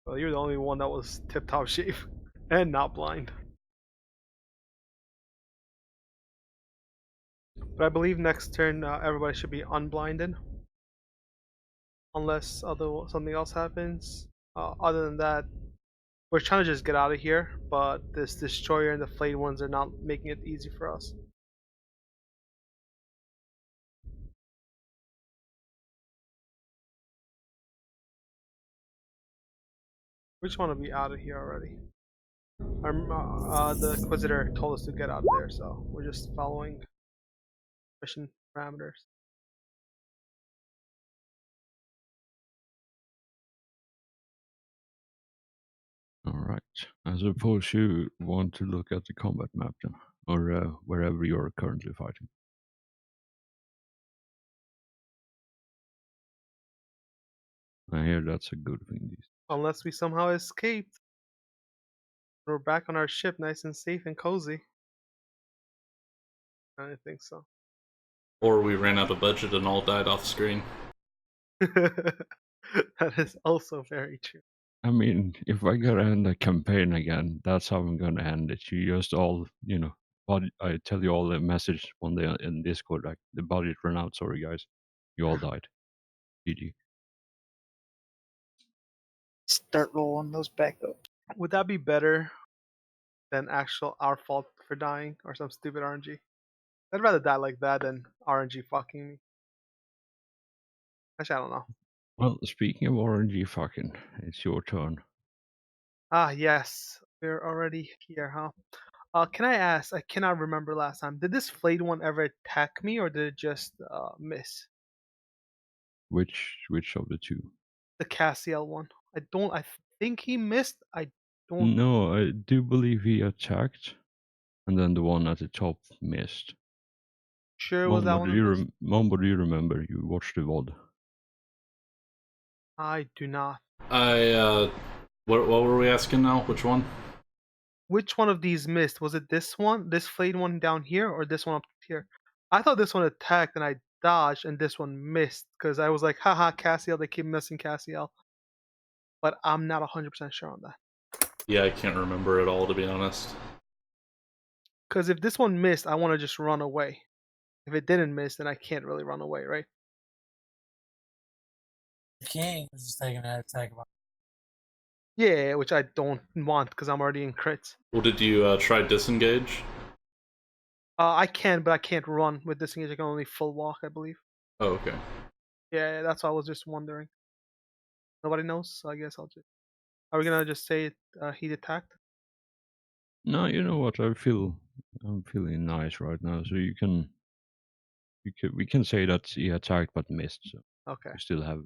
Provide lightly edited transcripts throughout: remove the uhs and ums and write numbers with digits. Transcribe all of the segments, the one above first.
Well, you're the only one that was tip-top shape and not blind. But I believe next turn everybody should be unblinded, unless something else happens. Other than that, we're trying to just get out of here, but this destroyer and the flayed ones are not making it easy for us. We just want to be out of here already. The Inquisitor told us to get out of there, so we're just following mission parameters. Alright. I suppose you want to look at the combat map then, or wherever you're currently fighting. I hear that's a good thing. Unless we somehow escaped, we're back on our ship, nice and safe and cozy. I don't think so. Or we ran out of budget and all died off screen. That is also very true. I mean, if I gotta end a campaign again, that's how I'm gonna end it. You just all, but I tell you all the message one day in Discord, like, the budget ran out, sorry guys. You all died. GG. Start rolling those back up. Would that be better than actual our fault for dying or some stupid RNG? I'd rather die like that than RNG fucking me. Actually, I don't know. Well, speaking of RNG fucking, it's your turn. Ah, yes. We're already here, huh? Can I ask, I cannot remember last time, did this flayed one ever attack me or did it just miss? Which of the two? The Cassiel one. I think he missed. I don't. No, I do believe he attacked, and then the one at the top missed. Sure it was that one that missed? Mombo, do you remember? You watched the VOD. I do not. What were we asking now? Which one? Which one of these missed? Was it this one, this flayed one down here, or this one up here? I thought this one attacked and I dodged, and this one missed because I was like, haha, Cassiel. They keep missing Cassiel, but I'm not 100% sure on that. Yeah, I can't remember at all, to be honest. Because if this one missed, I want to just run away. If it didn't miss, then I can't really run away, right? The king is just taking that attack. Yeah, which I don't want because I'm already in crits. Well, did you try disengage? I can, but I can't run with disengage. I can only full walk, I believe. Oh, okay. Yeah, that's why I was just wondering. Nobody knows, so I guess I'll just. Are we gonna just say he attacked? No, you know what? I'm feeling nice right now, so we can say that he attacked but missed. So Okay. we still have.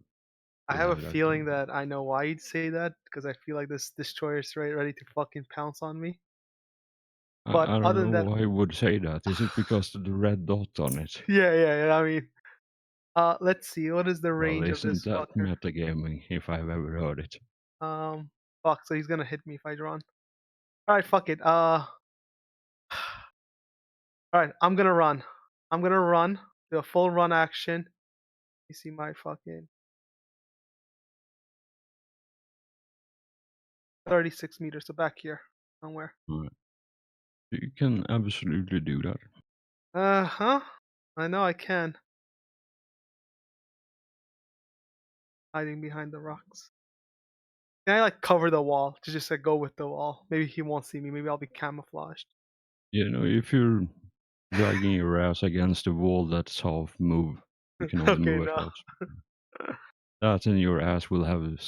I have a feeling that I know why you'd say that because I feel like this destroyer is ready to fucking pounce on me. But I other don't than know that, why you would say that. Is it because of the red dot on it? yeah. I mean, let's see. What is the range Well, of this isn't that fucker? metagaming if I've ever heard it? Fuck. So he's gonna hit me if I run. All right, fuck it. All right, I'm gonna run. I'm gonna run. Do a full run action. You see my fucking 36 meters, so back here somewhere. Right. You can absolutely do that. Huh? I know I can. Hiding behind the rocks. Can I like cover the wall to just like go with the wall? Maybe he won't see me. Maybe I'll be camouflaged. If you're dragging your ass against the wall, that's half move. You can only Okay, move at no. half. That and your ass will have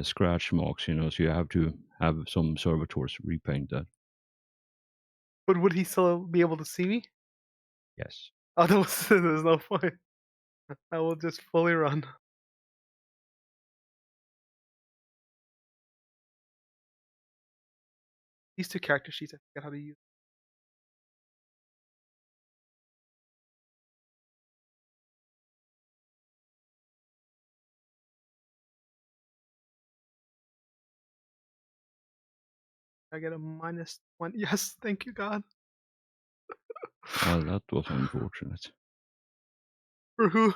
scratch marks, so you have to have some servitors repaint that. But would he still be able to see me? Yes. Oh, there's no point. I will just fully run. These two character sheets, I forget how to use. I get a minus 1. Yes, thank you, God. Well, that was unfortunate. For who?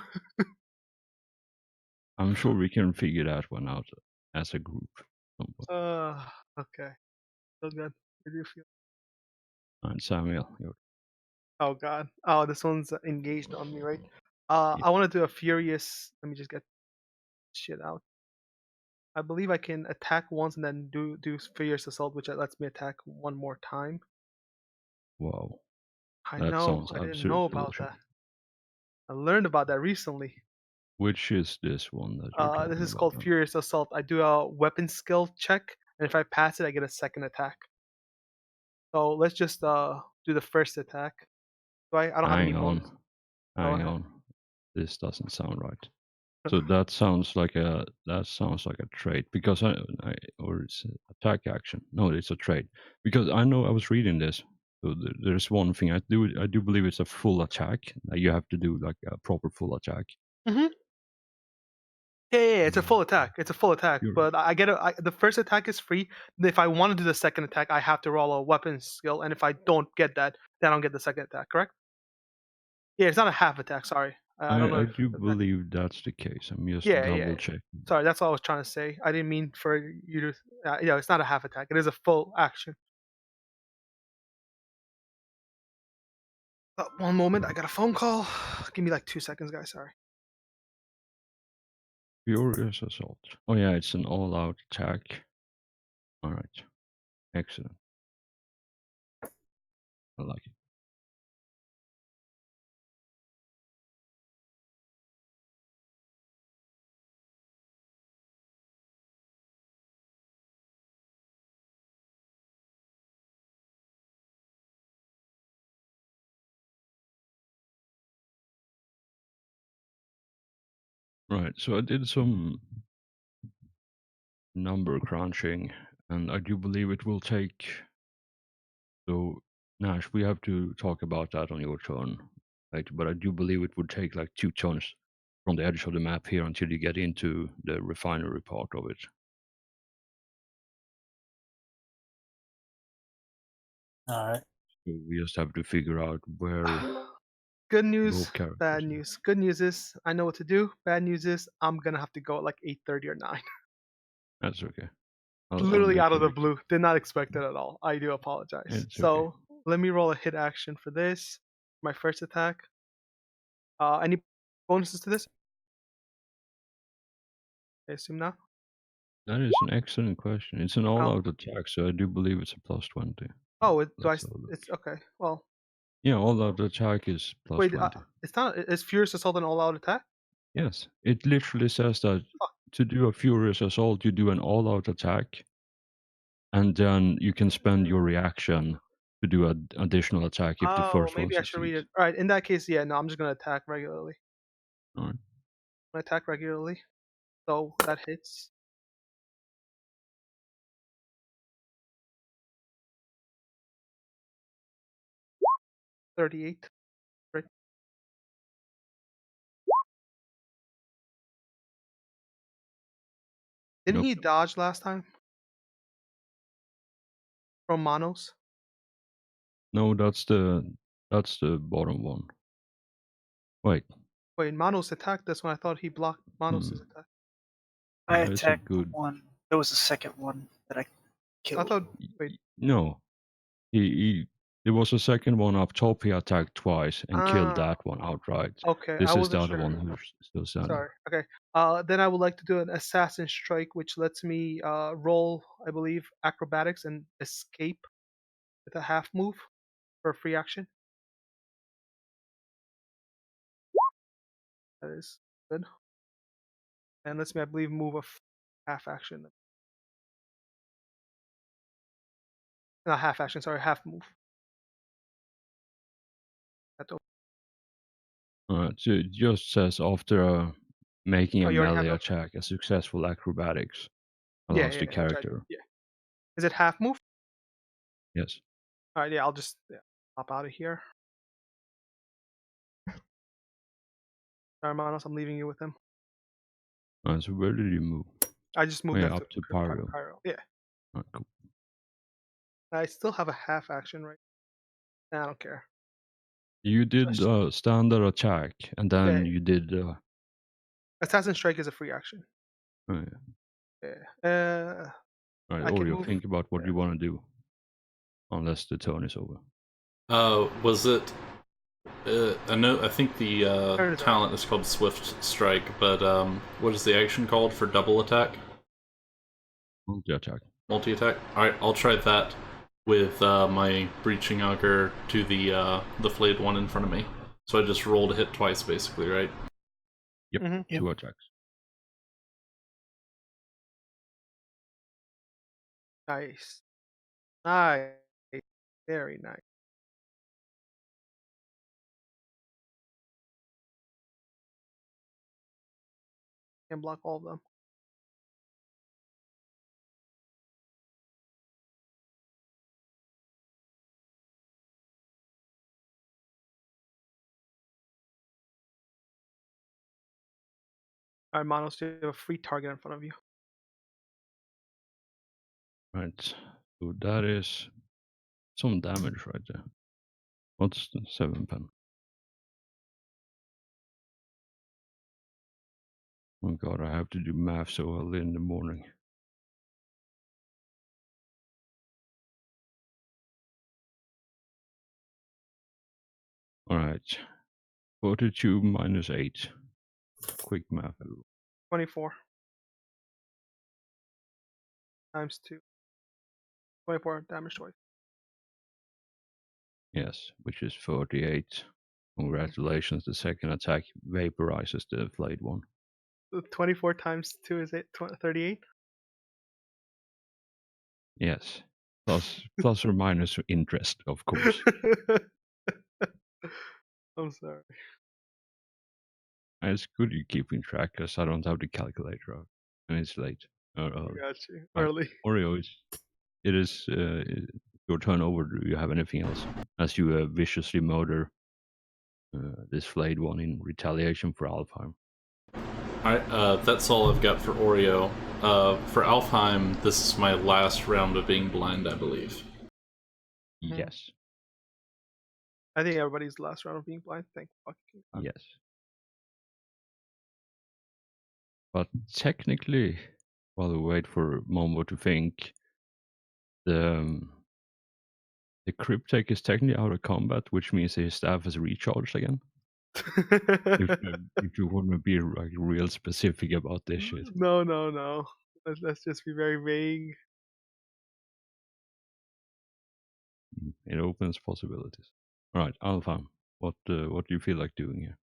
I'm sure we can figure that one out as a group. some point. Okay. Feel good. I do feel. And Samuel, Oh god. Oh, this one's engaged on me, right? Yeah. I want to do a furious. Let me just get shit out. I believe I can attack once and then do furious assault, which lets me attack one more time. Wow, I that know. sounds I didn't absurd know about bullshit. that. I learned about that recently. Which is this one that you're This talking is about called now? furious assault. I do a weapon skill check, and if I pass it, I get a second attack. So let's just do the first attack. I don't have any Hang bonus. on, Go hang ahead. on. This doesn't sound right. So that sounds like a trait because or it's an attack action. No, it's a trait because I know I was reading this. So there's one thing I do believe it's a full attack. You have to do like a proper full attack. Hmm. Yeah, it's a full attack. It's a full attack, You're, but I get the first attack is free. If I want to do the second attack, I have to roll a weapon skill, and if I don't get that, then I don't get the second attack. Correct? Yeah, it's not a half attack. Sorry, I don't know I if do that. believe that's the case. I'm just Yeah, yeah. double checking. Sorry, that's what I was trying to say. I didn't mean for you to. It's not a half attack. It is a full action. One moment, I got a phone call. Give me like 2 seconds, guys. Sorry. Furious assault. Oh yeah, it's an all-out attack. All right, excellent. I like it. Right, so I did some number crunching, and I do believe it will take. So, Nash, we have to talk about that on your turn, right? But I do believe it would take like 2 turns from the edge of the map here until you get into the refinery part of it. All right. So we just have to figure out where Good news, both characters bad are. news. Good news is I know what to do. Bad news is I'm gonna have to go at like 8:30 or 9. That's okay. I'll Literally make out a of the recap. blue. Did not expect it at all. I do apologize. It's okay. So let me roll a hit action for this. My first attack. Any bonuses to this? I assume not. That is an excellent question. It's an Oh, all-out attack, so I do believe it's a +20. oh, Let's have a look. It's okay. Well, Yeah, all-out attack is wait. +20. It's not. Is furious assault an all-out attack? Yes, it literally says that Fuck. to do a furious assault, you do an all-out attack, and then you can spend your reaction to do an additional attack if the Oh, first one maybe I should read succeeds. it. All right. In that case, yeah. No, I'm just gonna attack regularly. All right. I'm gonna attack regularly. So that hits. 38. Right. Didn't Nope. he dodge last time from Manos? No, that's the bottom one. Wait. Wait, Manos attacked this one. I thought he blocked Hmm. Manos' attack. I That is a attacked the good. one. That was the second one that I I killed. thought. Wait. No, he. There was a second one up top. He attacked twice and killed Ah. that one outright. Okay. I This is the wasn't other sure. one who's still standing. Sorry. Okay. Then I would like to do an assassin strike, which lets me roll, I believe, acrobatics and escape with a half move for a free action. That is good. And lets me, I believe, move a half action. Not half action. Sorry, half move. That's okay. Alright, so it just says after making Oh, a you already have melee that. attack, a successful acrobatics Yeah, allows yeah, the yeah, which I character. yeah. Is it half move? Yes. All right. Yeah, I'll just hop out of here. Sorry, Manos, I'm leaving you with him. So where did you move? I just moved Yeah, next to up to Pyro. Pyro. Yeah. Alright, cool. I still have a half action right. Nah, I don't care. You did standard attack, and then Yeah, you did. assassin strike is a free action. Oh, yeah. Yeah. All right, I can Oreo, move. think about what you want to do. Unless the turn is over. Was it? I think the Turn is talent is called Swift Strike, but what is the action called for double attack? Multi-attack. Multi-attack. All right, I'll try that with my Breaching Auger to the flayed one in front of me. So I just rolled a hit twice, basically, right? Yep, Mhm. Yep. 2 attacks. Nice. Nice. Very nice. Can block all of them. Alright, Manos, you have a free target in front of you. Right. So that is some damage right there. What's the 7 pen? Oh god, I have to do math so early in the morning. Alright. 42 minus 8. Quick math. 24 times 2. 24 damage twice. Yes, which is 38. Congratulations, the second attack vaporizes the flayed one. 24 times 2 is 38? Yes. Plus or minus interest, of course. I'm sorry. And it's good you're keeping track because I don't have the calculator out. And it's late. I got you. Right. Early. Oreo, it is your turn over. Do you have anything else? As you viciously murder this flayed one in retaliation for Alfheim. Alright, that's all I've got for Oreo. For Alfheim, this is my last round of being blind, I believe. Yes. I think everybody's last round of being blind. Thank fucking God. Yes. But technically, while we wait for Mombo to think, the Cryptek is technically out of combat, which means his staff is recharged again. If you want to be like real specific about this shit. No. Let's just be very vague. It opens possibilities. All right, Alfheim, what do you feel like doing here?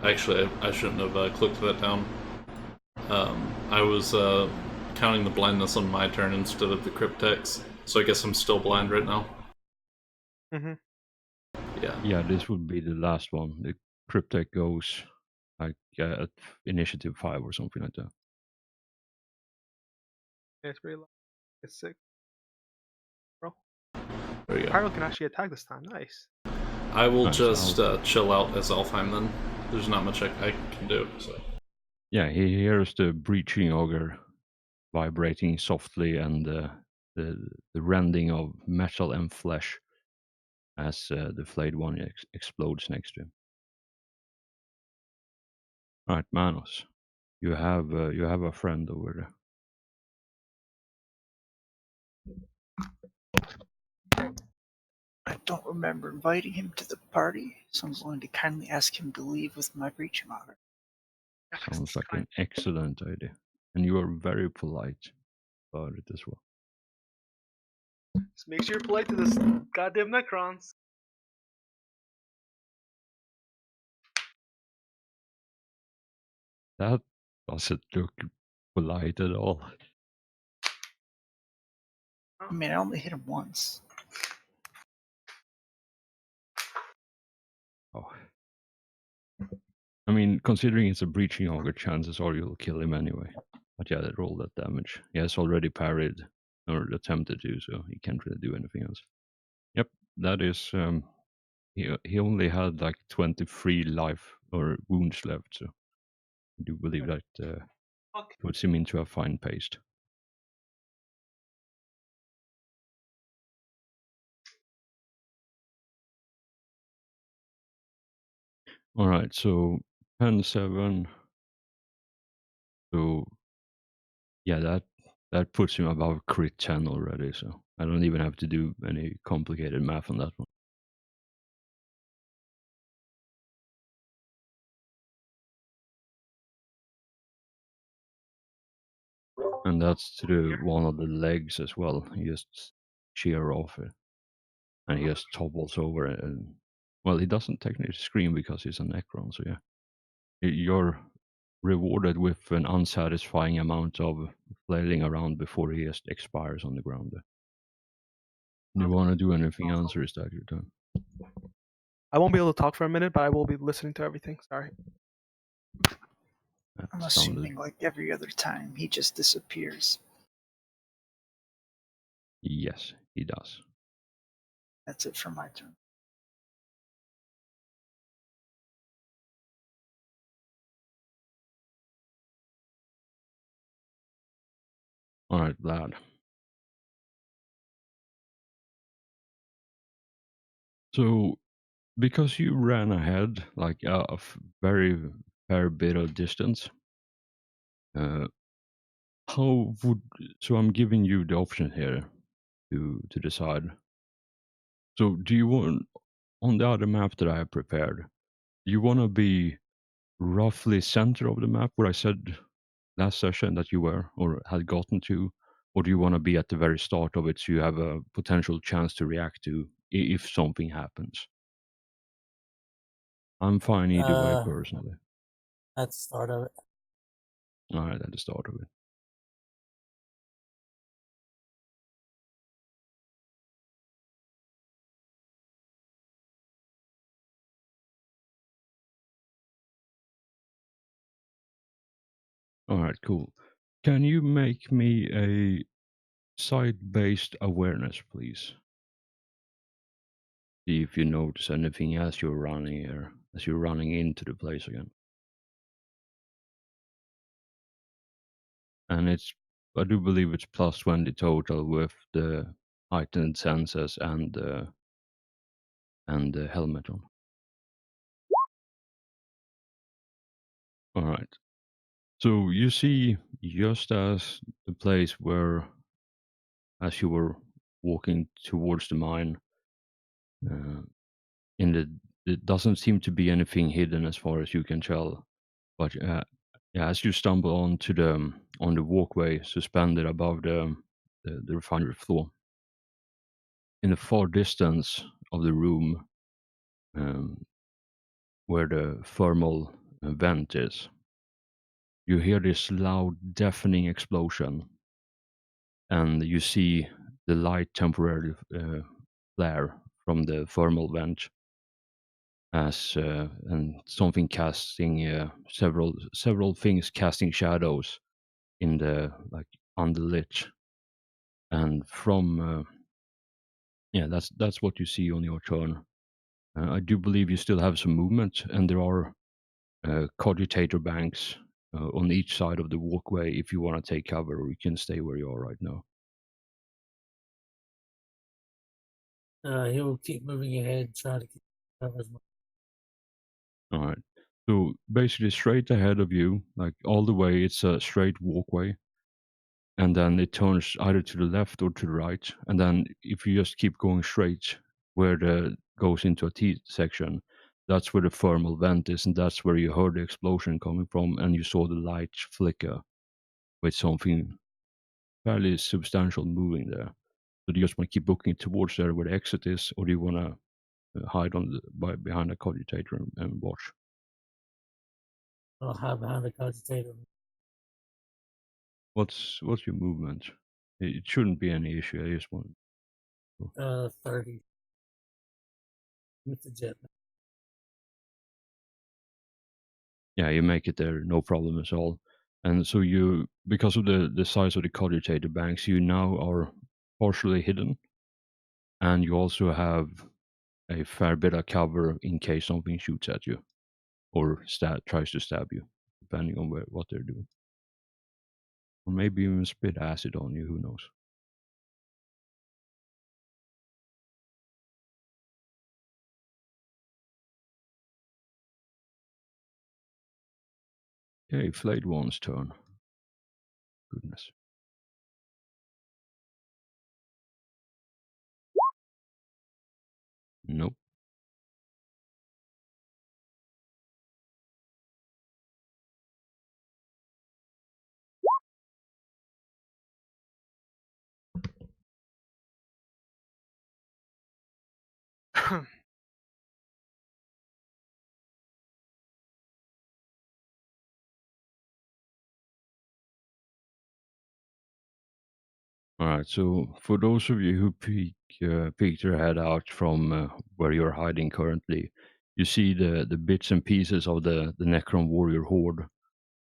Actually, I shouldn't have clicked that down. I was counting the blindness on my turn instead of the Cryptex, so I guess I'm still blind right now. Mhm. Yeah. Yeah, this would be the last one. The Cryptek goes like at initiative 5 or something like that. Yeah, it's pretty low. It's sick. Bro. There we go. Pyro can actually attack this time. Nice. I will Nice, just chill out as Alfheim then. There's not much I can do, so. Yeah, he hears the breaching auger vibrating softly and the rending of metal and flesh as the flayed one explodes next to him. All right, Manos, you have a friend over there. I don't remember inviting him to the party, so I'm going to kindly ask him to leave with my breaching auger. Sounds like an excellent idea, and you are very polite about it as well. Just make sure you're polite to this goddamn Necrons. That doesn't look polite at all. I mean, I only hit him once. Oh. I mean, considering it's a breaching auger, chances are you'll kill him anyway. But yeah, that roll that damage. He has already parried or attempted to, so he can't really do anything else. Yep, that is. He only had like 23 life or wounds left, so I do believe that Okay. puts him into a fine pace. All right, so pen 7. So Yeah, that puts him above crit 10 already, so I don't even have to do any complicated math on that one. And that's to the one of the legs as well. He just shear off it, and he just topples over it. And well, he doesn't technically scream because he's a Necron. So yeah, you're rewarded with an unsatisfying amount of flailing around before he just expires on the ground. Do you want to do anything else, or is that your turn? I won't be able to talk for a minute, but I will be listening to everything. Sorry. That I'm sounded assuming, like every other time, he just disappears. yes, he does. That's it for my turn. All right, Vlad. So because you ran ahead like a very fair bit of distance, uh, how would so I'm giving you the option here to decide. So do you want on the other map that I have prepared? Do you want to be roughly center of the map where I said last session that you were or had gotten to, or do you want to be at the very start of it so you have a potential chance to react to if something happens? I'm fine either way personally. At the start of it. All right, at the start of it. All right, cool. Can you make me a site-based awareness, please? See if you notice anything as you're running here, as you're running into the place again. And I do believe it's plus 20 total with the heightened senses and the helmet on. All right. So you see, just as the place where, as you were walking towards the mine, uh, in the it doesn't seem to be anything hidden as far as you can tell. But yeah, as you stumble onto the on the walkway suspended above the refinery floor, in the far distance of the room, um, where the thermal vent is, you hear this loud, deafening explosion, and you see the light temporarily flare from the thermal vent as and something casting several things casting shadows in the like underlit, and from yeah, that's what you see on your turn. I do believe you still have some movement, and there are cogitator banks on each side of the walkway if you want to take cover, or you can stay where you are right now. He will keep moving ahead, trying to cover as much. All right. So basically, straight ahead of you, like all the way, it's a straight walkway, and then it turns either to the left or to the right. And then if you just keep going straight, where the goes into a T section, that's where the thermal vent is, and that's where you heard the explosion coming from, and you saw the light flicker with something fairly substantial moving there. So do you just want to keep booking towards there where the exit is, or do you want to hide on behind a cogitator and watch? I'll hide behind the cogitator. What's your movement? It shouldn't be any issue. I just want. 30 with the jet. Yeah, you make it there, no problem at all. And so you, because of the size of the cogitator banks, you now are partially hidden, and you also have a fair bit of cover in case something shoots at you or tries to stab you, depending on what they're doing. Or maybe even spit acid on you, who knows? Okay, Flayed One's turn. Goodness. Nope. All right. So for those of you who peek your head out from where you're hiding currently, you see the bits and pieces of the Necron warrior horde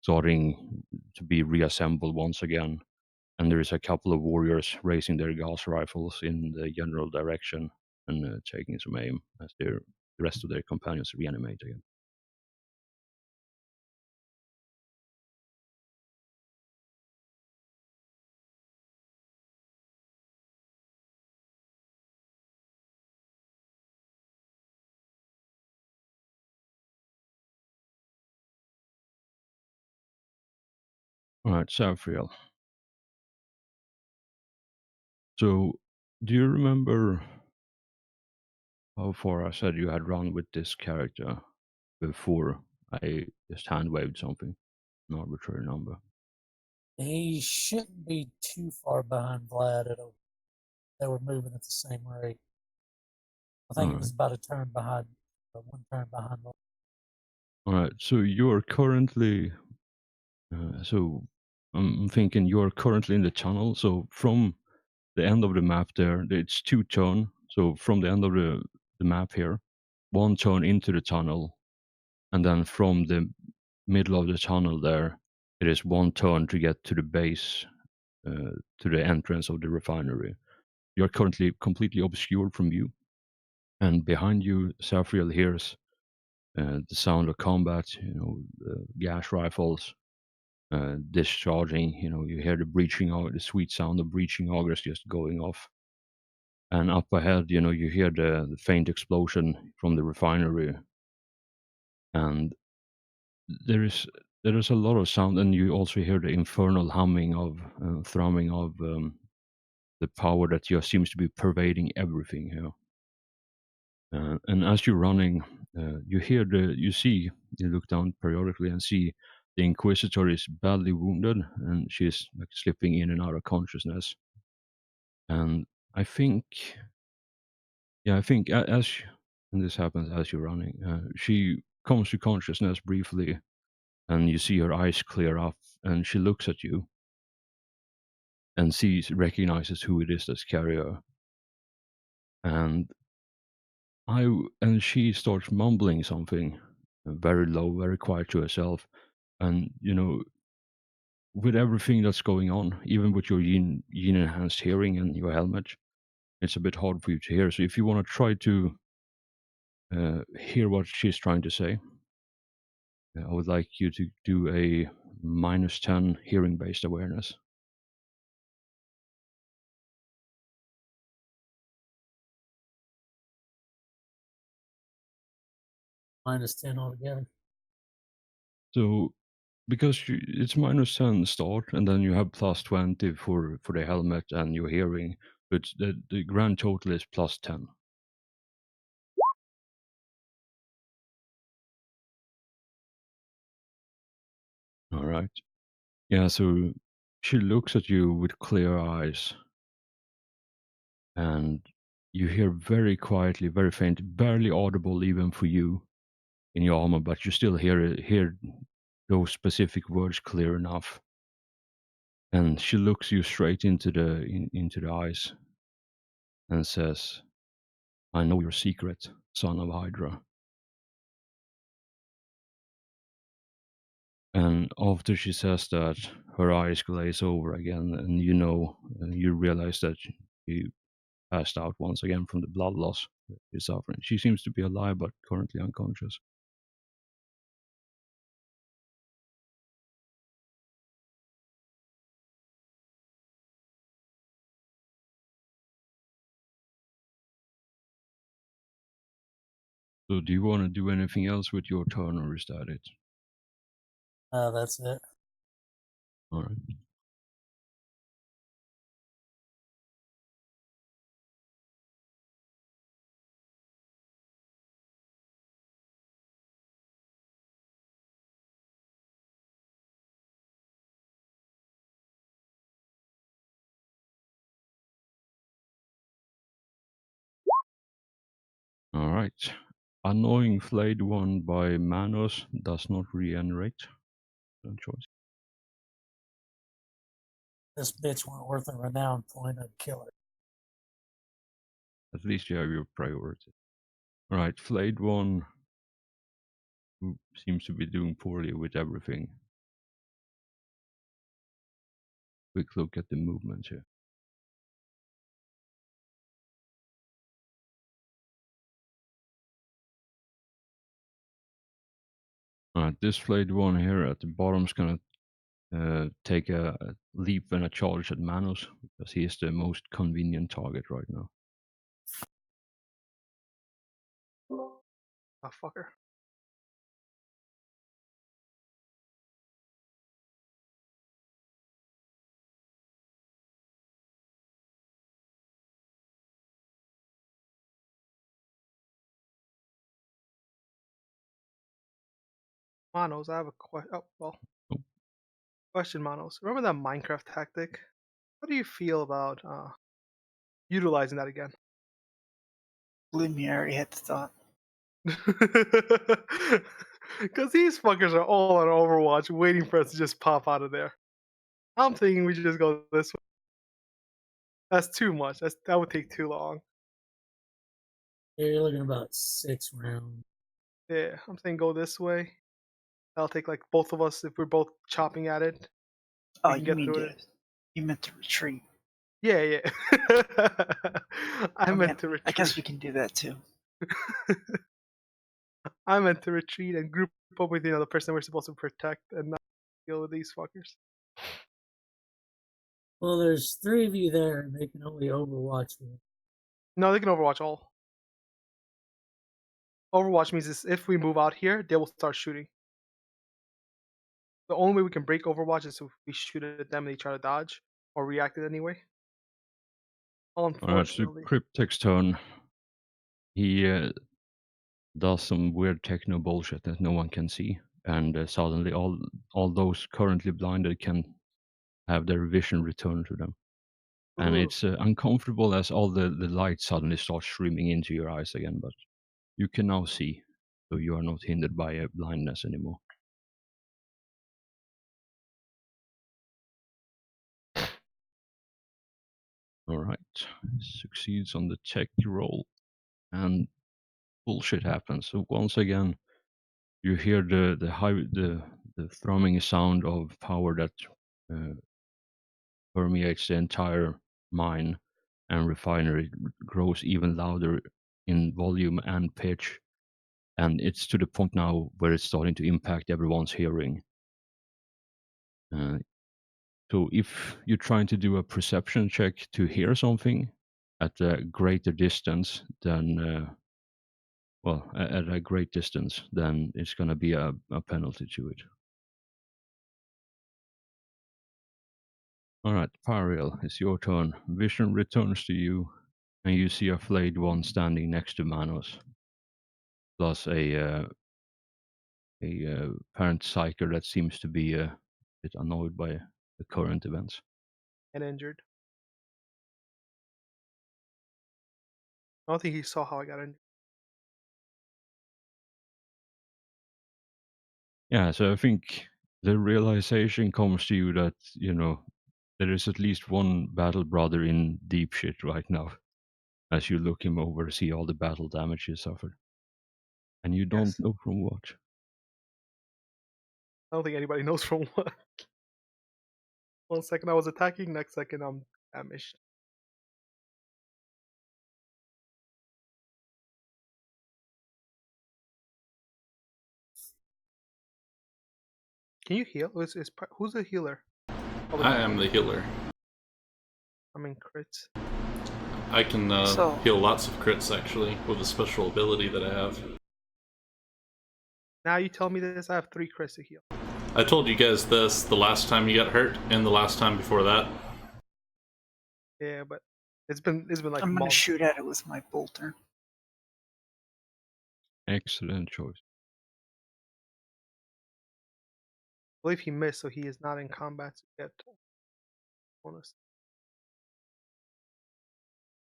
starting to be reassembled once again, and there is a couple of warriors raising their gas rifles in the general direction and taking some aim as the rest of their companions reanimate again. All right, Safriel. So, do you remember how far I said you had run with this character before I just hand waved something, an arbitrary number? He shouldn't be too far behind Vlad at all. They were moving at the same rate. I think All it was right. about a turn behind, one turn behind. All right. So you're currently. So I'm thinking you're currently in the tunnel. So from the end of the map there, it's two turn. So from the end of the map here, one turn into the tunnel, and then from the middle of the tunnel there, it is one turn to get to the base, to the entrance of the refinery. You're currently completely obscured from view, and behind you, Safriel hears the sound of combat. Gas rifles discharging. You hear the sweet sound of breaching augers just going off. And up ahead, you hear the faint explosion from the refinery, and there is there is a lot of sound, and you also hear the infernal humming of thrumming of the power that just seems to be pervading everything here. And as you're running, you look down periodically and see the Inquisitor is badly wounded, and she's like slipping in and out of consciousness. And I think, yeah, I think and this happens as you're running, she comes to consciousness briefly, and you see her eyes clear up, and she looks at you and recognizes who it is that's carrying her. And and she starts mumbling something very low, very quiet to herself. And with everything that's going on, even with your yin enhanced hearing and your helmet, it's a bit hard for you to hear. So if you want to try to hear what she's trying to say, I would like you to do a -10 hearing based awareness. -10 altogether. So because it's -10 start, and then you have +20 for the helmet and your hearing, but the grand total is +10. All right. Yeah. So she looks at you with clear eyes, and you hear very quietly, very faint, barely audible even for you in your armor, but you still hear those specific words clear enough. And she looks you straight into into the eyes and says, "I know your secret, son of Hydra." And after she says that, her eyes glaze over again, and you realize that she passed out once again from the blood loss she's suffering. She seems to be alive, but currently unconscious. So, do you want to do anything else with your turn, or is that it? That's it. All right. Alright. Annoying Flayed One by Manos does not regenerate. Good choice. This bitch weren't worth a renown point. I'd kill her. At least you have your priority. Alright, Flayed One, who seems to be doing poorly with everything. Quick look at the movement here. Alright, this Flayed One here at the bottom is gonna take a leap and a charge at Manos because he is the most convenient target right now. Ah, fucker. Manos, I have a question. Oh, well. Oh. Question, Manos. Remember that Minecraft tactic? How do you feel about utilizing that again? Believe me, I already had the thought. Because these fuckers are all on Overwatch waiting for us to just pop out of there. I'm thinking we should just go this way. That's too much. That would take too long. Yeah, you're looking about 6 rounds. Yeah, I'm saying go this way. That'll take like both of us if we're both chopping at it. Oh, can you get mean through to, it. you meant to retreat. Yeah, yeah. I meant to I guess retreat. we can do that too. I meant to retreat and group up with the person we're supposed to protect and not deal with these fuckers. Well, there's 3 of you there, and they can only overwatch one. No, they can Overwatch all. Overwatch means is if we move out here, they will start shooting. The only way we can break Overwatch is if we shoot at them and they try to dodge or react it anyway. Alright, so Unfortunately. Cryptek's turn. He does some weird techno bullshit that no one can see, and suddenly all those currently blinded can have their vision return to them. And Ooh. it's uncomfortable as all the light suddenly starts streaming into your eyes again, but you can now see, so you are not hindered by blindness anymore. Alright, succeeds on the check roll, and bullshit happens. So once again, you hear the thrumming sound of power that permeates the entire mine and refinery, grows even louder in volume and pitch, and it's to the point now where it's starting to impact everyone's hearing. So if you're trying to do a perception check to hear something at a greater distance than at a great distance, then it's going to be a penalty to it. All right, Pariel, it's your turn. Vision returns to you, and you see a flayed one standing next to Manos, plus a parent psyker that seems to be a bit annoyed by the current events. And injured. I don't think he saw how I got injured. Yeah, so I think the realization comes to you that, there is at least one battle brother in deep shit right now, as you look him over, see all the battle damage he suffered. And you don't Yes. know from what. I don't think anybody knows from what. 1 second I was attacking, next second I'm damaged. Can you heal? Who's the healer? I am the healer. I mean crits. I can So- heal lots of crits actually with a special ability that I have. Now you tell me this, I have 3 crits to heal. I told you guys this the last time you got hurt and the last time before that. Yeah, but it's been like I'm gonna months. shoot at it with my bolter. Excellent choice. I believe he missed, so he is not in combat yet. Bonus.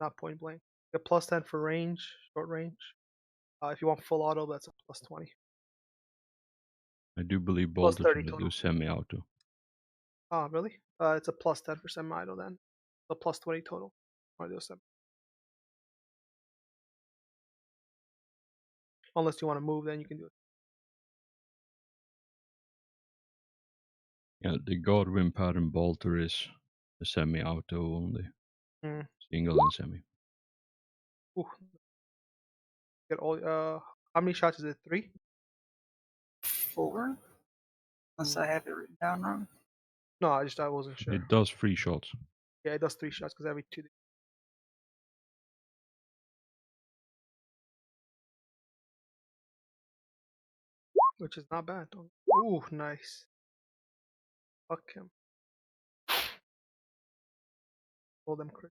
Not point blank. Get plus 10 for range, short range. If you want full auto, that's a plus 20. I do believe Plus bolters 30 will do total. semi-auto. Oh, really? It's a plus 10 for semi-auto then. A plus 20 total. Or do semi. Unless you want to move, then you can do it. Yeah, the Godwin pattern bolter is a semi-auto only. Mm. Single and semi. Ooh. Get all. How many shots is it? 3. 4? Unless I have it written down wrong. No, I wasn't sure. It does 3 shots. Yeah, it does 3 shots because every 2. Which is not bad. Ooh, nice. Fuck him. All them crit.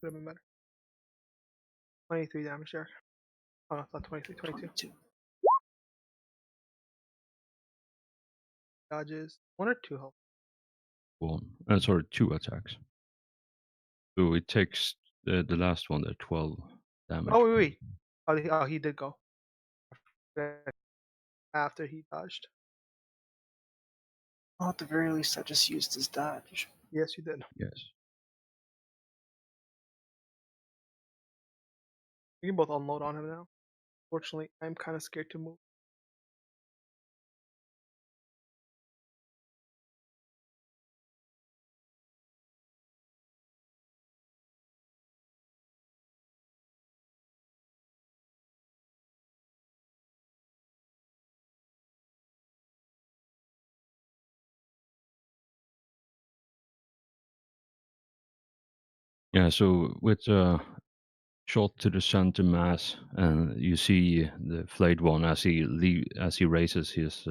Could have been better. 23 damage there. Oh, no, not 23, 22. 22. Dodges. 1 or 2 health. One. Sorry, 2 attacks. So it takes the last one there, 12 damage. Oh, wait. He did go. After he dodged. Well, at the very least, I just used his dodge. Yes, you did. Yes. We can both unload on him now. Fortunately, I'm kind of scared to move. Yeah, so with shot to the center mass, and you see the flayed one as he raises his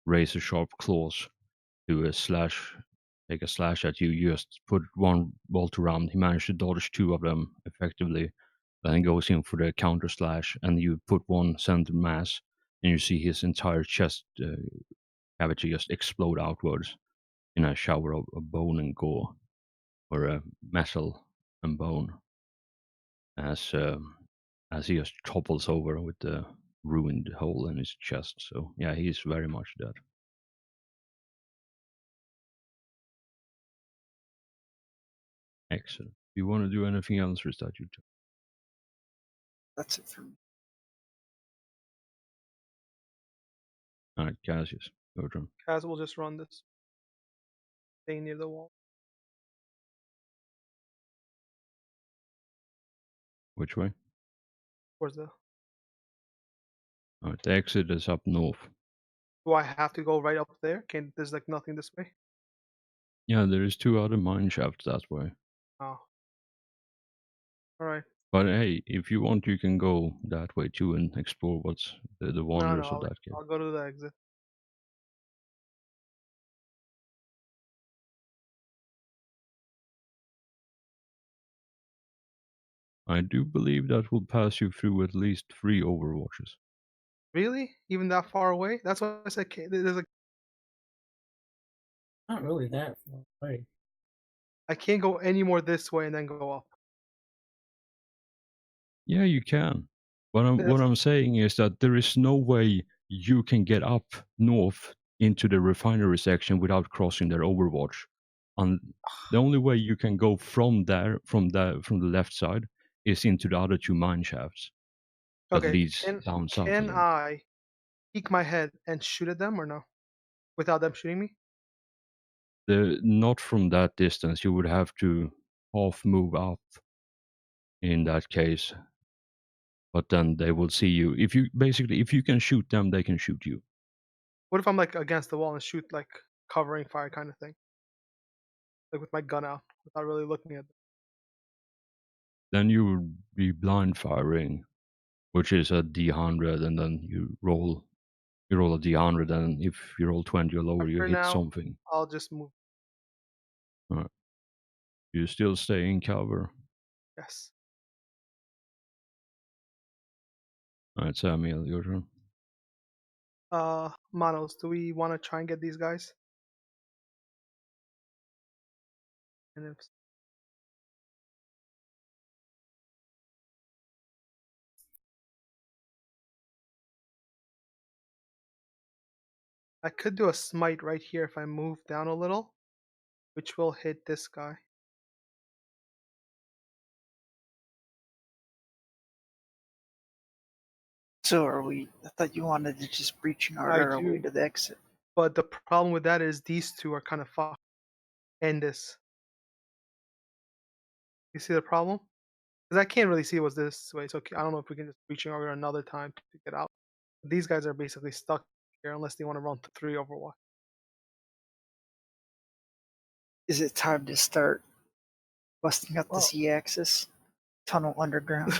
razor sharp claws to take a slash at you. You just put one bolt around. He managed to dodge 2 of them effectively, then goes in for the counter slash, and you put one center mass, and you see his entire chest cavity just explode outwards in a shower of bone and gore, or metal and bone, as he just topples over with the ruined hole in his chest. So yeah, he's very much dead. Excellent. Do you want to do anything else, or is that your turn? That's it for me. All right, Cassius, your turn. Kaz will just run this. Stay near the wall. Which way? Towards the. All right, the exit is up north. Do I have to go right up there? There's like nothing this way? Yeah, there is 2 other mine shafts that way. Oh. Alright. But hey, if you want, you can go that way too and explore what's the No, wonders of no, that cave. I'll go to the exit. I do believe that will pass you through at least 3 overwatches. Really? Even that far away? That's what I said. There's like Not really that far away. I can't go any more this way and then go up. Yeah, you can. What That's, I'm saying is that there is no way you can get up north into the refinery section without crossing their overwatch. And the only way you can go from the left side is into the other 2 mine shafts that okay. leads down south Can again. I peek my head and shoot at them or no? Without them shooting me? Not from that distance. You would have to half move up in that case. But then they will see you. If you can shoot them, they can shoot you. What if I'm like against the wall and shoot like covering fire kind of thing? Like with my gun out without really looking at them. Then you would be blind firing, which is a D100, and then you roll a D100, and if you roll 20 or lower, you For hit now, something. I'll just move. Alright. You still stay in cover. Yes. Alright, Samuel, your turn. Manos, do we want to try and get these guys? And if I could do a smite right here if I move down a little, which will hit this guy. So are we? I thought you wanted to just breaching I our way do, to the exit. but the problem with that is these two are kind of fucked. And this. You see the problem? Because I can't really see what's this way. So I don't know if we can just breaching auger another time to get out. These guys are basically stuck here unless they want to run to 3 Overwatch. Is it time to start busting up the Well, Z-axis? Tunnel underground.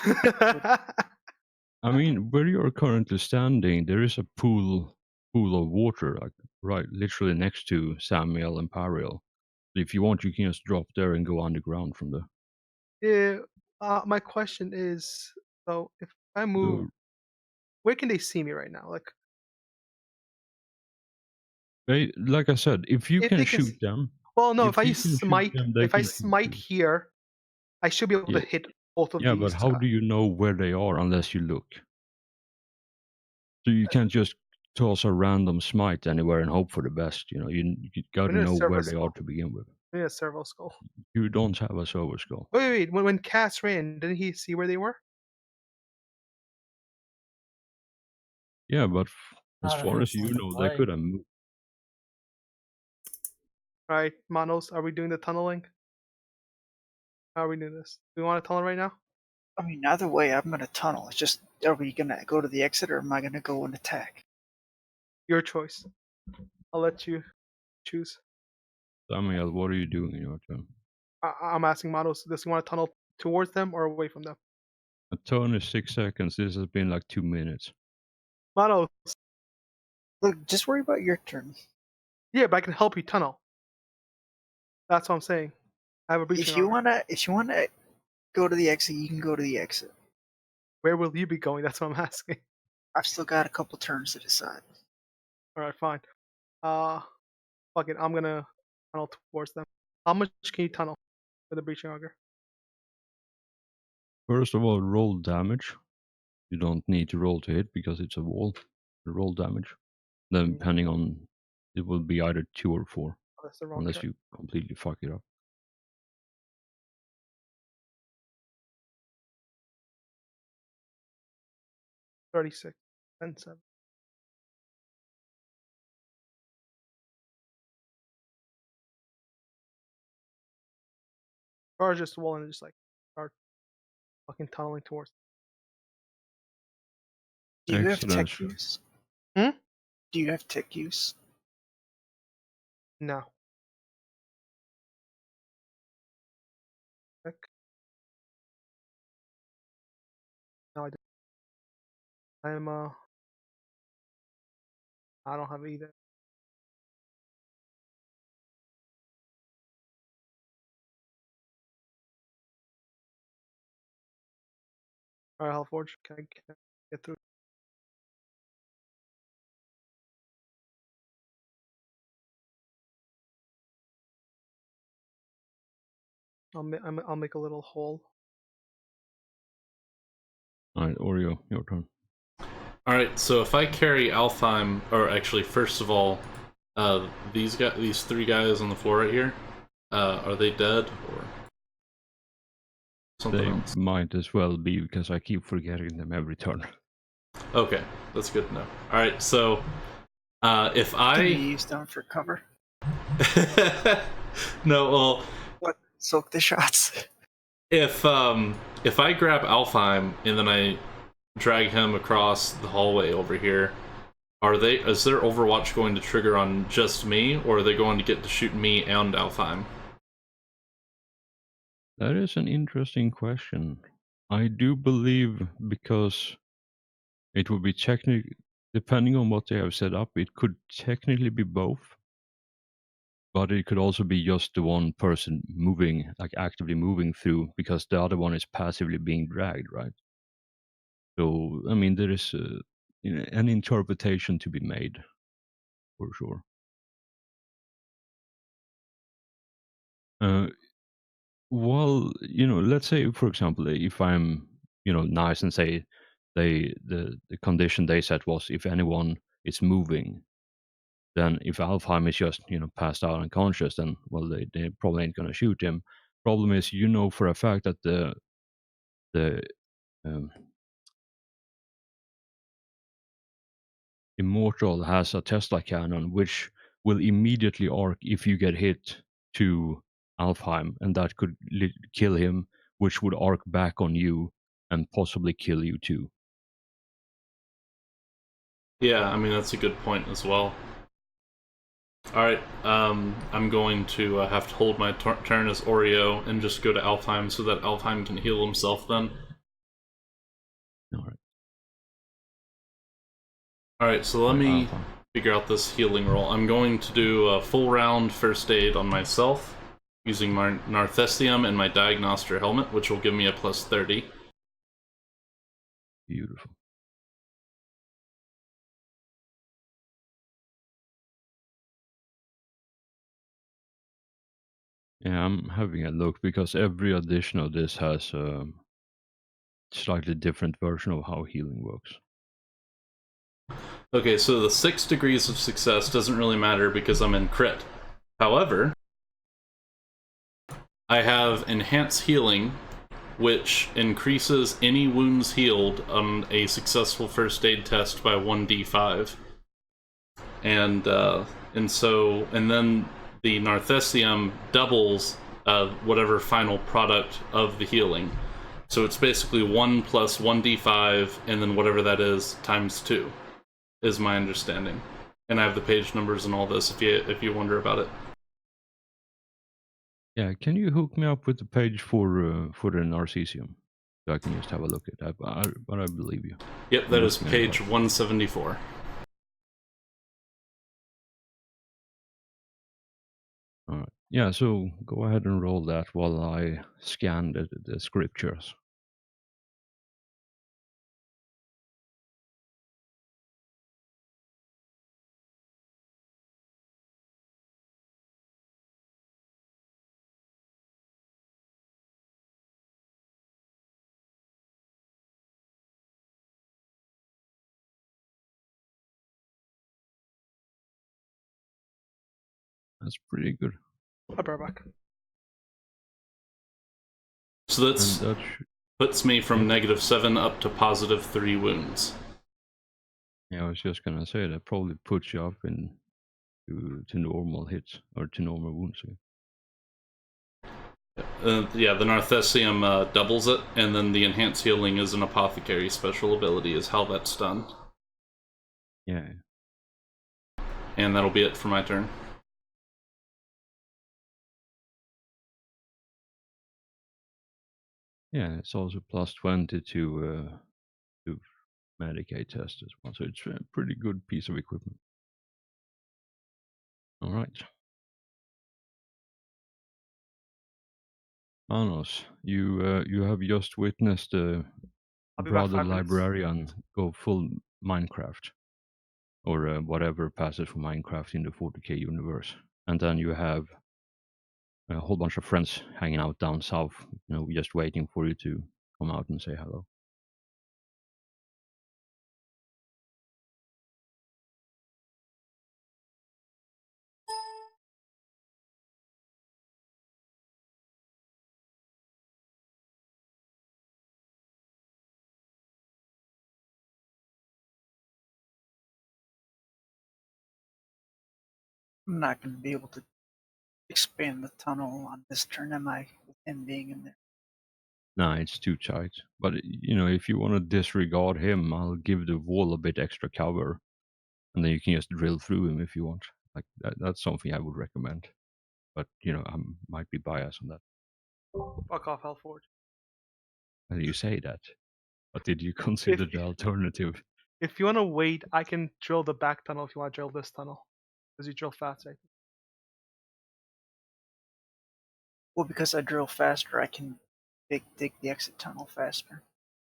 I mean, where you're currently standing, there is a pool of water, like right, literally next to Samuel and Pariel. If you want, you can just drop there and go underground from there. yeah. My question is, so if I move, The, where can they see me right now? Like, like I said, if you if can they can shoot see. them, Well, no. If if I you use can shoot smite, them, they if I can shoot smite you. here, I should be able to Yeah, hit both of yeah, but these how guys. do you know where they are unless you look? So you can't just toss a random smite anywhere and hope for the best. You know, you got We to need a know servo where they are skull. to begin with. We need a servo skull. You don't have a server skull. Wait. When Cass ran, didn't he see where they were? Yeah, but as Not if far it as was you like a know, they blade. could have moved. All right, Manos, are we doing the tunneling? How are we doing this? Do we want to tunnel right now? I mean, either way, I'm gonna tunnel. It's just, are we gonna go to the exit or am I gonna go and attack? Your choice. I'll let you choose. Samuel, what are you doing in your turn? I'm asking Manos, does he want to tunnel towards them or away from them? A turn is 6 seconds. This has been like 2 minutes. Manos, Look, just worry about your turn. yeah, but I can help you tunnel. That's what I'm saying. I have a breaching If you armor. wanna go to the exit, you can go to the exit. Where will you be going? That's what I'm asking. I've still got a couple turns to decide. All right, fine. Fuck it. I'm gonna tunnel towards them. How much can you tunnel with a breaching auger? First of all, roll damage. You don't need to roll to hit because it's a wall. Roll damage. Then, depending on, it will be either 2 or 4, Oh, that's the wrong unless turn. you completely fuck it up. 36. 10, 7. Or just the wall and just like start fucking tunneling towards. Do you have Excellent. tech use? Hmm? Do you have tech use? No. Heck. No, I don't. I'm I don't have either. Alright, Hellforge, can I get through? I'll make a little hole. Alright, Oreo, your turn. Alright, so if I carry Alfheim, or actually, first of all, these three guys on the floor right here, are they dead or something They else? might as well be because I keep forgetting them every turn. Okay, that's good to know. Alright, so if Can you I use them for cover? no, well, What? Soak the shots. if I grab Alfheim and then I drag him across the hallway over here, is their Overwatch going to trigger on just me, or are they going to get to shoot me and Alfheim? That is an interesting question. I do believe because it would be technically, depending on what they have set up, it could technically be both. But it could also be just the one person moving, like actively moving through, because the other one is passively being dragged, right? So, I mean, there is an interpretation to be made, for sure. Well, let's say, for example, if I'm, nice and say the condition they set was if anyone is moving, then if Alfheim is just passed out unconscious, then well they probably ain't gonna shoot him. Problem is, for a fact that the um, Immortal has a Tesla cannon which will immediately arc if you get hit to Alfheim, and that could kill him, which would arc back on you and possibly kill you too. Yeah, I mean that's a good point as well. All right, I'm going to have to hold my turn as Oreo and just go to Alfheim so that Alfheim can heal himself. Then. All right. All right, so let me Alfheim. figure out this healing roll. I'm going to do a full round first aid on myself using my Narthestium and my Diagnoster helmet, which will give me a plus 30. Beautiful. Yeah, I'm having a look because every edition of this has a slightly different version of how healing works. Okay, so the 6 degrees of success doesn't really matter because I'm in crit. However, I have Enhanced Healing, which increases any wounds healed on a successful first aid test by 1d5. And then the Narthesium doubles whatever final product of the healing. So it's basically 1 plus 1d5, and then whatever that is times 2, is my understanding. And I have the page numbers and all this if you wonder about it. Yeah, can you hook me up with the page for the Narcisium? So I can just have a look at that, but I believe you. Yep, that is page 174. All right. Yeah, so go ahead and roll that while I scan the scriptures. That's pretty good. I'll be right back. So that's And puts me from -7 up to +3 wounds. yeah, I was just gonna say that probably puts you up to normal hits or to normal wounds. Yeah, the Narthesium doubles it, and then the Enhanced Healing is an Apothecary special ability, is how that's done. Yeah. And that'll be it for my turn. Yeah, it's also plus 20 to Medicaid test as well, so it's a pretty good piece of equipment. All right. Manos, you have just witnessed a I'll be back brother 5 minutes. librarian go full Minecraft, or whatever passes for Minecraft in the 40k universe, and then you have a whole bunch of friends hanging out down south, just waiting for you to come out and say hello. I'm not going to be able to expand the tunnel on this turn, am I? With him being in there. Nah, it's too tight. But if you want to disregard him, I'll give the wall a bit extra cover, and then you can just drill through him if you want. Like that's something I would recommend. But I might be biased on that. Fuck off, Hellforge. And you say that, but did you consider the alternative? If you want to wait, I can drill the back tunnel if you want to drill this tunnel. Because you drill fast, right? Well, because I drill faster, I can dig the exit tunnel faster.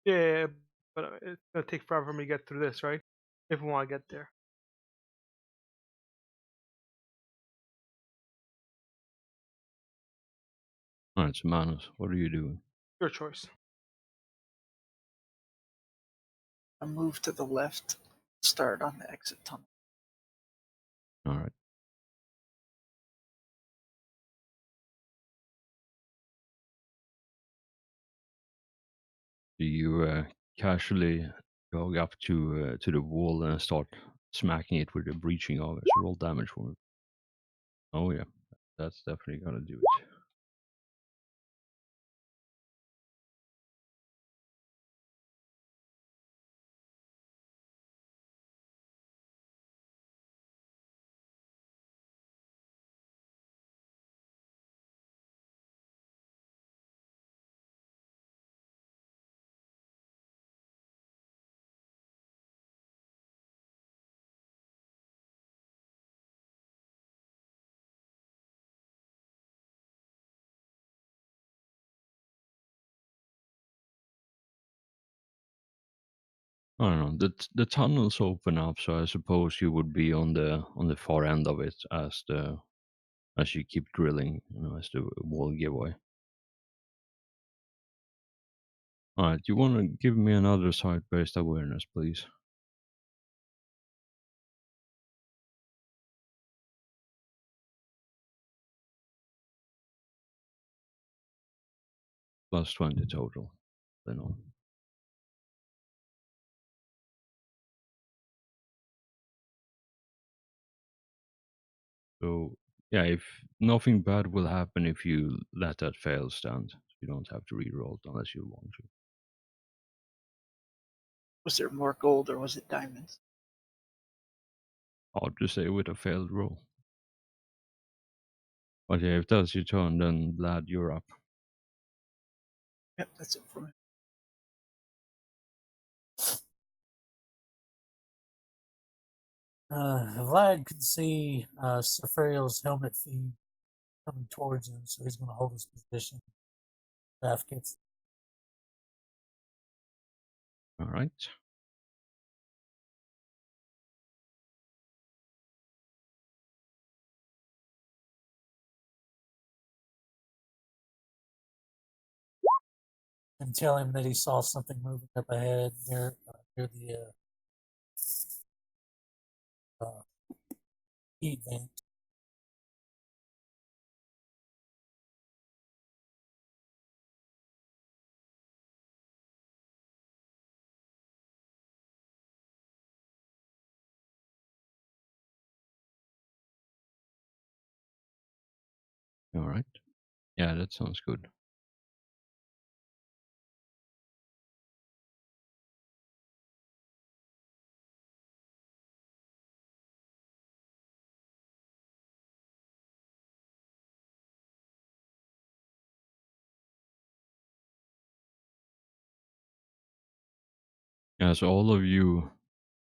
Yeah, but it's going to take forever for me to get through this, right? If we want to get there. All right, so Manos, what are you doing? Your choice. I move to the left, start on the exit tunnel. All right. Do you casually go up to the wall and start smacking it with the breaching of it? So roll damage for it. Oh yeah, that's definitely gonna do it. I don't know. The tunnels open up, so I suppose you would be on the far end of it as you keep drilling, as the wall give way. All right, you want to give me another site-based awareness, please? Plus 20 total. Then on. So yeah, if nothing bad will happen if you let that fail stand, you don't have to re-roll it unless you want to. Was there more gold or was it diamonds? Hard to say with a failed roll. But yeah, if that's your turn, then Vlad, you're up. Yep, that's it for me. Vlad could see Safariel's helmet feed coming towards him, so he's going to hold his position. Raf gets All right. and tell him that he saw something moving up ahead near the heat vent. All right. Yeah, that sounds good. As all of you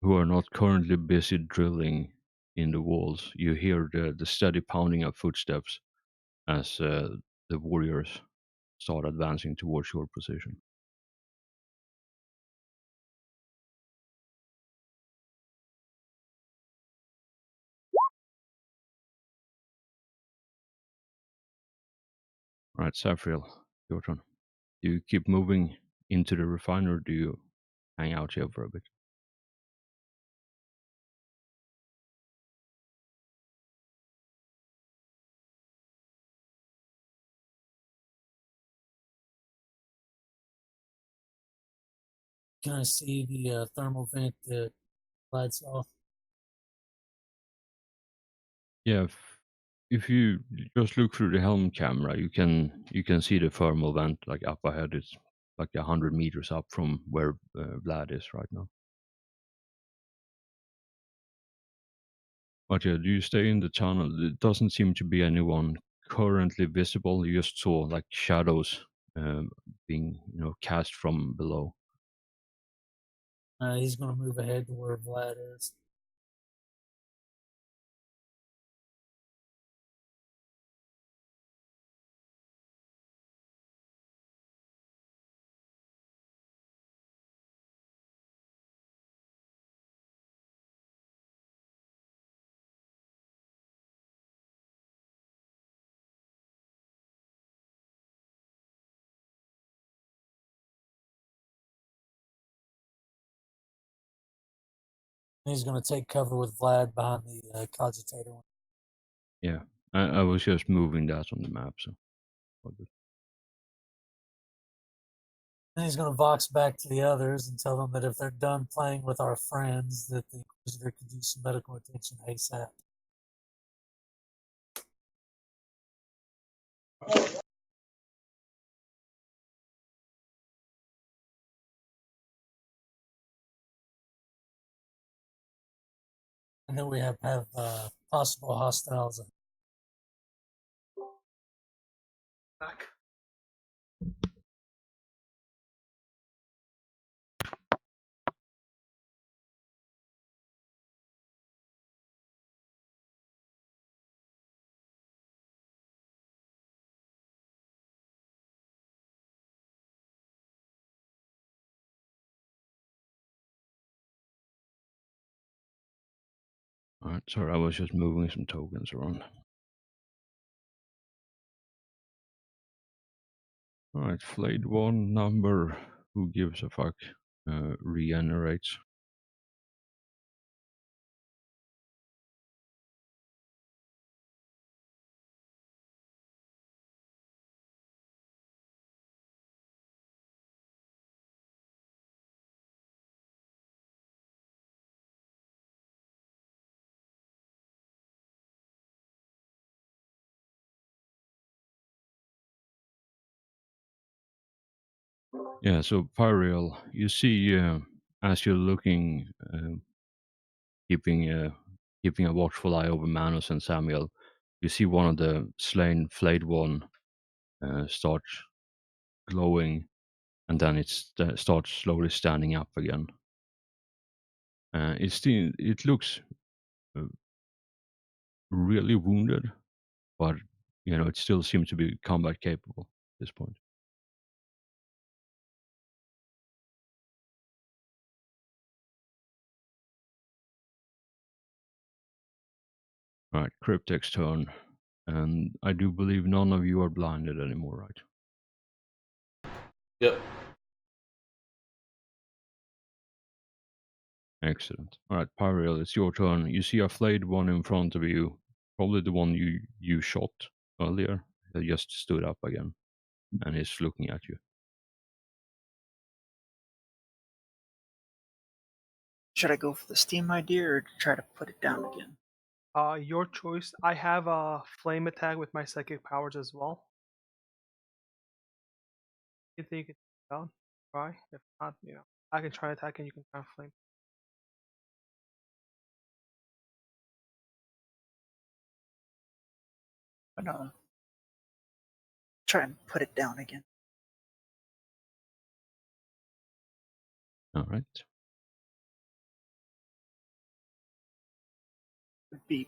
who are not currently busy drilling in the walls, you hear the steady pounding of footsteps as the warriors start advancing towards your position. All right, Saphriel, your turn. Do you keep moving into the refiner, or do you hang out here for a bit? Can I see the thermal vent that Vlad saw? Yeah, if you just look through the helm camera, you can see the thermal vent like up ahead. It's like 100 meters up from where Vlad is right now. But yeah, do you stay in the tunnel? It doesn't seem to be anyone currently visible. You just saw like shadows being cast from below. He's going to move ahead to where Vlad is. And he's going to take cover with Vlad behind the cogitator one. Yeah, I was just moving that on the map, so. And he's going to vox back to the others and tell them that if they're done playing with our friends, that the Inquisitor could use some medical attention ASAP. And then we have possible hostiles. Back. Alright, sorry, I was just moving some tokens around. Alright, flayed one number. Who gives a fuck? Regenerates. Yeah, so Pyreal, you see, as you're looking, keeping a watchful eye over Manos and Samuel, you see one of the slain flayed one starts glowing, and then it starts slowly standing up again. It looks uh, really wounded, but it still seems to be combat capable at this point. All right, Cryptek's turn, and I do believe none of you are blinded anymore, right? Yep. Excellent. All right, Pyreal, it's your turn. You see a flayed one in front of you, probably the one you shot earlier. He just stood up again, and is looking at you. Should I go for the steam idea or try to put it down again? Your choice. I have a flame attack with my psychic powers as well. You think you can take it down? Try. If not, I can try attacking. You can try flame. But try and put it down again. All right. Would be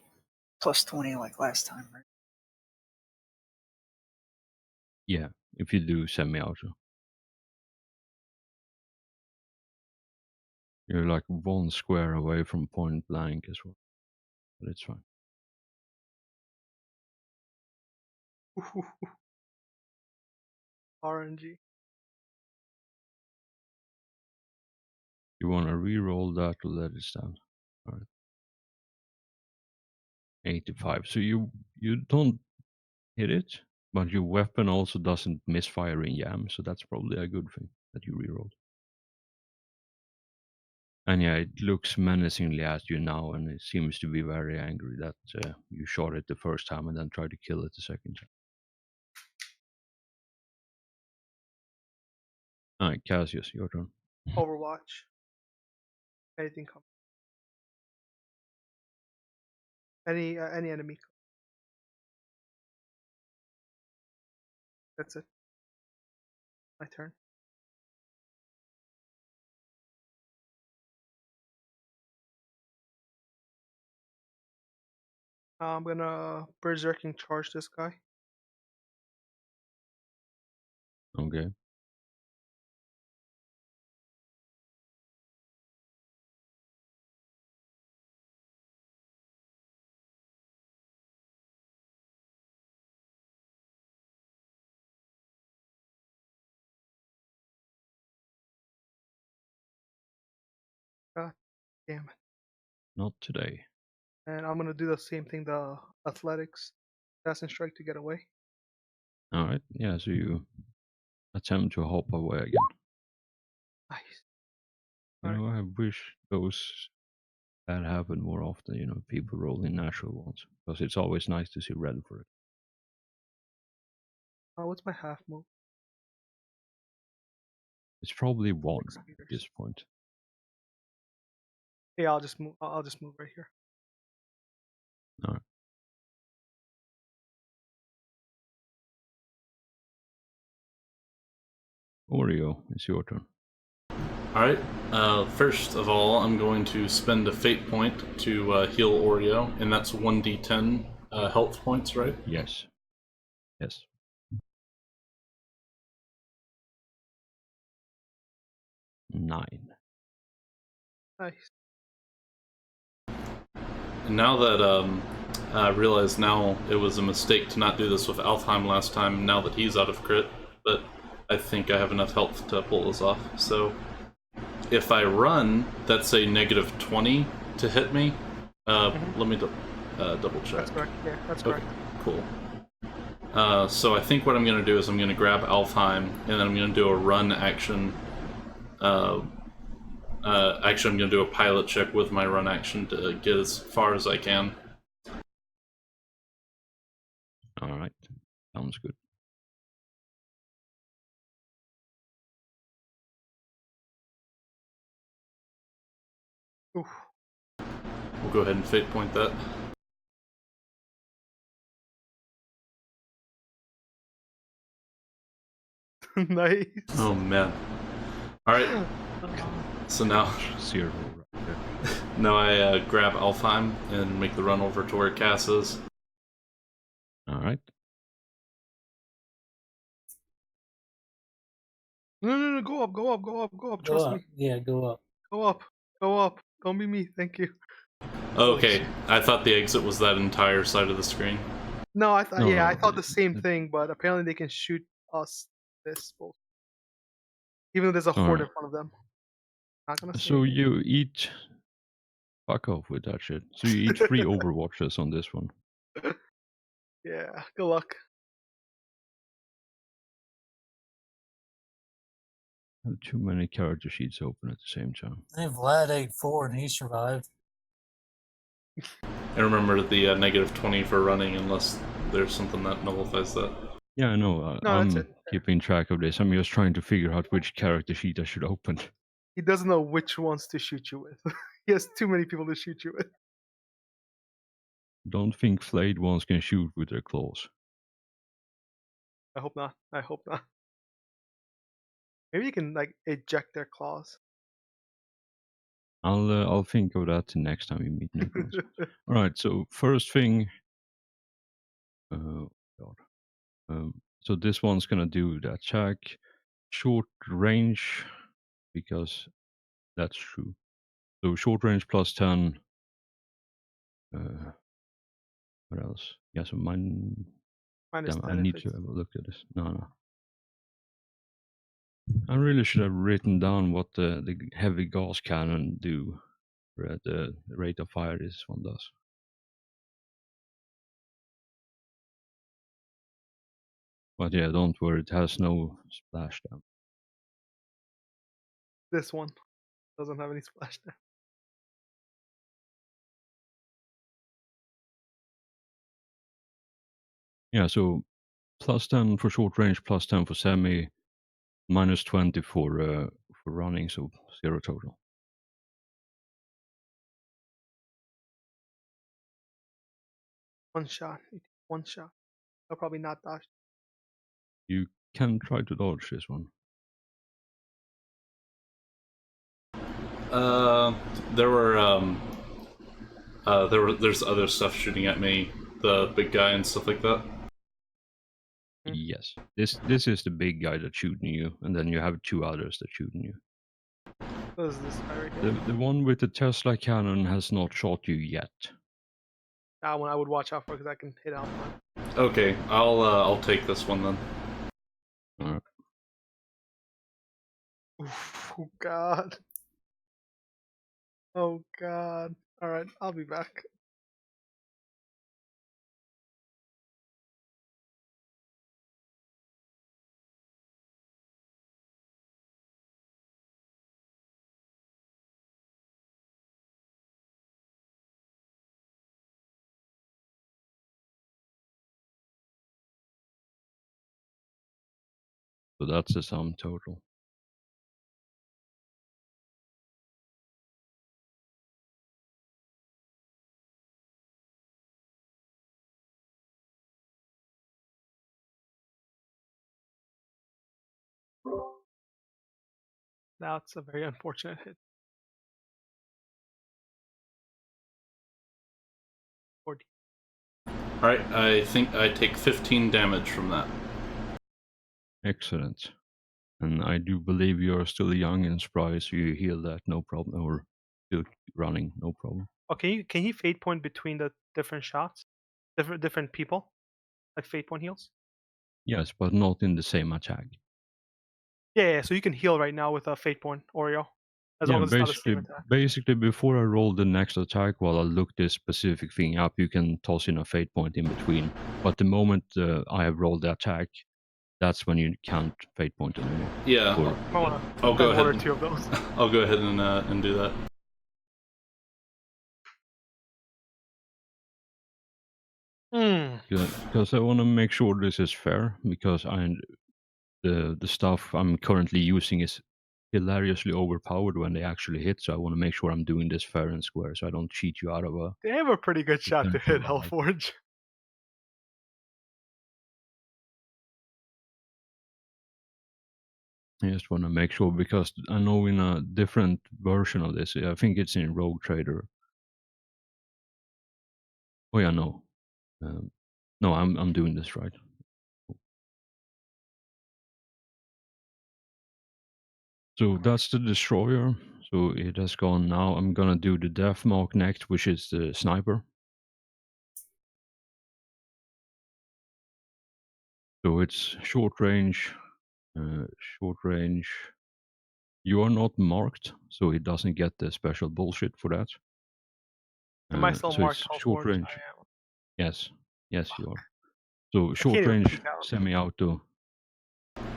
plus 20 like last time, right? Yeah, if you do semi-auto. You're like one square away from point blank as well, but it's fine. RNG. You want to re-roll that or let it stand? All right. 85. So you don't hit it, but your weapon also doesn't misfire in jam, so that's probably a good thing that you re-rolled. And yeah, it looks menacingly at you now, and it seems to be very angry that you shot it the first time and then tried to kill it the second time. Alright, Cassius, your turn. Overwatch. Anything come. Any enemy. That's it. My turn. I'm gonna berserking charge this guy. Okay. God damn it. Not today. And I'm gonna do the same thing, the athletics, assassin strike to get away. Alright, yeah, so you attempt to hop away again. Nice. You know, I wish those that happen more often, you know, people rolling natural ones. Because it's always nice to see red for it. Oh, what's my half move? It's probably 1 6 at meters. this point. Yeah, I'll just move. I'll just move right here. Alright. Oreo, it's your turn. Alright, first of all, I'm going to spend a fate point to heal Oreo, and that's 1d10 health points, right? Yes. Yes. Nine. Nice. And now that I realize now it was a mistake to not do this with Alfheim last time, now that he's out of crit, but I think I have enough health to pull this off. So if I run, that's a negative 20 to hit me. Let me double check. That's correct. Yeah, that's Okay, correct. cool. So I think what I'm going to do is I'm going to grab Alfheim, and then I'm going to do a run action. Actually, I'm going to do a pilot check with my run action to get as far as I can. Alright. Sounds good. Oof. We'll go ahead and fate point that. Nice. Oh man. Alright, so now 0 right there. now I grab Alfheim and make the run over to where Cass is. Alright. No, go up, go up, go up, go up. Trust Go up. me. Yeah, go up. Go up, go up. Don't be me. Thank you. Okay, I thought the exit was that entire side of the screen. No, I thought. No, Yeah, I no, thought the same it- thing, but apparently they can shoot us this both. Even though there's a horde Alright. in front of them. Not gonna say. So you eat. Fuck off with that shit. So you eat 3 Overwatches on this one. Yeah. Good luck. I have too many character sheets open at the same time. I think Vlad ate 4 and he survived. And remember the negative 20 for running unless there's something that nullifies that. Yeah, I know. No, that's I'm it. keeping track of this. I'm just trying to figure out which character sheet I should open. He doesn't know which ones to shoot you with. He has too many people to shoot you with. Don't think flayed ones can shoot with their claws. I hope not. I hope not. Maybe you can like eject their claws. I'll think of that next time we meet necromancers. All right. So first thing. God. So this one's gonna do the attack, short range, because that's true. So short range plus 10. What else? Yeah. So mine. Minus Damn, I 10 if need to it's. have a look at this. No. I really should have written down what the heavy gas cannon do. The rate of fire this one does. But yeah, don't worry, it has no splashdown. This one doesn't have any splashdown. Yeah, so plus 10 for short range, plus 10 for semi, minus 20 for running, so 0 total. One shot. One shot. I'll probably not dodge. You can try to dodge this one. There's other stuff shooting at me, the big guy and stuff like that. Yes, this is the big guy that's shooting you, and then you have 2 others that's shooting you. What is this guy right here? The one with the Tesla cannon has not shot you yet. That one I would watch out for because I can hit out one. Okay, I'll take this one then. Alright. Oof, oh god. Oh god. Alright, I'll be back. So that's the sum total. That's a very unfortunate hit. 14. Alright, I think I take 15 damage from that. Excellent. And I do believe you're still young and spry, so you heal that no problem, or still running no problem. Oh, can you fate point between the different shots? Different people? Like fate point heals? Yes, but not in the same attack. Yeah, so you can heal right now with a fate point, Oreo. As Yeah, long as it's not the same attack. basically before I roll the next attack, while I look this specific thing up, you can toss in a fate point in between. But the moment I have rolled the attack, that's when you can't fate point anymore. Yeah, Or, I wanna I'll go add one ahead. or two of those. I'll go ahead and do that. because I want to make sure this is fair, because the stuff I'm currently using is hilariously overpowered when they actually hit, so I want to make sure I'm doing this fair and square, so I don't cheat you out of a They have a pretty good shot to hit potential live. Hellforge. I just want to make sure, because I know in a different version of this, I think it's in Rogue Trader. Oh yeah, no, no, I'm doing this right. So that's the destroyer. So it has gone now. I'm gonna do the death mark next, which is the sniper. So it's short range. Short range. You are not marked, so it doesn't get the special bullshit for that. Am I still So marked it's short Hellforge? range. I am. Yes, yes, you are. So I short can't even range peek out. semi-auto.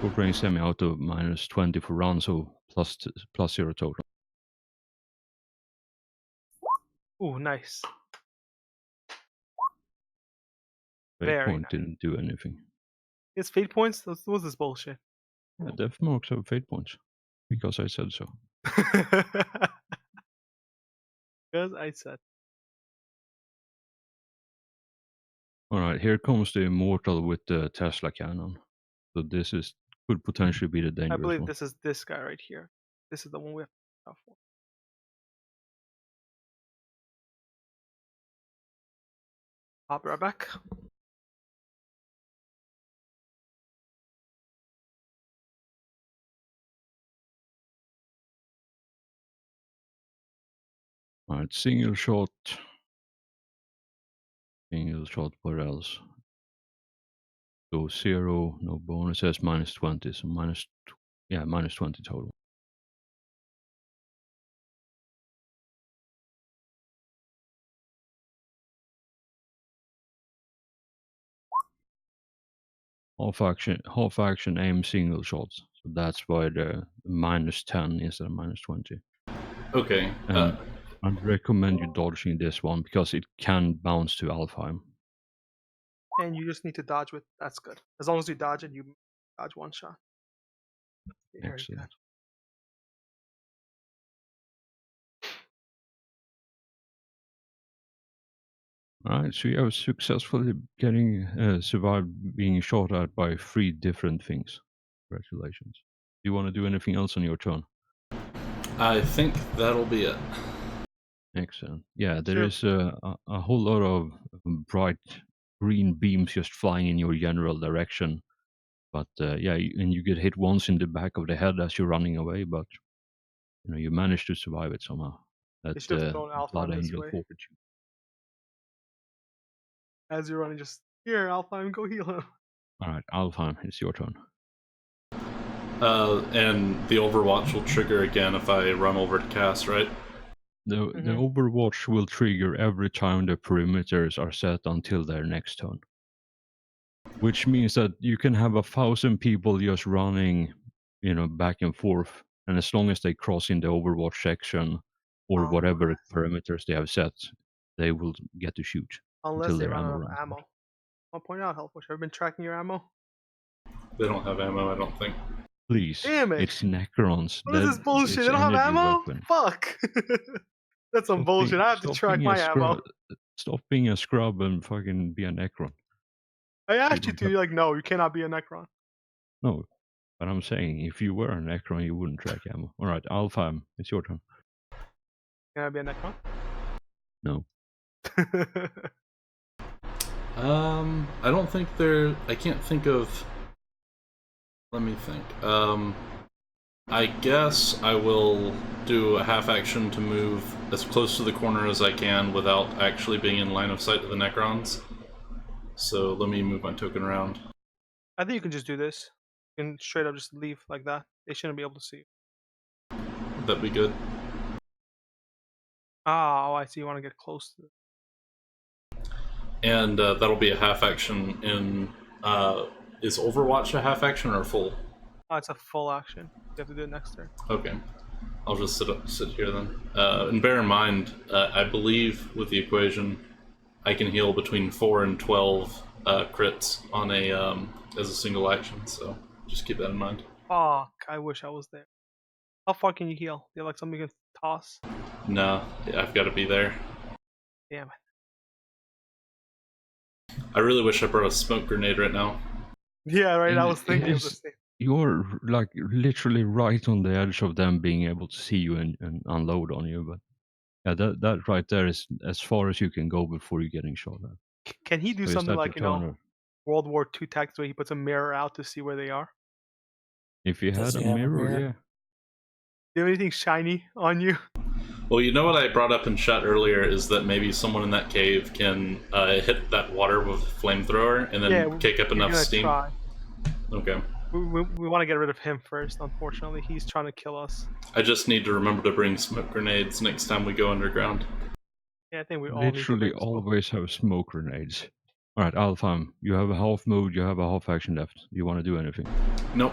Short range semi-auto minus 20 for run, so plus 0 total. Ooh, nice. Fate Very point nice. didn't do anything. It's fate points? What's this bullshit? Yeah, death marks have fate points, because I said so. Because I said. Alright, here comes the Immortal with the Tesla cannon. So this could potentially be the I dangerous believe one. this is this guy right here. This is the one we have to watch out for. I'll be right back. Alright, single shot. Single shot, what else? So 0, no bonuses, minus 20, so minus 20 total. Half action aim single shots. So that's why the minus 10 instead of minus 20. Okay. And I'd recommend you dodging this one, because it can bounce to Alfheim. And you just need to dodge with. That's good. As long as you dodge it, you dodge one shot. Very Excellent. good. Alright, so you have successfully survived being shot at by 3 different things. Congratulations. Do you want to do anything else on your turn? I think that'll be it. Excellent. Yeah, there Sure. is a whole lot of bright green beams just flying in your general direction. But yeah, and you get hit once in the back of the head as you're running away, but you manage to survive it somehow. You That's should have thrown Blood Alfheim this Angel way. fortitude. As you're running, just here, Alfheim, go heal him. Alright, Alfheim, it's your turn. And the Overwatch will trigger again if I run over to cast, right? The Overwatch will trigger every time the perimeters are set until their next turn. Which means that you can have 1,000 people just running, back and forth, and as long as they cross in the Overwatch section or whatever perimeters they have set, they will get to shoot Unless until they their run ammo out of runs out. ammo. I'll point out, Healthwatch. Have you been tracking your ammo? They don't have ammo, I don't think. Please, Damn it! it's Necrons. What is this bullshit? It's They don't have energy ammo? weapon. Fuck! That's some bullshit. I have to track my ammo. Stop being a scrub and fucking be a Necron. I asked you to. You're like, no, you cannot be a Necron. No, but I'm saying if you were a Necron, you wouldn't track ammo. All right, Alfheim, it's your turn. Can I be a Necron? No. I don't think I can't think of. Let me think. I guess I will do a half action to move as close to the corner as I can without actually being in line of sight of the Necrons. So let me move my token around. I think you can just do this. You can straight up just leave like that. They shouldn't be able to see you. That'd be good. Oh, I see. You want to get close to it. And that'll be a half action in. Is Overwatch a half action or full? Oh, it's a full action. You have to do it next turn. Okay. I'll just sit here then. And bear in mind, I believe with the equation, I can heal between 4 and 12 crits on a as a single action. So just keep that in mind. Fuck! I wish I was there. How far can you heal? Do you have like something you can toss? No, yeah, I've got to be there. Damn it. I really wish I brought a smoke grenade right now. Yeah, right. I was thinking of the same. You're like literally right on the edge of them being able to see you and unload on you, but yeah, that right there is as far as you can go before you're getting shot at. Can he do So is something that like, your turn, or World War II tactics where he puts a mirror out to see where they are? if you Does had he a have a mirror, mirror? yeah. Do you have anything shiny on you? Well, you know what I brought up in chat earlier is that maybe someone in that cave can hit that water with a flamethrower and then Yeah, kick up we're enough gonna steam. try. Okay. We want to get rid of him first. Unfortunately, he's trying to kill us. I just need to remember to bring smoke grenades next time we go underground. Yeah, I think we all need to Literally bring smoke. always have smoke grenades. All right, Alfheim, you have a half move, you have a half action left. Do you want to do anything? Nope.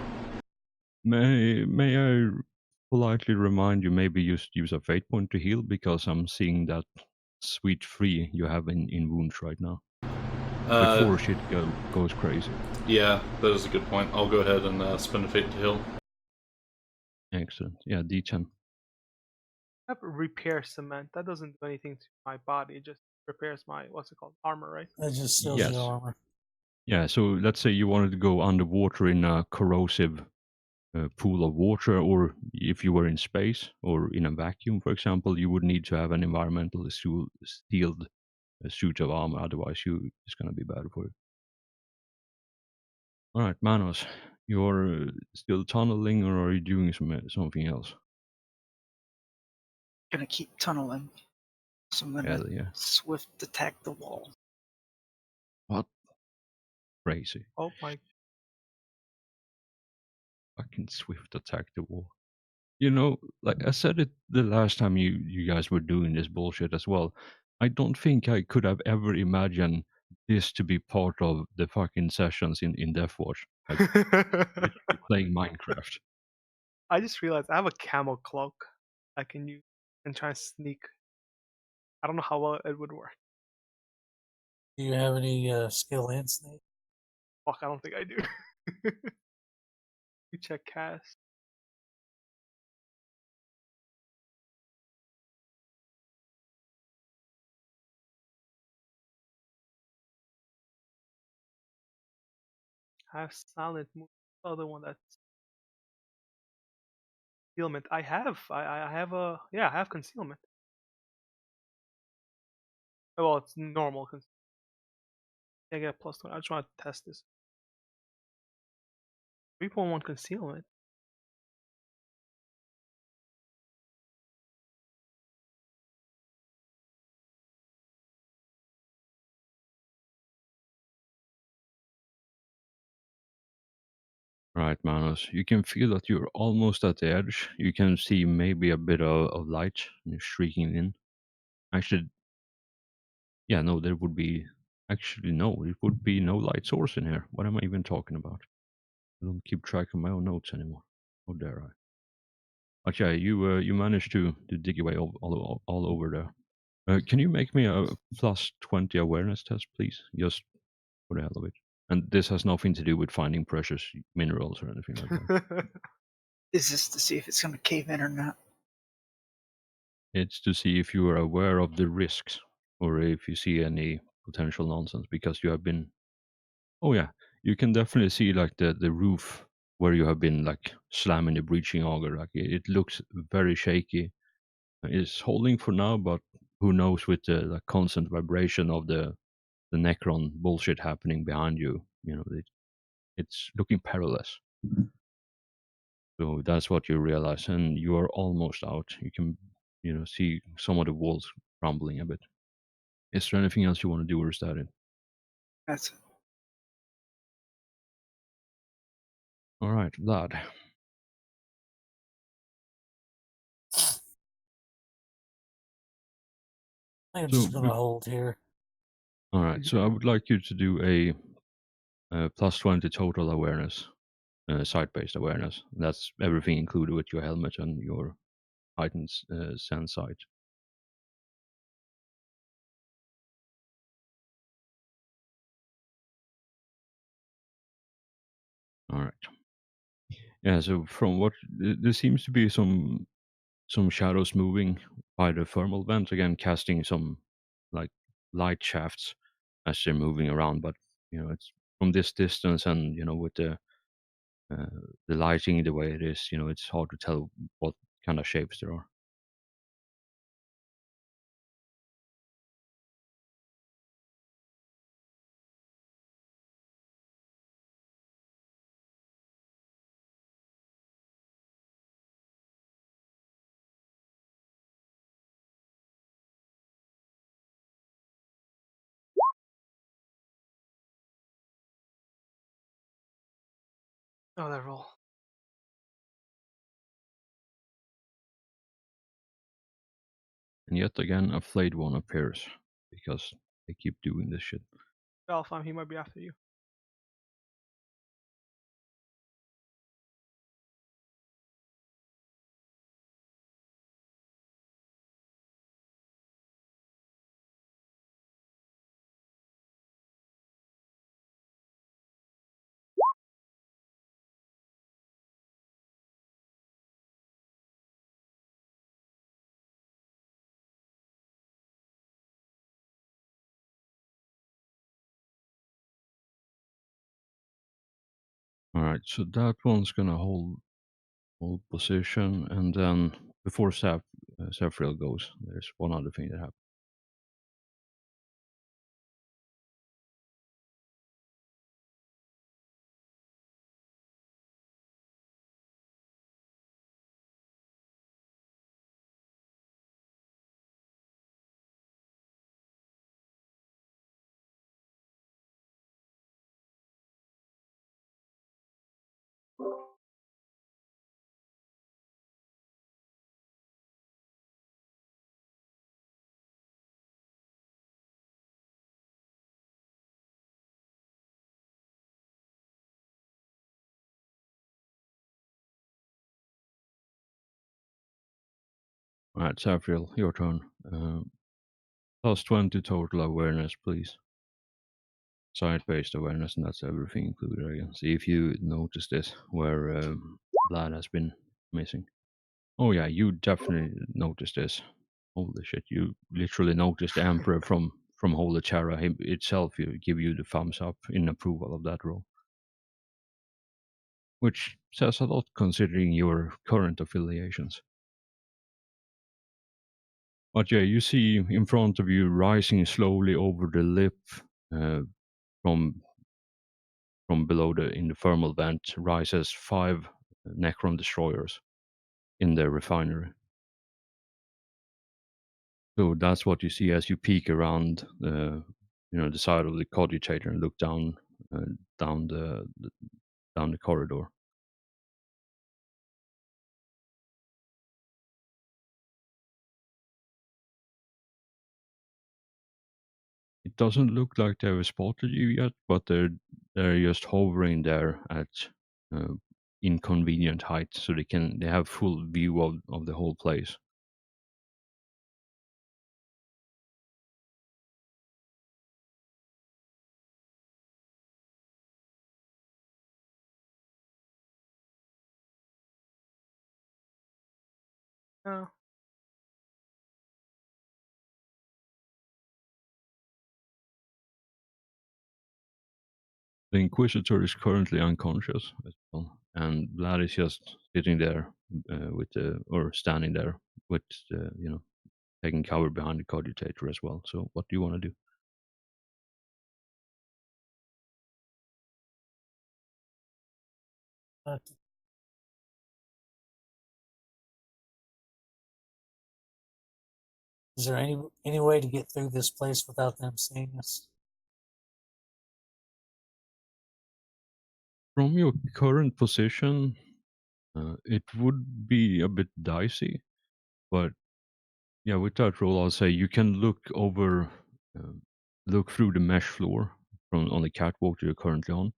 May I politely remind you maybe use a fate point to heal, because I'm seeing that sweet 3 you have in wounds right now. Before shit goes crazy. Yeah, that is a good point. I'll go ahead and spend a fate to heal. Excellent. Yeah, D10. I have repair cement. That doesn't do anything to my body. It just repairs my armor, right? That just steals Yes. your armor. Yeah, so let's say you wanted to go underwater in a corrosive pool of water, or if you were in space or in a vacuum, for example, you would need to have an environmentally sealed suit of armor. Otherwise, it's going to be bad for you. All right, Manos, you're still tunneling, or are you doing something else? Gonna keep tunneling. So I'm gonna Hell yeah. swift attack the wall. What? Crazy. Oh my! Fucking swift attack the wall. Like I said it the last time you guys were doing this bullshit as well. I don't think I could have ever imagined this to be part of the fucking sessions in Deathwatch. Like literally playing Minecraft. I just realized I have a camel cloak I can use and try and sneak. I don't know how well it would work. Do you have any skill in snake? Fuck, I don't think I do. You check cast. I have silent move. Other one that's concealment. I have I have concealment. Well, it's normal. I get a +1. I just want to test this. 3.1 concealment. Right, Manos. You can feel that you're almost at the edge. You can see maybe a bit of light streaking in. Actually, yeah, no, there would be. Actually, no, it would be no light source in here. What am I even talking about? I don't keep track of my own notes anymore. How dare I? But yeah, you managed to dig your way all over there. Can you make me a plus 20 awareness test, please? Just for the hell of it. And this has nothing to do with finding precious minerals or anything like that. Is this to see if it's going to cave in or not? It's to see if you are aware of the risks or if you see any potential nonsense because you have been. Oh yeah, you can definitely see like the roof where you have been like slamming the breaching auger. Like it looks very shaky. It's holding for now, but who knows with the constant vibration of the Necron bullshit happening behind you. You know, it's looking perilous. So that's what you realize, and you are almost out. You can, see some of the walls crumbling a bit. Is there anything else you want to do, or is that it? That's it. All right, Vlad. I think I'm So, just gonna hold here. all right. So I would like you to do a plus 20 total awareness, sight-based awareness. That's everything included with your helmet and your heightened sense sight. All right. Yeah. So from what there seems to be some shadows moving by the thermal vent again, casting some like light shafts as they're moving around. But it's from this distance, and with uh, the lighting the way it is, it's hard to tell what kind of shapes there are. Oh, that roll. And yet again, a flayed one appears because they keep doing this shit. Alfheim, he might be after you. All right, so that one's gonna hold position, and then before Saphriel goes, there's one other thing that happens. All right, Saphriel, your turn. Plus 20 total awareness, please. Side-based awareness, and that's everything included again. See if you notice this, where Vlad has been missing. Oh yeah, you definitely noticed this. Holy shit, you literally noticed the Emperor from Holy Chara itself. You give you the thumbs up in approval of that role, which says a lot considering your current affiliations. But yeah, you see in front of you, rising slowly over the lip, uh, from below in the thermal vent, rises 5 Necron destroyers in the refinery. So that's what you see as you peek around the side of the cogitator and look down, uh, down the corridor. It doesn't look like they've spotted you yet, but they're just hovering there at uh, inconvenient height, so they have full view of the whole place. Oh. The Inquisitor is currently unconscious as well, and Vlad is just sitting there or standing there with taking cover behind the cogitator as well. So, what do you want to do? Uh, Is there any way to get through this place without them seeing us? From your current position, it would be a bit dicey, but yeah, with that roll, I'll say you can look through the mesh floor from on the catwalk that you're currently on,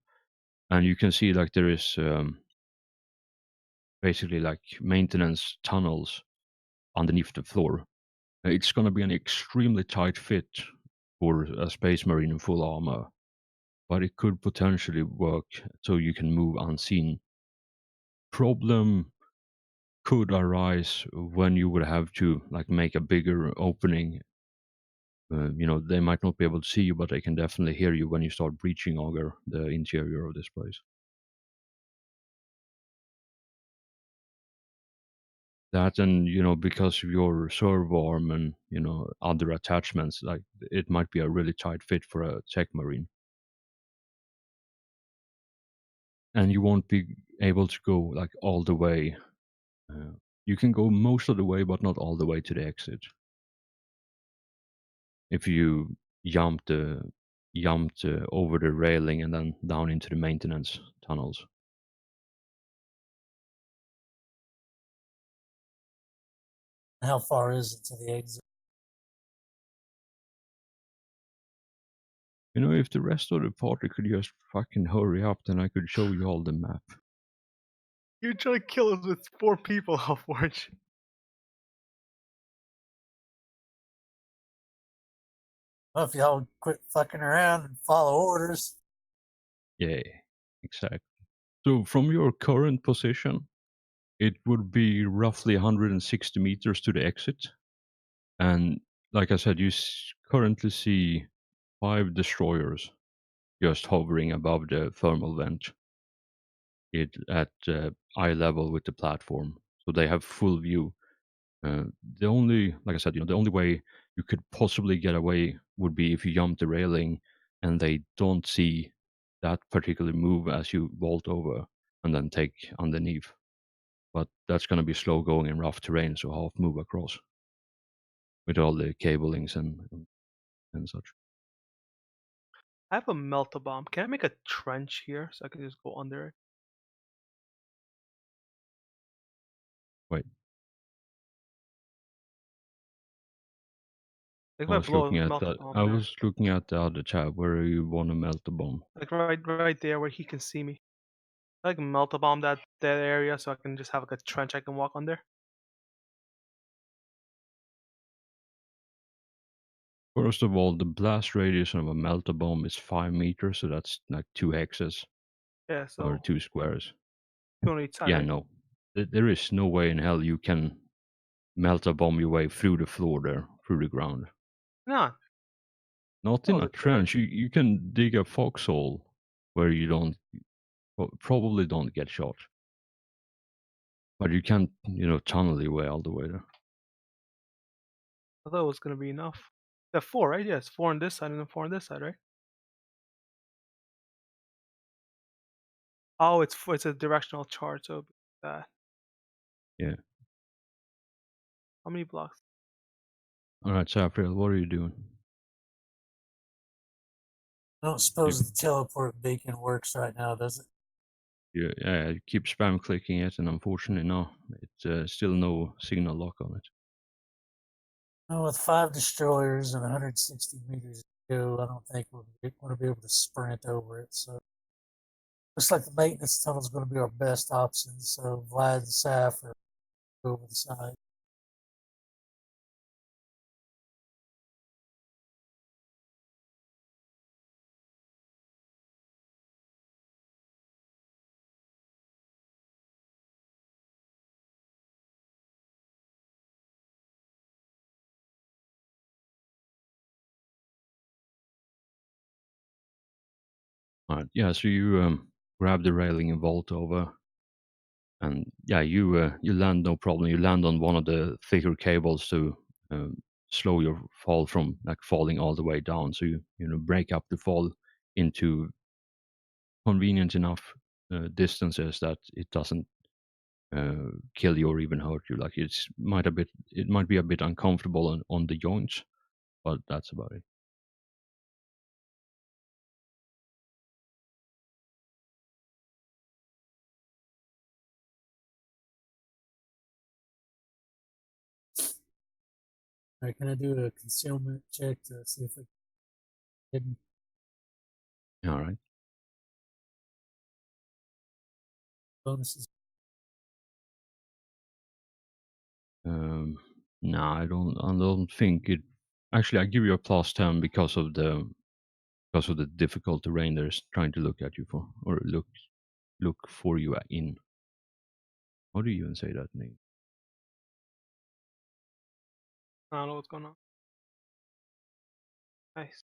and you can see like there is basically like maintenance tunnels underneath the floor. It's going to be an extremely tight fit for a space marine in full armor, but it could potentially work so you can move unseen. Problem could arise when you would have to like make a bigger opening. They might not be able to see you, but they can definitely hear you when you start breaching auger the interior of this place. That and because of your servo arm and other attachments, like it might be a really tight fit for a tech marine, and you won't be able to go like all the way. You can go most of the way, but not all the way to the exit. If you jumped over the railing and then down into the maintenance tunnels. How far is it to the exit? If the rest of the party could just fucking hurry up, then I could show you all the map. You're trying to kill us with 4 people, Halforge. Well, if y'all quit fucking around and follow orders. Yeah, exactly. So from your current position, it would be roughly 160 meters to the exit. And like I said, you currently see 5 destroyers just hovering above the thermal vent at eye level with the platform. So they have full view. The only, like I said, the only way you could possibly get away would be if you jump the railing and they don't see that particular move as you vault over and then take underneath. But that's going to be slow going in rough terrain, so half move across with all the cablings and such. I have a melt-a-bomb. Can I make a trench here so I can just go under it? Wait, Like if I I was blow looking a at that. melt-a-bomb I there. was looking at the other tab where you want to melt the bomb. Like right there where he can see me. I like melt-a-bomb that area so I can just have like a trench I can walk under. First of all, the blast radius of a melter bomb is 5 meters, so that's like 2 hexes Yeah, or so 2 squares. 2 on each side, Yeah, right? no. There is no way in hell you can melt a bomb your way through the floor there, through the ground. Nah. Not in Oh, a that's right. trench. You can dig a foxhole where you probably don't get shot. But you can't, tunnel your way all the way there. I thought it was gonna be enough. Yeah, 4, right? Yeah, it's 4 on this side and then 4 on this side, right? Oh, it's a directional chart, so that. Yeah. How many blocks? Alright, Safriel, what are you doing? I don't suppose the teleport beacon works right now, does it? You keep spam clicking it, and unfortunately, no. It's still no signal lock on it. Well, with 5 destroyers and 160 meters go, I don't think we're going to be able to sprint over it. So looks like the maintenance tunnel is going to be our best option. So Vlad and Saf are over the side. All right. Yeah. So you grab the railing and vault over, and yeah, you land no problem. You land on one of the thicker cables to slow your fall from like falling all the way down. So you break up the fall into convenient enough distances that it doesn't kill you or even hurt you. Like it might be a bit uncomfortable on the joints, but that's about it. All right, can I do a concealment check to see if we hidden All right. bonuses? No, I don't. I don't think it. Actually, I give you a +10 because of the difficult terrain they're trying to look at you for, or look for you in. How do you even say that name? I don't know what's going on. Nice.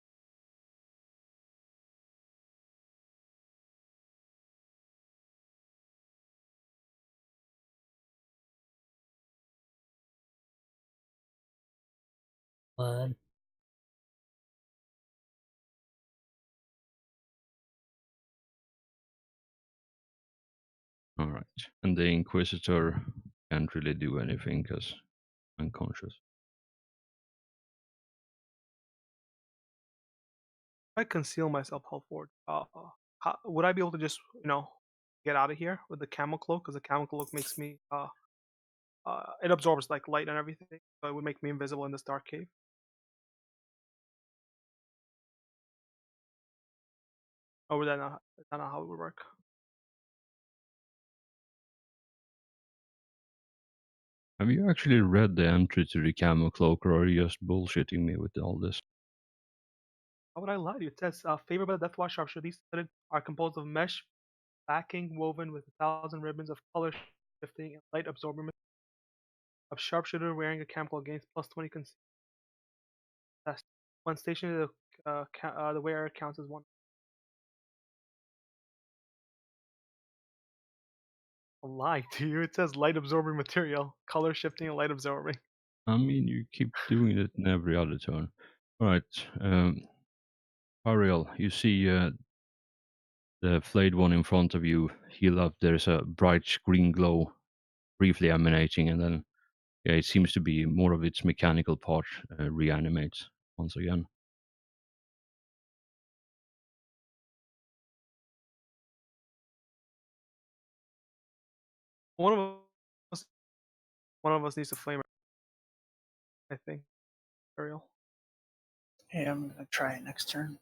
Vlad. All right. And the Inquisitor can't really do anything because unconscious. If I conceal myself, hold forward. Would I be able to just, get out of here with the camel cloak? Because the camel cloak makes me, it absorbs like light and everything, so it would make me invisible in this dark cave. Or would that not? Is that not how it would work? Have you actually read the entry to the Camel Cloak, or are you just bullshitting me with all this? How would I lie to you? It says, favored by the Deathwatch sharpshooter, these studded are composed of mesh backing woven with 1,000 ribbons of color shifting and light absorbing of sharpshooter wearing a camel cloak gains plus 20 test. When stationed, the wearer counts as one. A lie to you. It says light absorbing material, color shifting and light absorbing. I mean, you keep doing it in every other turn. All right. Ariel, you see the flayed one in front of you heal up. There's a bright green glow briefly emanating, and then yeah, it seems to be more of its mechanical part reanimates once again. One of us, one of us needs to flame her, I think. Ariel. Hey, I'm gonna try it next turn.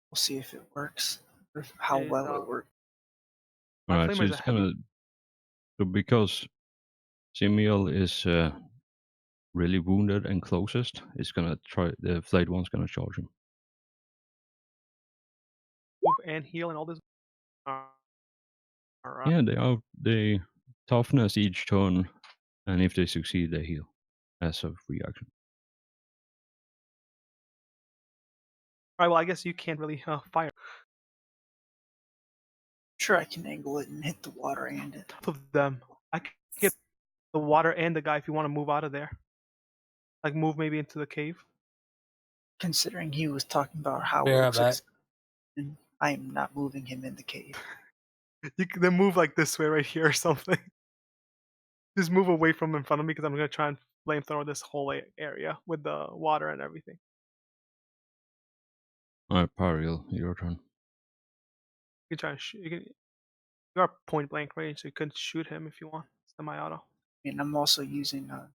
We'll see if it works, or how Is, well it works. All my right, so flamer is a it's gonna heavy. so because Simiel is really wounded and closest, it's gonna try the flayed one's gonna charge him. Move and heal and all this. Alright. Yeah, they toughness each turn, and if they succeed, they heal as a free action. Alright, well, I guess you can't really fire Sure, I can angle it and hit the water and it. both of them. I can get the water and the guy if you want to move out of there. Like, move maybe into the cave. Considering he was talking about how Be it right looks back. and I am not moving him in the cave. You can then move like this way right here or something. Just move away from in front of me because I'm going to try and flamethrower this whole area with the water and everything. All right, Pariel, your turn. You can try and shoot. You are point blank range, so you could shoot him if you want. Semi-auto. And I'm also using a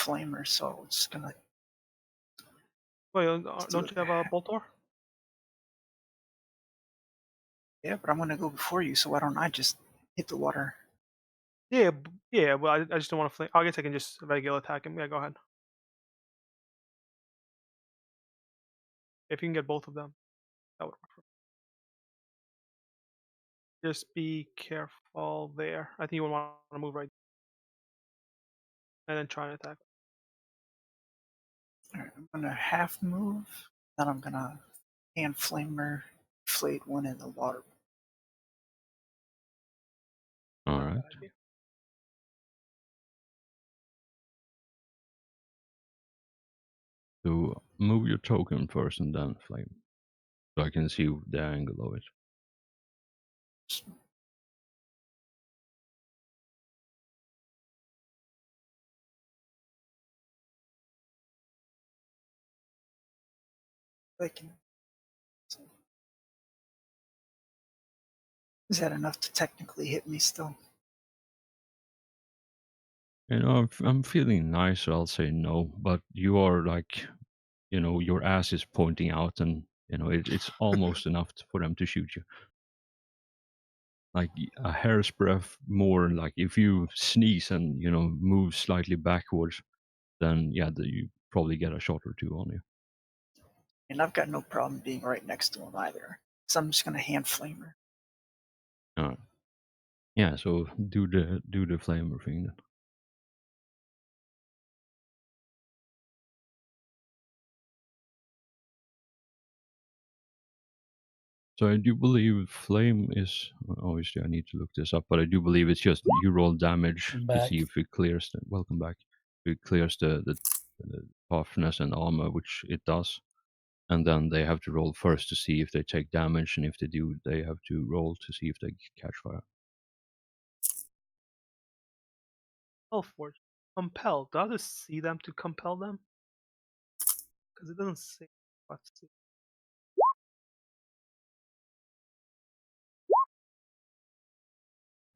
flamer, so it's gonna Wait, let's do don't it. you have a Boltor? Yeah, but I'm gonna go before you, so why don't I just hit the water? Yeah, yeah. Well, I just don't want to flame. I guess I can just regular attack him. Yeah, go ahead. If you can get both of them, that would work. Just be careful there. I think you would want to move right and then try and attack. Alright, I'm gonna half move, then I'm gonna hand flamer, flayed one in the water. All Not a right. bad idea. So move your token first and then flame, so I can see the angle of it. Like, is that enough to technically hit me still? I'm feeling nice, so I'll say no. But you are like, your ass is pointing out, and it's almost enough for them to shoot you. Like a hair's breadth more. Like if you sneeze and move slightly backwards, then yeah, you probably get a shot or two on you. And I've got no problem being right next to him either. So I'm just gonna hand flamer. All right. Yeah. So do the flamer thing then. So I do believe flame is obviously I need to look this up, but I do believe it's just you roll damage I'm to back. see if it clears. Welcome back. If it clears the toughness and armor, which it does, and then they have to roll first to see if they take damage, and if they do, they have to roll to see if they catch fire. Hellforge. Compel. Do I have to see them to compel them? Because it doesn't say. Let's see.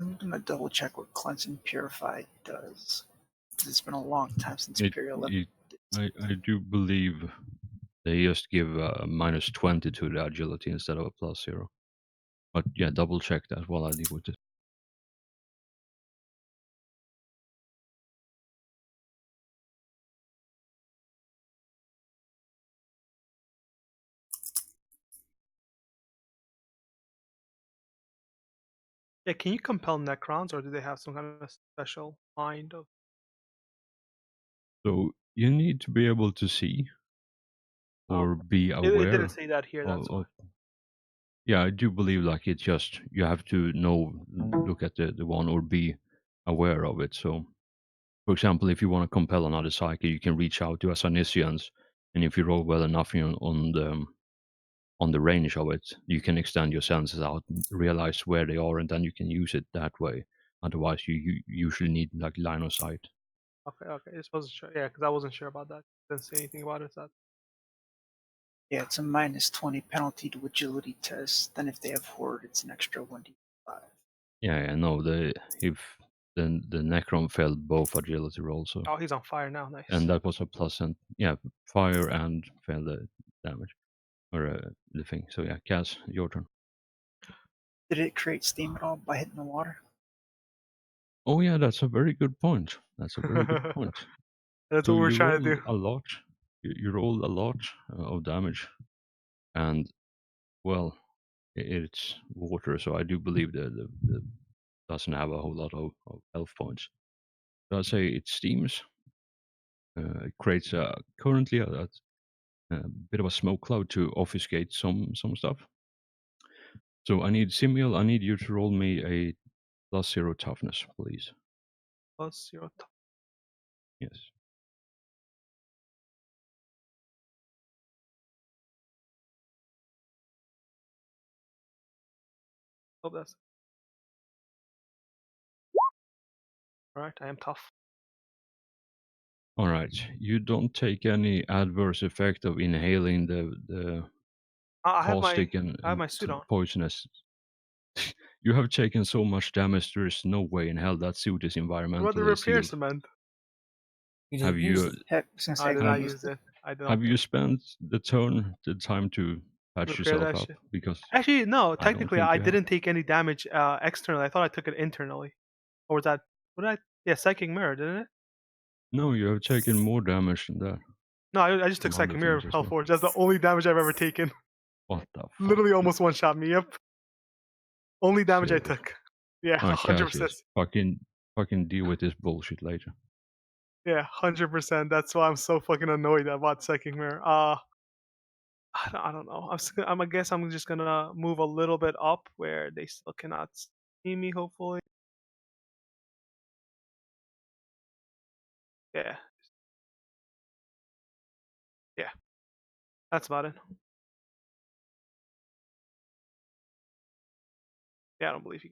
I'm gonna double check what cleansing purified does. 'Cause it's been a long time since It, Imperial. it I do believe they just give a -20 to the agility instead of a +0. But yeah, double check that while I deal with it. Yeah, can you compel Necrons, or do they have some kind of special mind of? So you need to be able to see or be It didn't aware say that here. That's why. of. Yeah, I do believe like it's just you have to look at the one or be aware of it. So, for example, if you want to compel another psyche, you can reach out to a Sanisians, and if you roll well enough on the range of it, you can extend your senses out, and realize where they are, and then you can use it that way. Otherwise, you usually need like line of sight. Okay, okay. I just wasn't sure. Yeah, because I wasn't sure about that. Didn't say anything about it. So Yeah, it's a -20 penalty to agility test. Then if they have horde, it's an extra 1d5. Yeah, no, if the Necron failed both agility rolls, so oh, he's on fire now. Nice. and that was a plus and yeah, fire and failed the damage or the thing. So yeah, Kaz, your turn. Did it create steam at all by hitting the water? Oh yeah, that's a very good point. That's a very good point. That's So what we're you trying to roll do. a lot. You roll a lot of damage, and well, it's water, so I do believe the doesn't have a whole lot of health points. So I'd say it steams. It creates currently a bit of a smoke cloud to obfuscate some stuff. So I need Simuel. I need you to roll me a +0 toughness, please. Plus your top. Yes. Oh, that's all right. I am tough. All right. You don't take any adverse effect of inhaling the I have my caustic and, I have my suit on. poisonous. You have taken so much damage. There is no way in hell that suit is What about the environmentally repair sealed. cement? You Have didn't use you it. Heck, I was gonna say I I did could not have have used use it. it. I don't have you think. spent the time to patch Repair yourself that up? shit. Because Actually, no. I don't Technically, think I you have. didn't take any damage externally. I thought I took it internally. Or was that? What did I? Yeah, psychic mirror, didn't it? No, you have taken more damage than that No, I just took from other psychic mirror things as health well. forge. That's the only damage I've ever taken. What the fuck? Literally almost one shot me. Yep. Only damage I Serious. took. Yeah, Alright, 100%. Cassius, fucking deal with this bullshit later. Yeah, 100%. That's why I'm so fucking annoyed about psychic mirror. I don't know. I guess I'm just gonna move a little bit up where they still cannot see me. Hopefully. Yeah. Yeah. That's about it. Yeah, I don't believe you.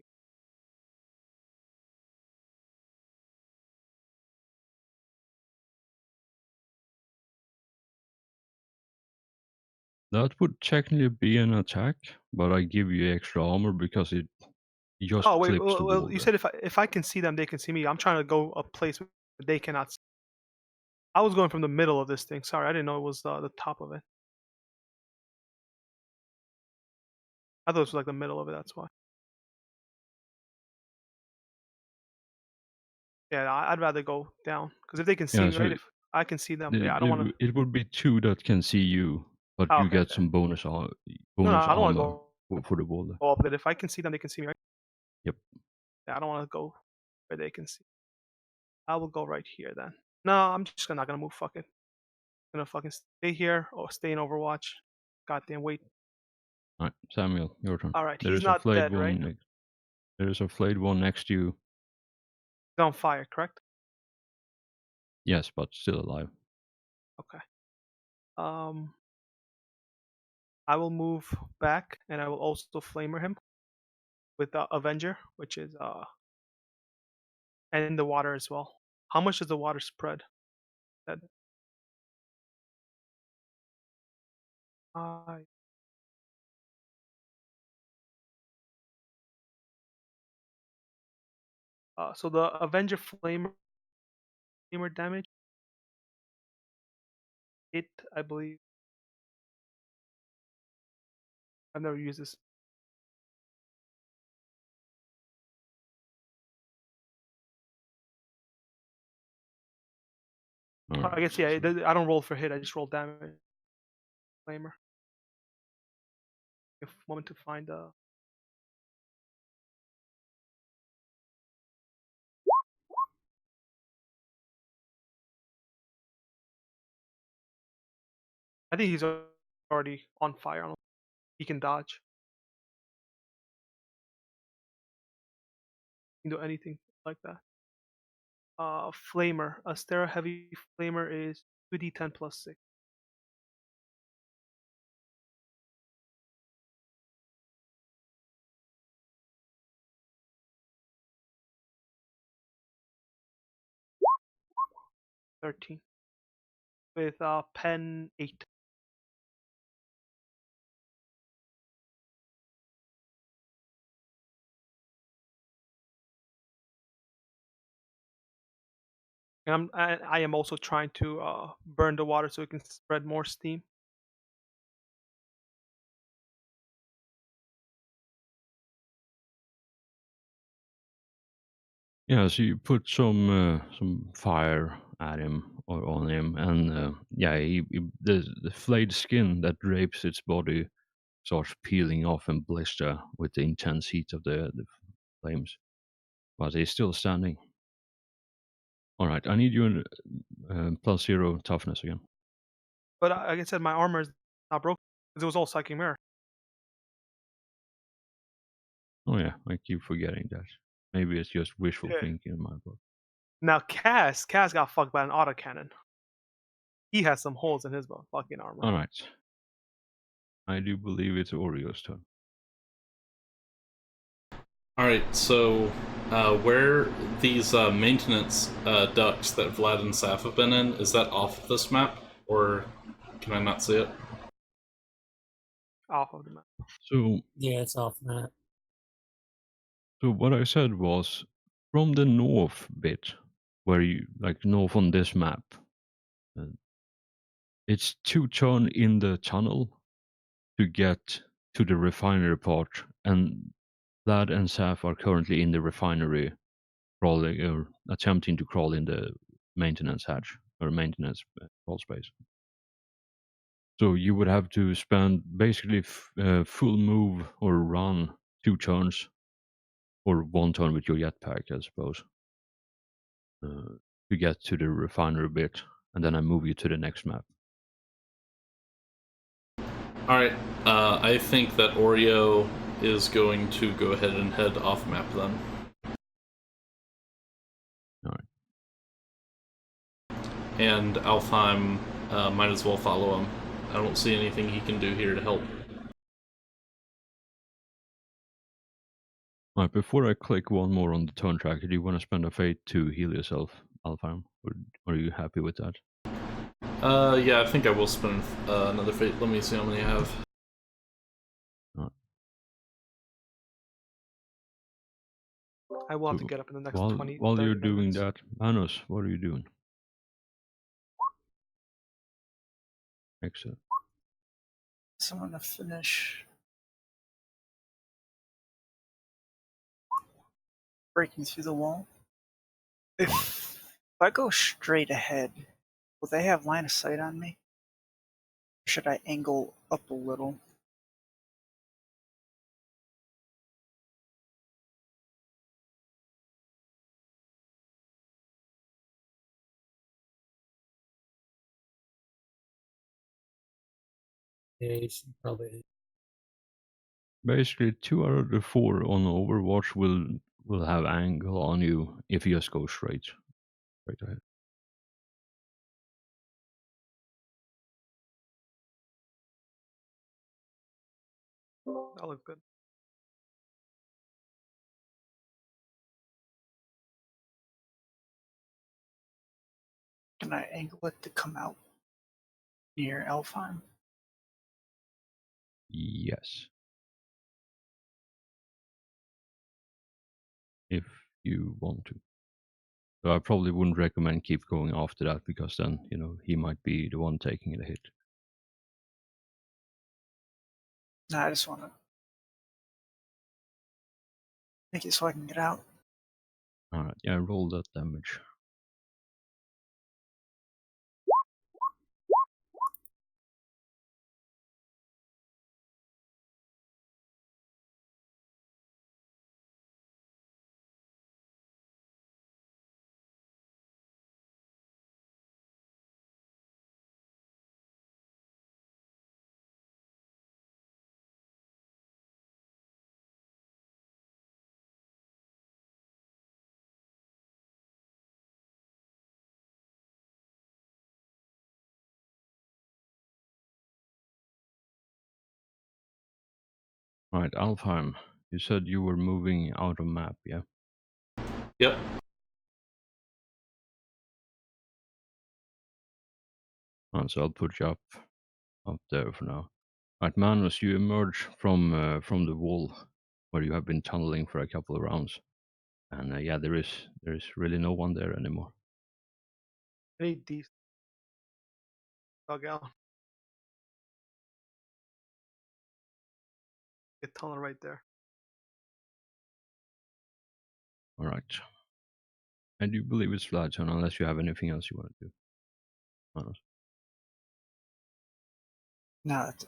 That would technically be an attack, but I give you extra armor because it just Oh wait, clips the wall you there. said if I can see them, they can see me. I'm trying to go a place where they cannot. I was going from the middle of this thing. Sorry, I didn't know it was the top of it. I thought it was like the middle of it. That's why. Yeah, I'd rather go down because if they can see Yeah, me, right? so If I can see them, yeah, I don't want to. it would be 2 that can see you, but Oh, you okay, get okay. some No, bonus I don't want to armor go for the wall there. up. But if I can see them, they can see me, right? Yep. Yeah, I don't want to go where they can see. I will go right here then. No, I'm just not gonna move. Fuck it. I'm gonna fucking stay here or stay in Overwatch. Goddamn wait. Alright, Samuel, your turn. All right, There he's is a not flayed dead, right? one. There is a flayed one next to you. He's on fire, correct? Yes, but still alive. Okay. Um, I will move back, and I will also flamer him with Avenger, which is and in the water as well. How much does the water spread? That I so the Avenger flamer damage it I believe I've never used this. I guess yeah. I don't roll for hit. I just roll damage. Flamer. Give a moment to find I think he's already on fire. He can dodge. He can do anything like that. Flamer. A Stera heavy flamer is 2d10 plus 6. +13 with pen 8. And I am also trying to burn the water so it can spread more steam. Yeah, so you put some fire at him or on him, and yeah, the flayed skin that drapes its body starts peeling off and blister with the intense heat of the flames. But he's still standing. All right, I need you in +0 toughness again. But like I said, my armor is not broken because it was all psychic mirror. Oh yeah, I keep forgetting that. Maybe it's just wishful Yeah. thinking in my book. Now Cass got fucked by an autocannon. He has some holes in his fucking armor. All right, I do believe it's Oreo's turn. All right, so where these maintenance ducts that Vlad and Saf have been in, is that off this map, or can I not see it? Off of the map. So Yeah, it's off that. So what I said was, from the north bit, where you like north on this map. Uh, it's 2 turn in the tunnel to get to the refinery part, and Vlad and Saf are currently in the refinery, crawling or attempting to crawl in the maintenance hatch or maintenance crawl space. So you would have to spend basically full move or run 2 turns, or 1 turn with your jetpack, I suppose, to get to the refinery bit, and then I move you to the next map. Alright, I think that Oreo is going to go ahead and head off map then. Alright. And Alfheim might as well follow him. I don't see anything he can do here to help. Alright, before I click one more on the turn tracker, do you want to spend a fate to heal yourself, Alfheim? Or are you happy with that? Yeah, I think I will spend another fate. Let me see how many I have. I will have to So get up in the next while 20, while 30 you're doing minutes. that, Manos, what are you doing? Excellent. So I'm gonna finish breaking through the wall. If I go straight ahead, will they have line of sight on me? Or should I angle up a little? Yeah, you should probably. Basically, 2 out of the 4 on Overwatch will have angle on you if you just go straight ahead. That looks good. Can I angle it to come out near Elfheim? Yes, if you want to. So I probably wouldn't recommend keep going after that, because then he might be the one taking the hit. No, I just want to make it so I can get out. All right, yeah, roll that damage. All right, Alfheim, you said you were moving out of map, yeah? Yep. So I'll put you up there for now. Right, Manus, you emerge from the wall where you have been tunneling for a couple of rounds, and yeah, there is really no one there anymore. I need these dug out. A tunnel right there. All right, I do believe it's Vlad's turn, unless you have anything else you want to do, Manus. No, that's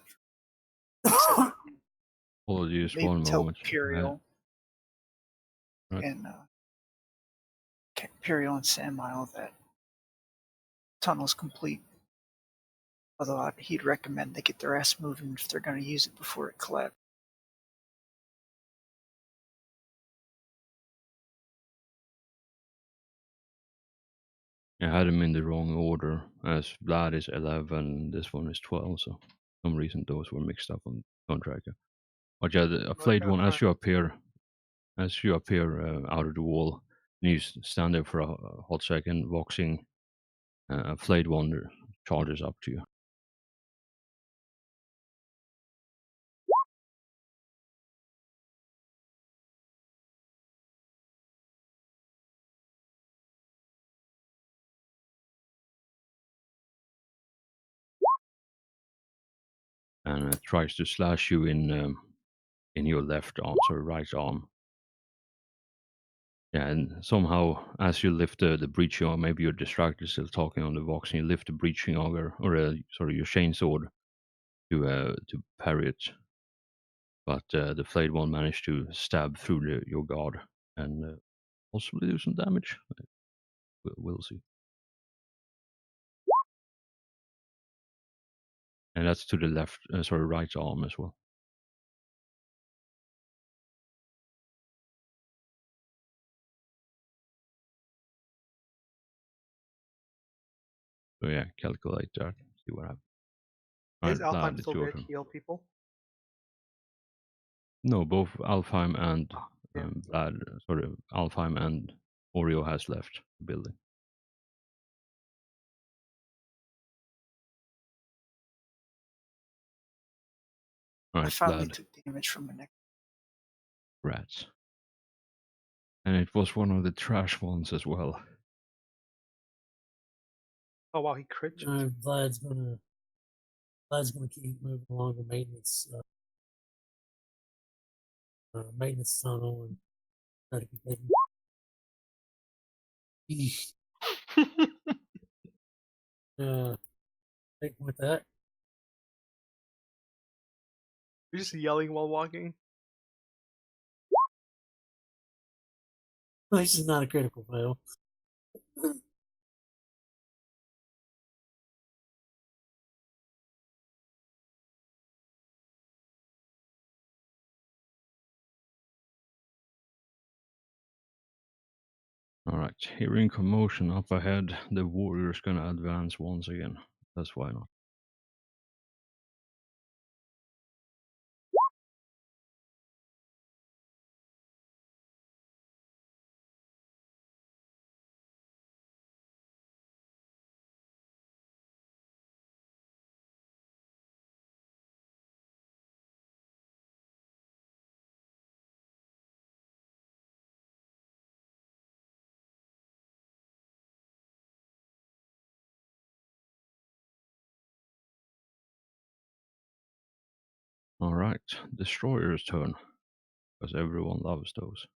Apologies, maybe one tell moment. Imperial Right. and Imperial and Sandmile that tunnel's complete. Although he'd recommend they get their ass moving if they're going to use it before it collapses. I had them in the wrong order, as Vlad is 11, this one is 12, so for some reason those were mixed up on contractor. But yeah, a Really flayed kind of one, hard. as you appear out of the wall, and you stand there for a hot second, voxing, a flayed one charges up to you. and tries to slash you in your left arm, sorry, right arm. Yeah, and somehow as you lift the breaching auger, maybe you're distracted still talking on the Vox, and you lift the breaching auger or sorry, your chainsword to parry it, but the flayed one managed to stab through your guard and possibly do some damage. We'll see. And that's to the left, sorry, right arm as well. So yeah, calculate that. See what happens. Is Alright, Alfheim Vlad, it's still your there to turn. heal people? No, both Alfheim and Oh, yeah. Vlad, sorry, Alfheim and Oreo has left the building. I Alright, finally Vlad, took damage from the neck. rats. And it was one of the trash ones as well. Oh wow, he crit you. Vlad's gonna keep moving along the maintenance tunnel and try to get hidden. Take with that. You're just yelling while walking. This is not a critical fail. Alright, hearing commotion up ahead, the warrior's gonna advance once again. That's why not. Alright, destroyer's turn. Because everyone loves those.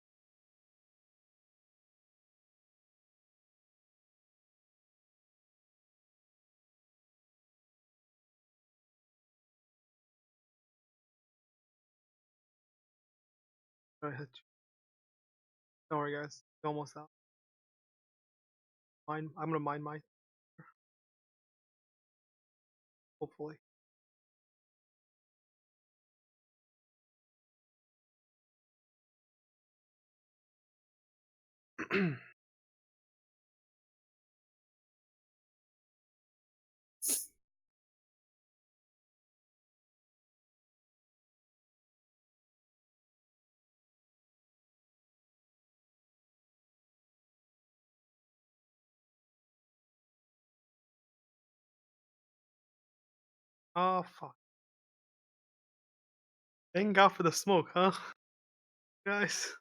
Go ahead. Don't worry, guys. You're almost out. I'm gonna mine my. Hopefully. Oh fuck. Thank God for the smoke, huh? Guys.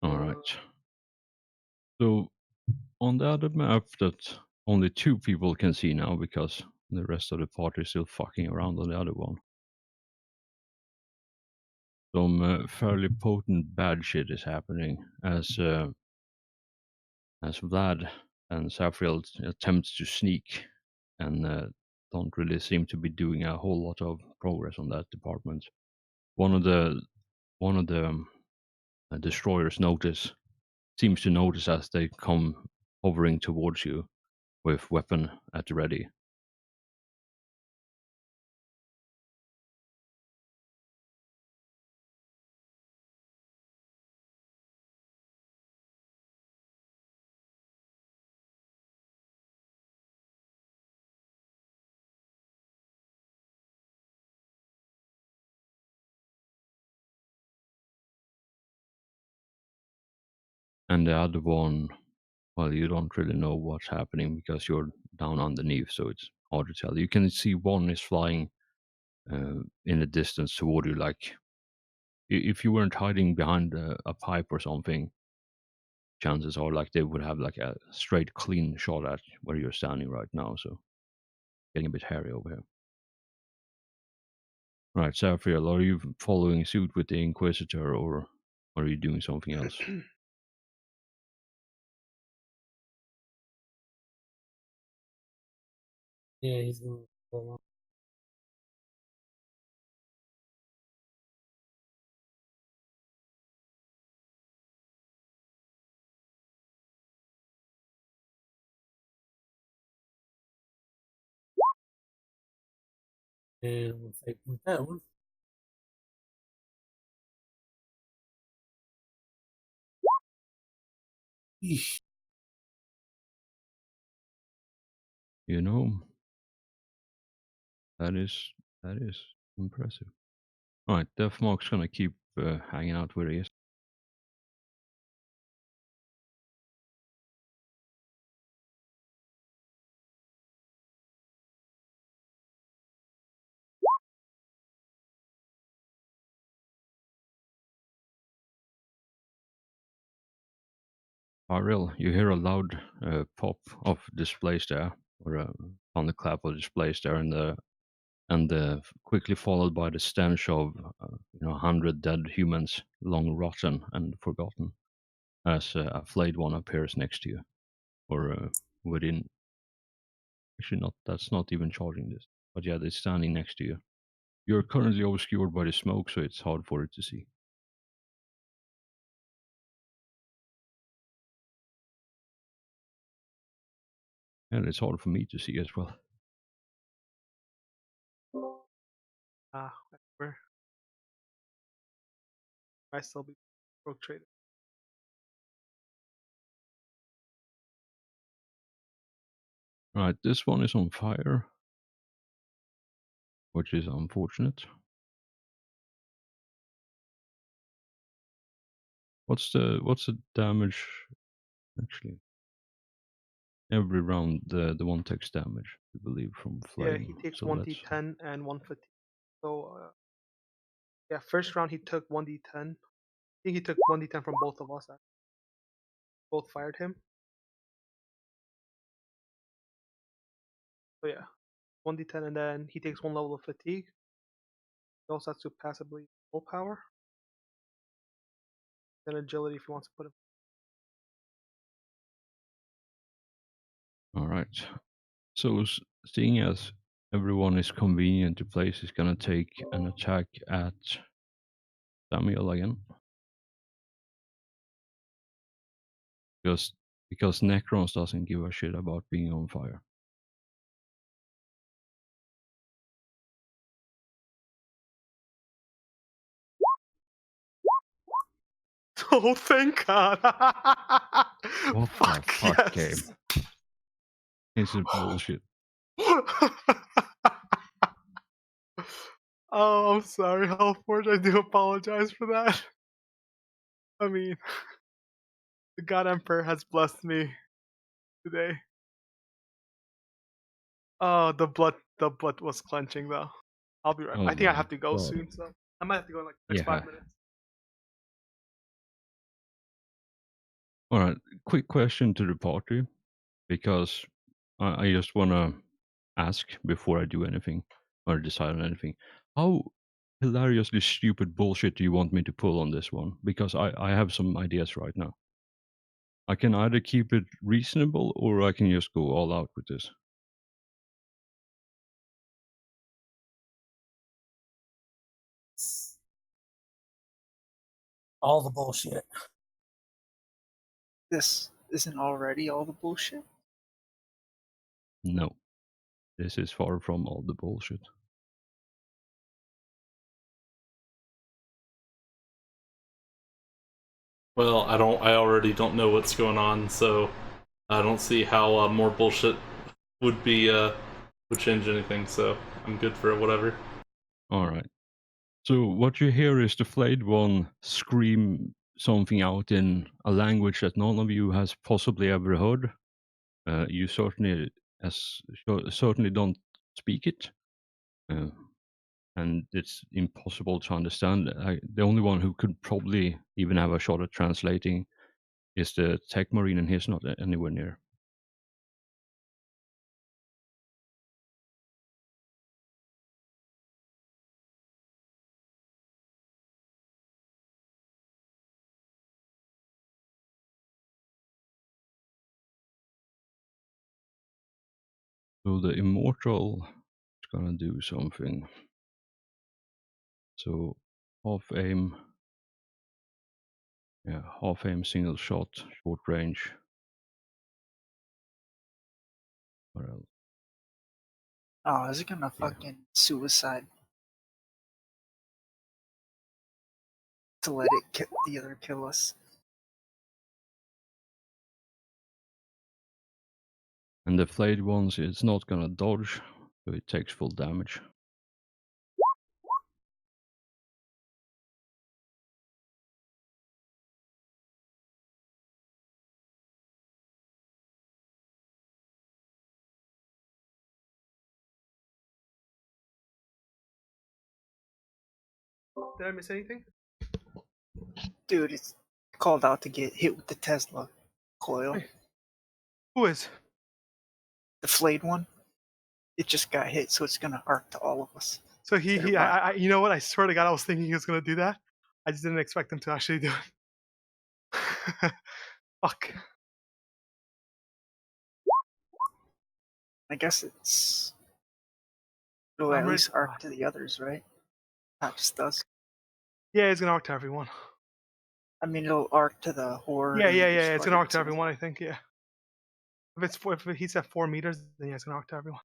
Alright. So on the other map that only 2 people can see now because the rest of the party is still fucking around on the other one. Some fairly potent bad shit is happening as Vlad and Safriel attempt to sneak and don't really seem to be doing a whole lot of progress on that department. One of the destroyers seems to notice as they come hovering towards you with weapon at the ready. And the other one, well, you don't really know what's happening because you're down underneath, so it's hard to tell. You can see one is flying in the distance toward you, like if you weren't hiding behind a pipe or something, chances are like they would have like a straight, clean shot at where you're standing right now. So getting a bit hairy over here. Right, Saphriel, are you following suit with the Inquisitor, or are you doing something else? Yeah, he's going to. And we'll take with that one. Eesh. You know, that is impressive. All right, Deathmark's gonna keep hanging out where he is. Ariel, you hear a loud pop of displays there, or a thunderclap of displays there, and quickly followed by the stench of 100 dead humans, long rotten and forgotten, as a flayed one appears next to you, or within. Actually, not. That's not even charging this, but yeah, it's standing next to you. You're currently obscured by the smoke, so it's hard for it to see. And it's hard for me to see as well. Where I still be broke traded. Right, this one is on fire, which is unfortunate. What's the damage actually? Every round the one takes damage, I believe, from Yeah, flame. he takes So one let's d10 and one fatigue. So yeah, first round he took one d10. I think he took one d10 from both of us. Both fired him. So yeah, one d10, and then he takes one level of fatigue. He also has to passively willpower. Then agility if he wants to put him. all right. So seeing as everyone is convenient to place, is gonna take an attack at Samuel again. Because Necrons doesn't give a shit about being on fire. Oh, thank God! What the Fuck fuck game? yes! This is bullshit. Oh, I'm sorry, Hellforge. I do apologize for that. I mean, the God Emperor has blessed me today. Oh, the blood was clenching though. I'll be right. Oh I think I my have to go god. soon, so I might have to go in like the next Yeah. 5 minutes. All right. Quick question to the party, because I just wanna ask before I do anything or decide on anything. How hilariously stupid bullshit do you want me to pull on this one? Because I have some ideas right now. I can either keep it reasonable or I can just go all out with this. All the bullshit. This isn't already all the bullshit. No. This is far from all the bullshit. Well, I already don't know what's going on, so I don't see how more bullshit would be would change anything. So I'm good for whatever. All right. So what you hear is the flayed one scream something out in a language that none of you has possibly ever heard. You certainly certainly don't speak it, and it's impossible to understand. The only one who could probably even have a shot at translating is the tech marine, and he's not anywhere near. So the immortal is gonna do something. So half aim. Yeah, half aim, single shot, short range. What else? Oh, is it gonna Yeah. fucking suicide to let it the other kill us? And the flayed ones, it's not gonna dodge, so it takes full damage. Did I miss anything? Dude, it's called out to get hit with the Tesla coil. Wait. Who is? The flayed one. It just got hit, so it's gonna arc to all of us. So Their he bot. you know what? I swear to God, I was thinking he was gonna do that. I just didn't expect him to actually do it. Fuck. I guess it'll I'm at ready least to arc die. to the others, right? Not just us. Yeah, it's gonna arc to everyone. I mean, it'll arc to the horde. Yeah, and yeah, the yeah. It's gonna arc to destroyers. everyone. I think. Yeah. If he's at 4 meters, then yeah, it's gonna arc to everyone,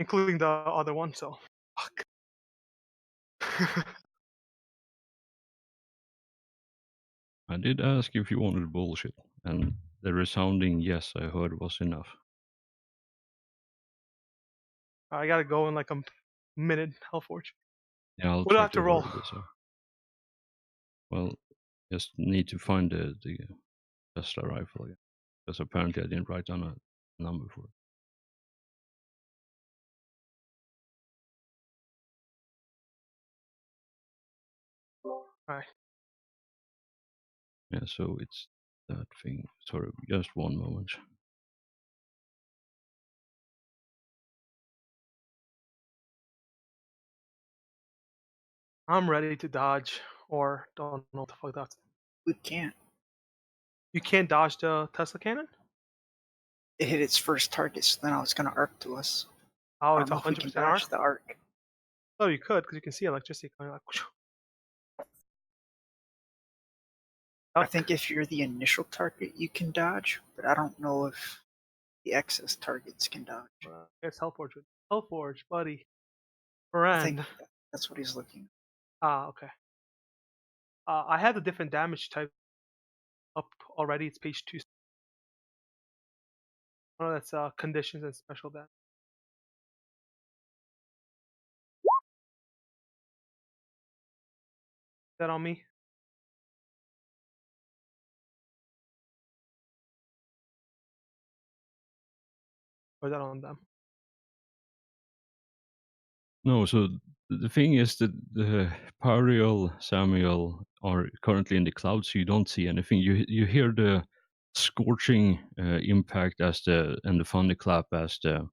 including the other one. So, fuck. I did ask if you wanted bullshit, and the resounding yes I heard was enough. I gotta go in like a minute. Hellforge. Yeah, I'll What do I try have to to roll? hurry this up. Well, just need to find the Tesla rifle again, because apparently I didn't write down a number for it. Alright. Yeah, so it's that thing. Sorry, just one moment. I'm ready to dodge, or don't know what the fuck that's. We can't. You can't dodge the Tesla cannon? It hit its first target, so now it's gonna arc to us. Oh, I it's don't know if we can 100% arc? dodge the arc. Oh, you could, because you can see electricity coming like. I think if you're the initial target, you can dodge, but I don't know if the excess targets can dodge. It's Hellforge. Hellforge, buddy. I think Friend. that's what he's looking. Ah, okay. I had a different damage type up already. It's page 2. Oh, that's conditions and special damage. Is that on me? Or is that on them? No, so the thing is that the Pariel, Samuel are currently in the cloud, so you don't see anything. You hear the scorching impact and the thunderclap as the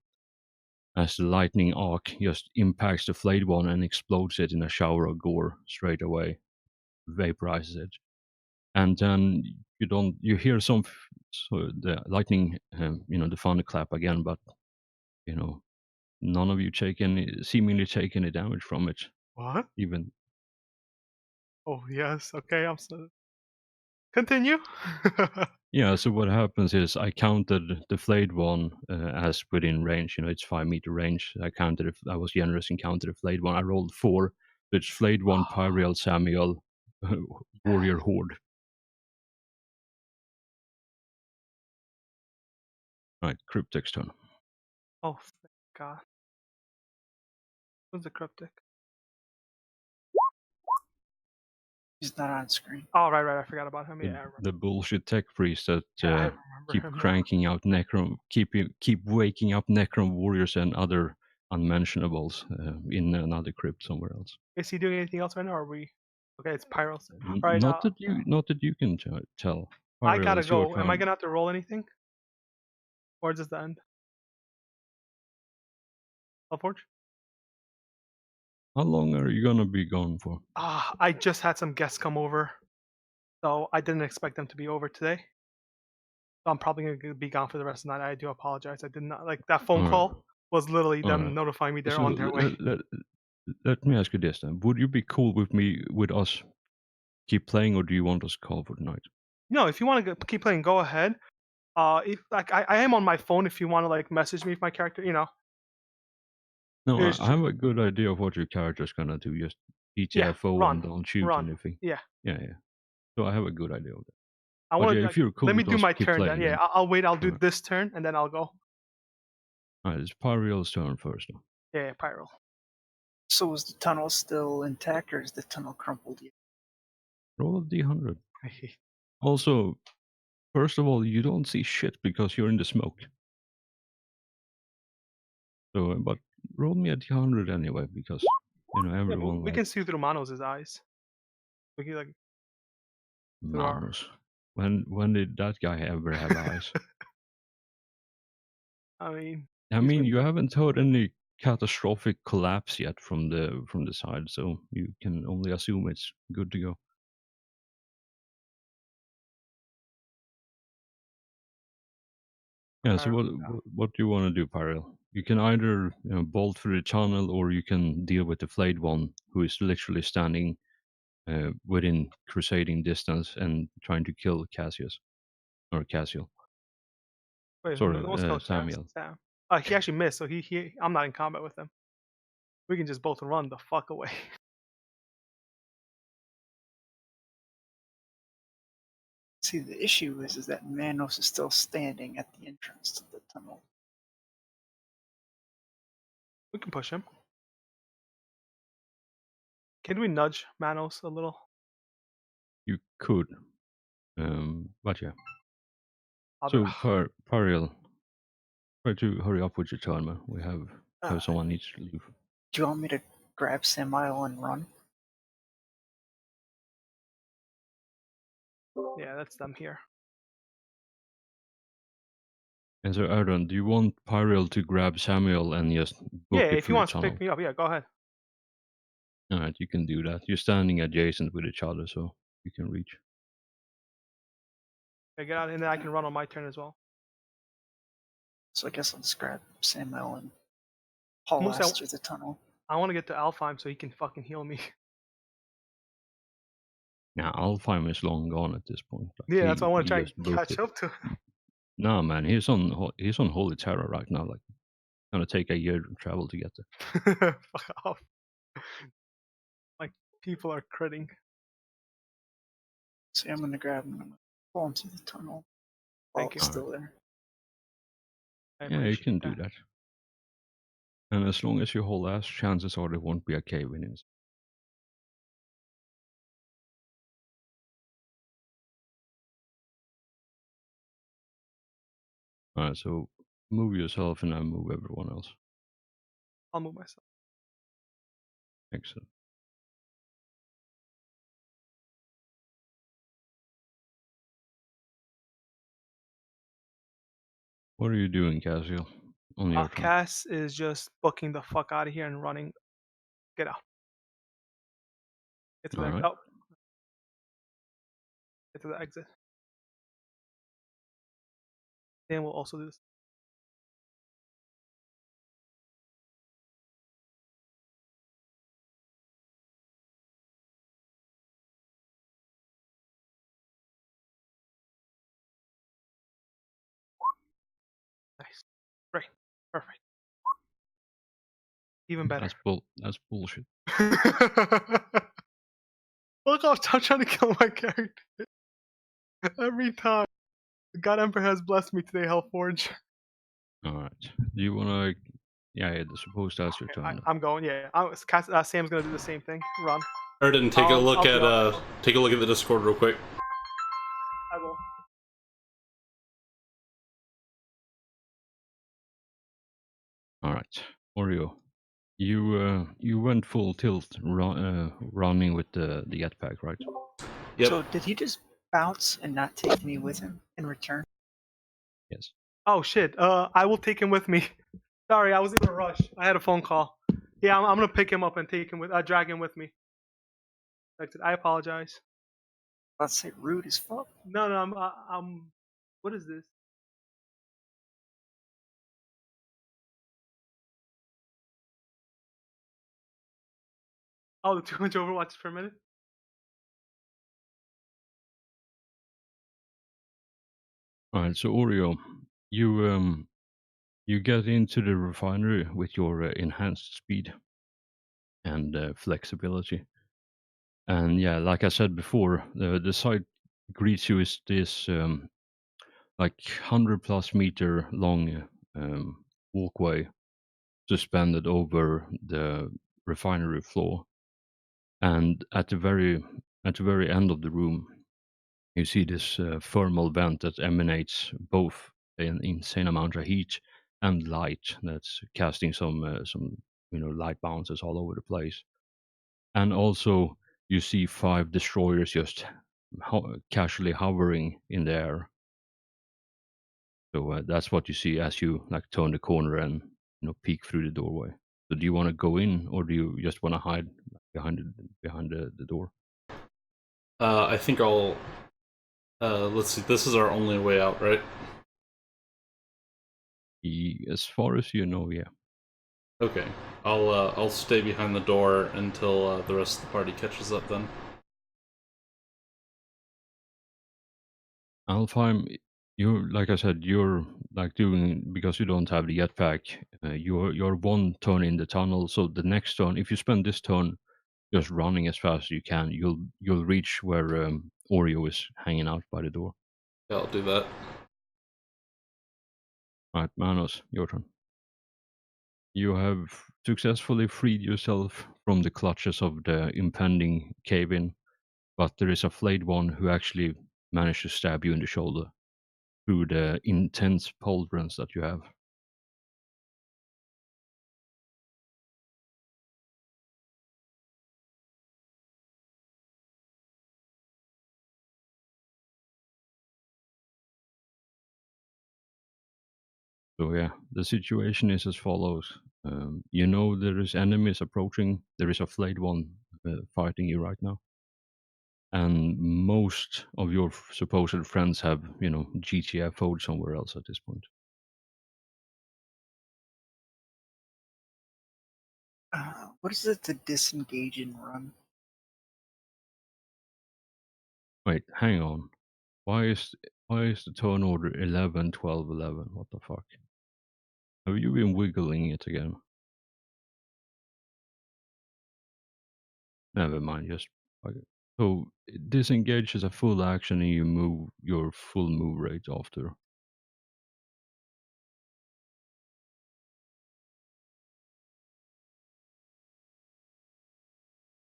lightning arc just impacts the flayed one and explodes it in a shower of gore straight away, vaporizes it, and then you hear so the lightning, the thunderclap again, but you know none of you seemingly take any damage from it, What? even. Oh, yes. Okay, I'm so. Continue. Yeah, so what happens is I counted the flayed one as within range. It's 5 meter range. I was generous and counted the flayed one. I rolled 4. So it's flayed one, Pyreal, Samuel, warrior horde. Right, Cryptic's turn. Oh, thank God. Who's the cryptic? He's not on screen. Oh, right. I forgot about him. Yeah, I remember. The bullshit tech priest that Yeah, I remember keep him now. cranking out keep waking up Necron warriors and other unmentionables in another crypt somewhere else. Is he doing anything else right now? Or are we? Okay, it's Pyros. N- Right. Not that you can tell. I Pyreal, gotta it's your go. Am I turn. gonna have to roll anything, or just the end? Hellforge. How long are you gonna be gone for? I just had some guests come over, so I didn't expect them to be over today. So I'm probably gonna be gone for the rest of the night. I do apologize. I did not like that phone All right. call was literally them Alright. notifying me they're So on their way. let me ask you this then: would you be cool with us keep playing, or do you want us to call for tonight? No, if you want to keep playing, go ahead. If like I am on my phone, if you want to like message me with my character, No, it's I just, have a good idea of what your character's gonna do. Just yeah, ETFO and run, don't shoot run. anything. Yeah, Yeah, yeah. So I have a good idea of that. I But want yeah, to if you're cool let me with do us my keep turn then. playing, Yeah, then I'll wait. I'll do alright. this turn and then I'll go. Alright, it's Pyriel's turn first. Though. Yeah, pyro. So is the tunnel still intact, or is the tunnel crumpled yet? Roll a d100. Also, first of all, you don't see shit because you're in the smoke. So, but roll me a d100 anyway, because Yeah, everyone we can likes see through Manos' eyes. We can like through our. manos. When did that guy ever have eyes? I mean, I he's mean, been. you haven't heard any catastrophic collapse yet from the side, so you can only assume it's good to go. Yeah. So Pyro. what do you want to do, Pyril? You can either bolt through the tunnel, or you can deal with the flayed one, who is literally standing within crusading distance and trying to kill Cassius or Cassiel. Wait, Sorry, let's go, Samuel. Sam. He actually missed, so he. I'm not in combat with him. We can just both run the fuck away. See, the issue is that Manos is still standing at the entrance to the tunnel. We can push him. Can we nudge Manos a little? You could, but yeah. I'll do. So Pariel, try to hurry up with your turn, man. We have someone needs to leave. Do you want me to grab Samael and run? Yeah, that's them here. And so, Aaron, do you want Pyril to grab Samuel and just Yeah, book it if he through the wants to pick tunnel? me up, yeah, go ahead. Alright, you can do that. You're standing adjacent with each other, so you can reach. Yeah, get out, and then I can run on my turn as well. So I guess I'll just grab Samael and haul Moose, ass through the tunnel. I want to get to Alfheim so he can fucking heal me. Now, Alfheim is long gone at this point. Like, Yeah, that's why I want he to try just and booked catch it. up to. No, man, he's on Holy Terror right now. Like, it's gonna take a year to travel to get there. Fuck off. Like, people are critting. See, I'm gonna grab him and I'm gonna pull him through the tunnel while Thank you. it's still there. I Yeah, you appreciate can that. do that. And as long as you hold ass, chances are there won't be a cave in it. Alright, so move yourself and I move everyone else. I'll move myself. Excellent. What are you doing, Cassiel? On your turn. Cass is just booking the fuck out of here and running. Get out. Get to the Alright. oh. Get to the exit. And we'll also do this. Nice. Great. Perfect. Even better. That's bullshit. Look, I'm trying to kill my character. Every time. God Emperor has blessed me today, Hellforge. Alright. Do you wanna yeah, suppose that's your turn. I'm going, yeah. Sam's gonna do the same thing. Run. Erden, take a look I'll at the Discord real quick. I will. Alright. Oreo. You went full tilt running with the jetpack, right? Yep. So did he just bounce and not take me with him in return? Yes. Oh shit. I will take him with me. Sorry, I was in a rush. I had a phone call. Yeah, I'm gonna pick him up and take him with. Drag him with me. I apologize. Let's say rude as fuck. No, I'm. What is this? Oh, the 200 Overwatch per minute? Alright, so Oreo, you get into the refinery with your enhanced speed and flexibility. And yeah, like I said before, the site greets you with this like 100+ meter long walkway suspended over the refinery floor. And at the very end of the room, you see this thermal vent that emanates both an insane amount of heat and light that's casting some light bounces all over the place. And also you see 5 destroyers just casually hovering in the air. So that's what you see as you like turn the corner and peek through the doorway. So do you want to go in, or do you just want to hide behind the door? I think I'll. Let's see. This is our only way out, right? As far as you know, yeah. Okay. I'll stay behind the door until the rest of the party catches up. Then. Alfheim, you're like I said, you're like doing because you don't have the jetpack. You're one turn in the tunnel, so the next turn, if you spend this turn just running as fast as you can, you'll reach where Oreo is hanging out by the door. Yeah, I'll do that. Right, Manos, your turn. You have successfully freed yourself from the clutches of the impending cave-in, but there is a flayed one who actually managed to stab you in the shoulder through the intense pauldrons that you have. So yeah, the situation is as follows. You know there is enemies approaching. There is a flayed one fighting you right now, and most of your supposed friends have GTFO'd somewhere else at this point. What is it to disengage and run? Wait, hang on. Why is the turn order 11, 12, 11? What the fuck? Have you been wiggling it again? Never mind. Just fuck it. So disengage is a full action, and you move your full move rate after.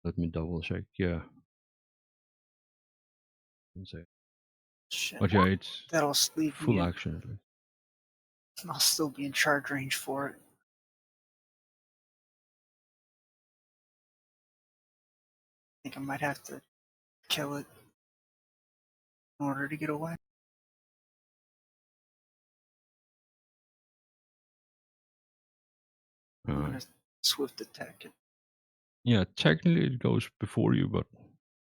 Let me double check. Yeah. Insane. Shit. But yeah, it's That'll leave me full in. action at least. I'll still be in charge range for it. I think I might have to kill it in order to get away. I'm Uh, gonna swift attack it. yeah, technically it goes before you, but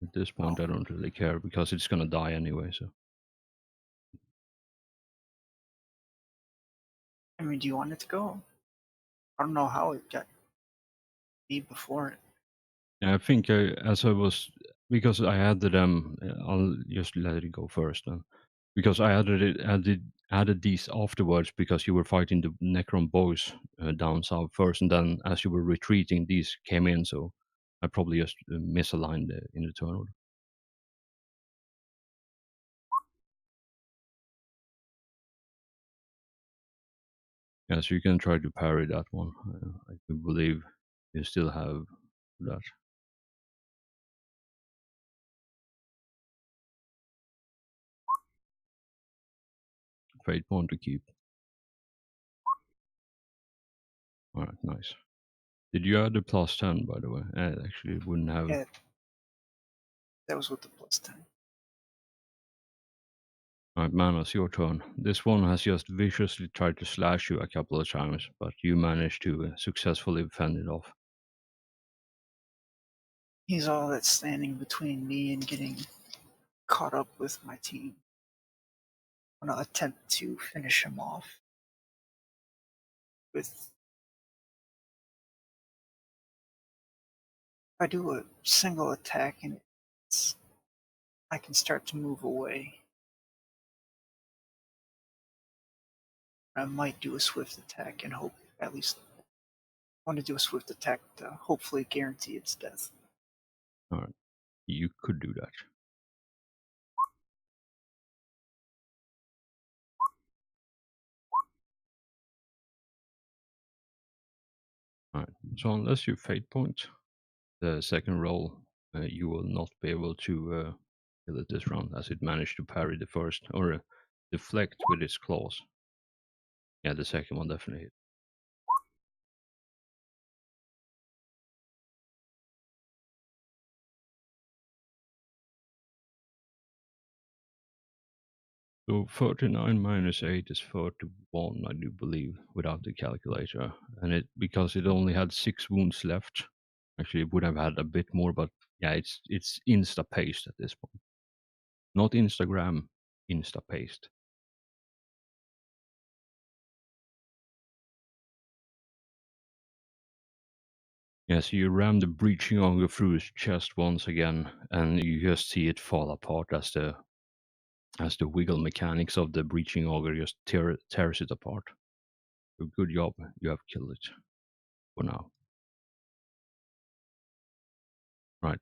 at this point Oh. I don't really care because it's gonna die anyway. So I mean, do you want it to go? I don't know how it got me before it. yeah, I think as I was because I added them. I'll just let it go first then, because I added these afterwards because you were fighting the Necron boys down south first, and then as you were retreating, these came in. So I probably just misaligned in the turn order. Yeah, so you can try to parry that one. I do believe you still have that. Fate point to keep. Alright, nice. Did you add the plus 10, by the way? I actually wouldn't have. Yeah, that was with the +10. Alright, Manos, your turn. This one has just viciously tried to slash you a couple of times, but you managed to successfully fend it off. He's all that's standing between me and getting caught up with my team. I'm gonna attempt to finish him off with. I do a single attack and I can start to move away. I might do a swift attack and hope at least want to do a swift attack to hopefully guarantee its death. All right, you could do that. All right. So unless you fate point the second roll, you will not be able to kill it this round, as it managed to parry the first or deflect with its claws. Yeah, the second one definitely hit. So 39 minus 8 is 31, I do believe, without the calculator. And it because it only had 6 wounds left. Actually, it would have had a bit more, but yeah, it's insta paste at this point. Not Instagram, insta paste. Yeah, so you ram the breaching auger through his chest once again, and you just see it fall apart as the wiggle mechanics of the breaching auger just tears it apart. So good job, you have killed it for now. Right.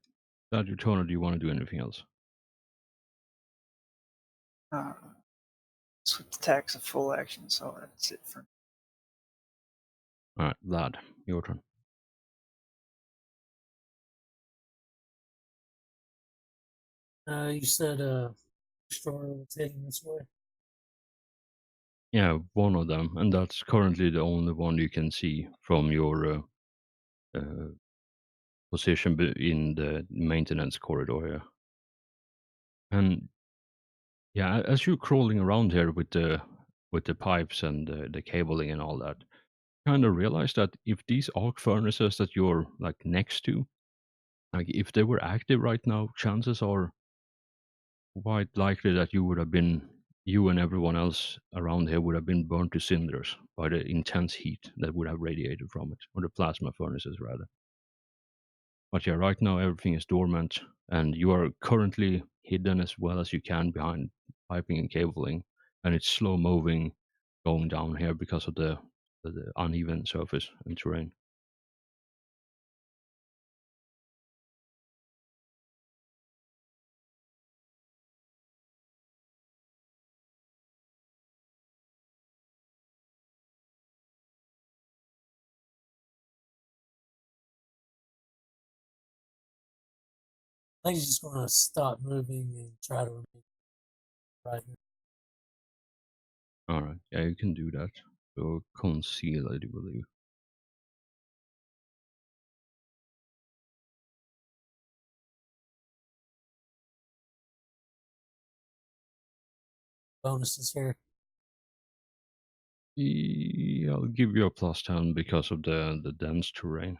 That your turn, or do you want to do anything else? Swift attack's a full action, so that's it for me. Alright, Vlad, your turn. You said Destroyer was heading this way. Yeah, one of them, and that's currently the only one you can see from your position in the maintenance corridor here. And yeah, as you're crawling around here with the pipes and the cabling and all that, kind of realize that if these arc furnaces that you're like next to, like if they were active right now, chances are quite likely that you and everyone else around here would have been burned to cinders by the intense heat that would have radiated from it, or the plasma furnaces rather. But yeah, right now everything is dormant, and you are currently hidden as well as you can behind piping and cabling, and it's slow moving going down here because of the uneven surface and terrain. I think he's just going to stop moving and try to remain right here. Alright, yeah, you can do that. So conceal, I do believe. Bonuses here. Yeah, I'll give you a +10 because of the dense terrain.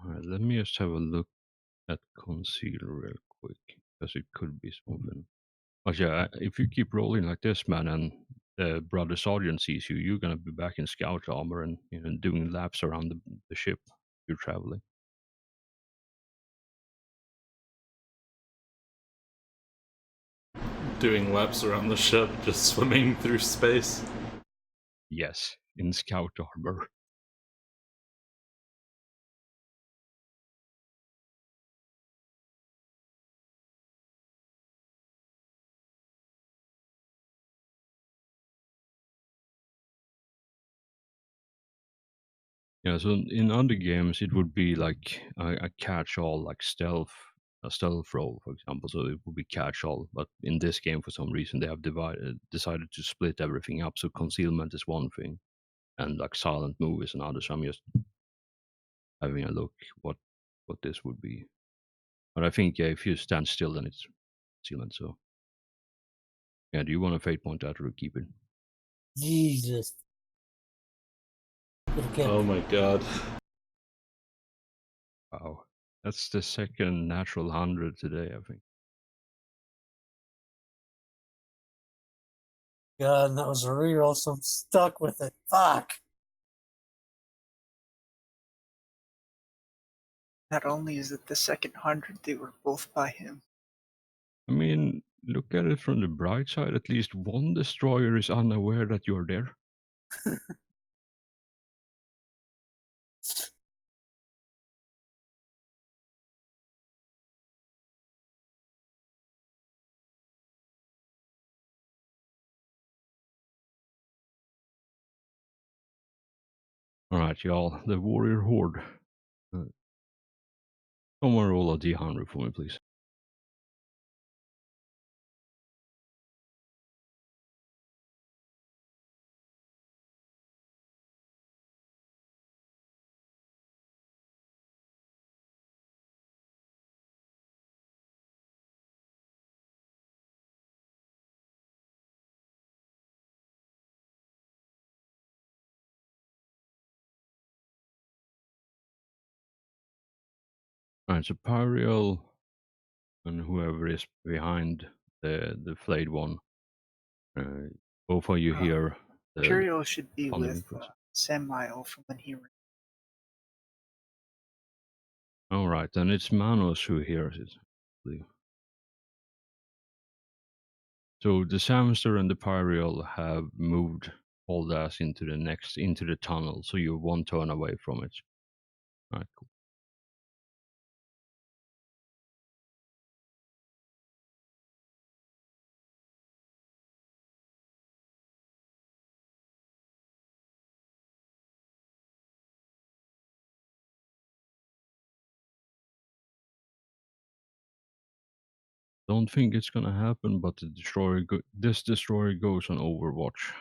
Alright, let me just have a look at conceal real quick, because it could be something. But yeah, if you keep rolling like this, man, and the brother sergeant sees you, you're gonna be back in scout armor and doing laps around the ship you're traveling. Doing laps around the ship, just swimming through space. Yes, in scout armor. Yeah, so in other games it would be like a catch-all, like a stealth role, for example. So it would be catch-all, but in this game, for some reason, they have decided to split everything up. So concealment is one thing, and like silent move is another. So I'm just having a look what this would be. But I think, yeah, if you stand still, then it's concealment. So yeah, do you want to fate point that or keep it? Jesus. Could've kept Oh it. my god. Wow, that's the second natural 100 today, I think. gun that was real, so I'm stuck with it. Fuck. Not only is it the second 100, they were both by him. I mean, look at it from the bright side. At least one destroyer is unaware that you're there. Alright, y'all. The warrior horde. Someone roll a D100 for me, please. Alright, so Pyriel and whoever is behind the flayed one. Both of you hear the Imperial should be thunder with increase. Samael from when he ran. Alright, and it's Manos who hears it. I believe. So the Samster and the Pyriel have moved Holdas into the tunnel, so you're one turn away from it. Alright, cool. Don't think it's gonna happen, but this destroyer goes on Overwatch.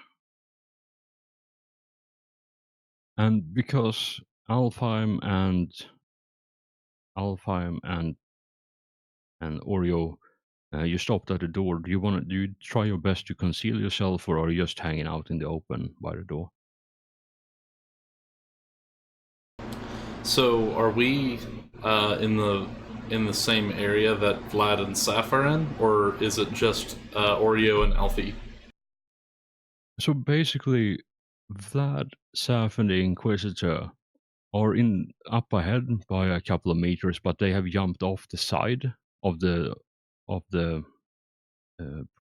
And because Alfheim and Oreo, you stopped at the door. Do you try your best to conceal yourself, or are you just hanging out in the open by the door? So, are we in the same area that Vlad and Saf are in, or is it just Oreo and Alfie? So basically, Vlad, Saf, and the Inquisitor are up ahead by a couple of meters, but they have jumped off the side of the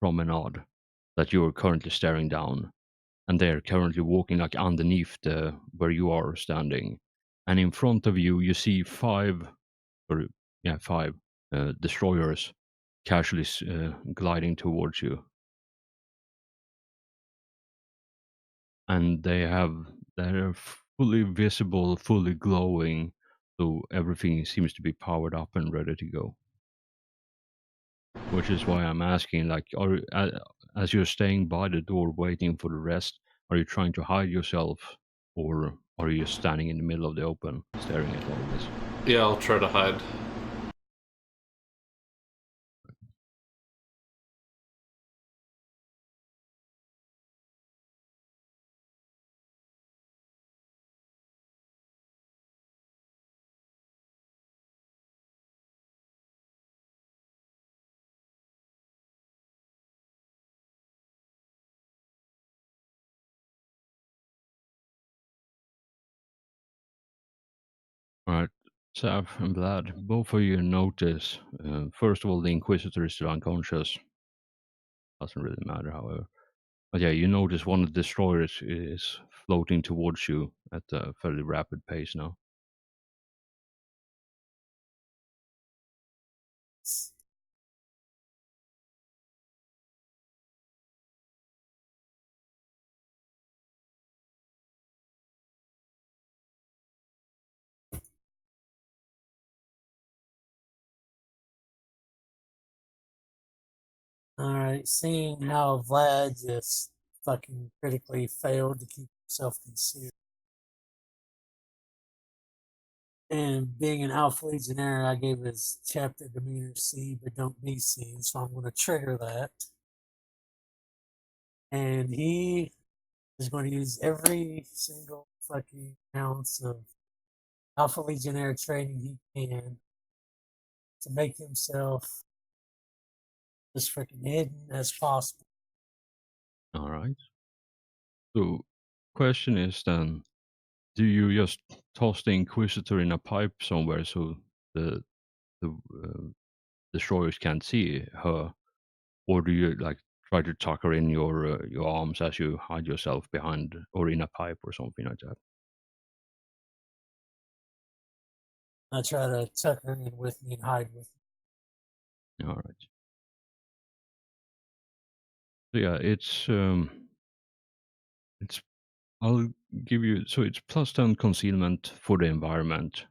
promenade that you are currently staring down, and they are currently walking like underneath where you are standing. And in front of you, you see five destroyers casually gliding towards you, and they're fully visible, fully glowing, so everything seems to be powered up and ready to go. Which is why I'm asking, like, as you're staying by the door waiting for the rest, are you trying to hide yourself, or are you just standing in the middle of the open, staring at all this? Yeah, I'll try to hide. Alright, Sav and Vlad, both of you notice, first of all, the Inquisitor is still unconscious. Doesn't really matter, however. But yeah, you notice one of the destroyers is floating towards you at a fairly rapid pace now. Alright, seeing how Vlad just fucking critically failed to keep himself concealed. And being an Alpha Legionnaire, I gave his chapter demeanor C, but don't be seen, so I'm going to trigger that. And he is going to use every single fucking ounce of Alpha Legionnaire training he can to make himself as freaking hidden as possible. All right. So, question is then, do you just toss the Inquisitor in a pipe somewhere so the the destroyers can't see her, or do you like try to tuck her in your arms as you hide yourself behind or in a pipe or something like that? I try to tuck her in with me and hide with me. All right. So yeah, it's I'll give you so it's +10 concealment for the environment,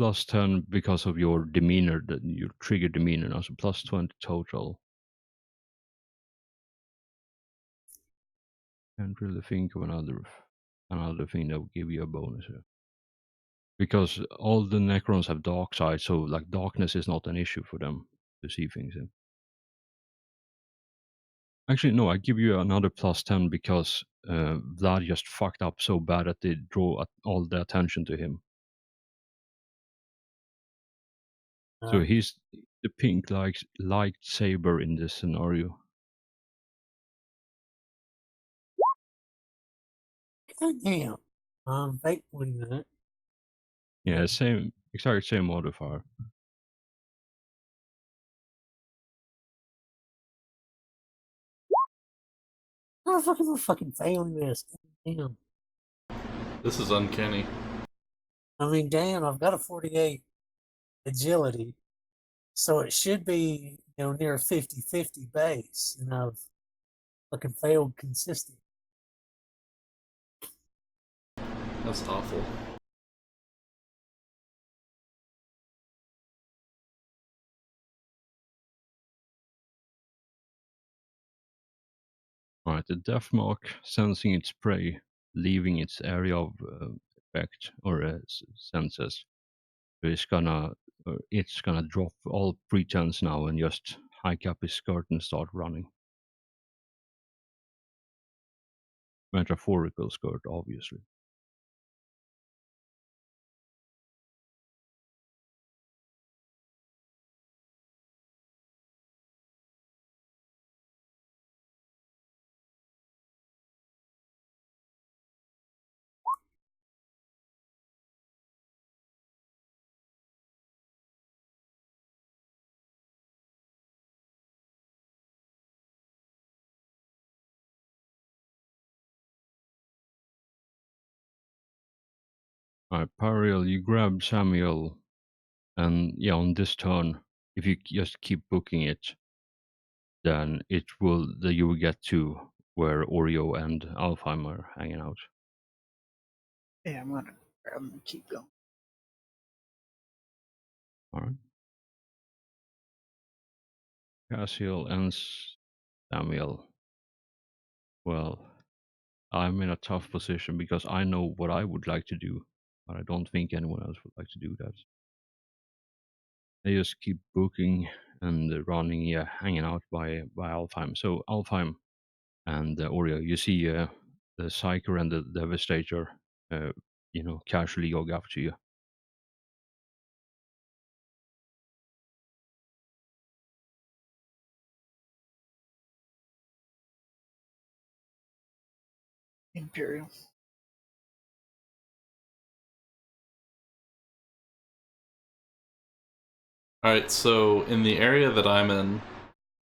+10 because of your demeanor, that your trigger demeanor, now so +20 total. Can't really think of another thing that would give you a bonus here. Because all the Necrons have dark side, so like darkness is not an issue for them to see things in. Actually, no, I give you another +10 because Vlad just fucked up so bad that they draw all the attention to him. So Uh, he's the pink lightsaber in this scenario. God damn. Wait a minute. Yeah, exact same modifier. How the fuck am I fucking failing this? Damn. This is uncanny. I mean, damn, I've got a 48 agility, so it should be, near 50-50 base, and I've fucking failed consistently. That's awful. Alright, the death mark sensing its prey, leaving its area of effect or senses. So it's gonna drop all pretense now and just hike up his skirt and start running. Metaphorical skirt, obviously. Alright, Pariel, you grab Samuel, and yeah, on this turn, if you just keep booking it, then you will get to where Oreo and Alfheim are hanging out. Yeah, I'm gonna grab them and keep going. Alright. Cassiel and Samuel. Well, I'm in a tough position because I know what I would like to do, but I don't think anyone else would like to do that. They just keep booking and running, yeah, hanging out by Alfheim. So Alfheim and Oreo, you see the Psyker and the Devastator, casually jog up to you. Imperial. Alright, so in the area that I'm in,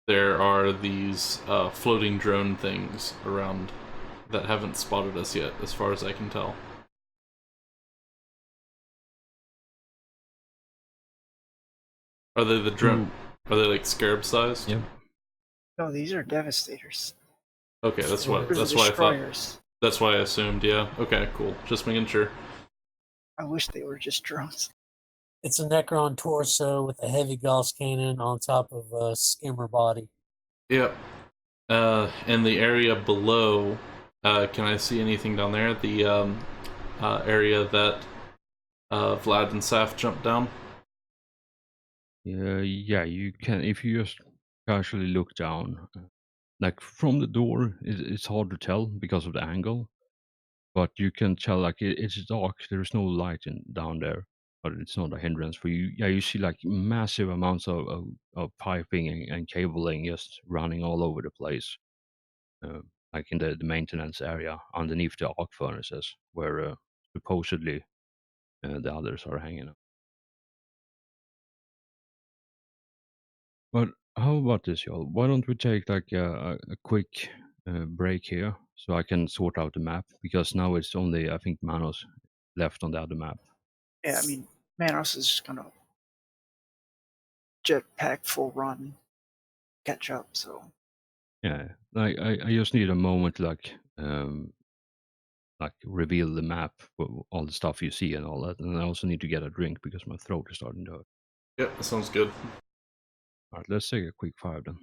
there are these floating drone things around that haven't spotted us yet, as far as I can tell. Are they the drone? Are they like scarab sized? Yep. No, these are devastators. Okay, that's what They're the that's why I thought. destroyers. That's why I assumed. Yeah. Okay, cool. Just making sure. I wish they were just drones. It's a Necron torso with a heavy Gauss cannon on top of a skimmer body. Yep. In the area below, can I see anything down there? The area that Vlad and Saf jumped down. Yeah, you can if you just casually look down. Like from the door, it's hard to tell because of the angle, but you can tell like it's dark. There's no light down there, but it's not a hindrance for you. Yeah, you see like massive amounts of piping and cabling just running all over the place. like in the maintenance area underneath the arc furnaces, where supposedly the others are hanging out. But how about this, y'all? Why don't we take like a quick break here so I can sort out the map, because now it's only, I think, Manos left on the other map. Yeah, I mean, Manos is just gonna jetpack full run, catch up. So Yeah, like I just need a moment to like reveal the map with all the stuff you see and all that, and I also need to get a drink because my throat is starting to hurt. Yeah, that sounds good. All right, let's take a quick 5 then.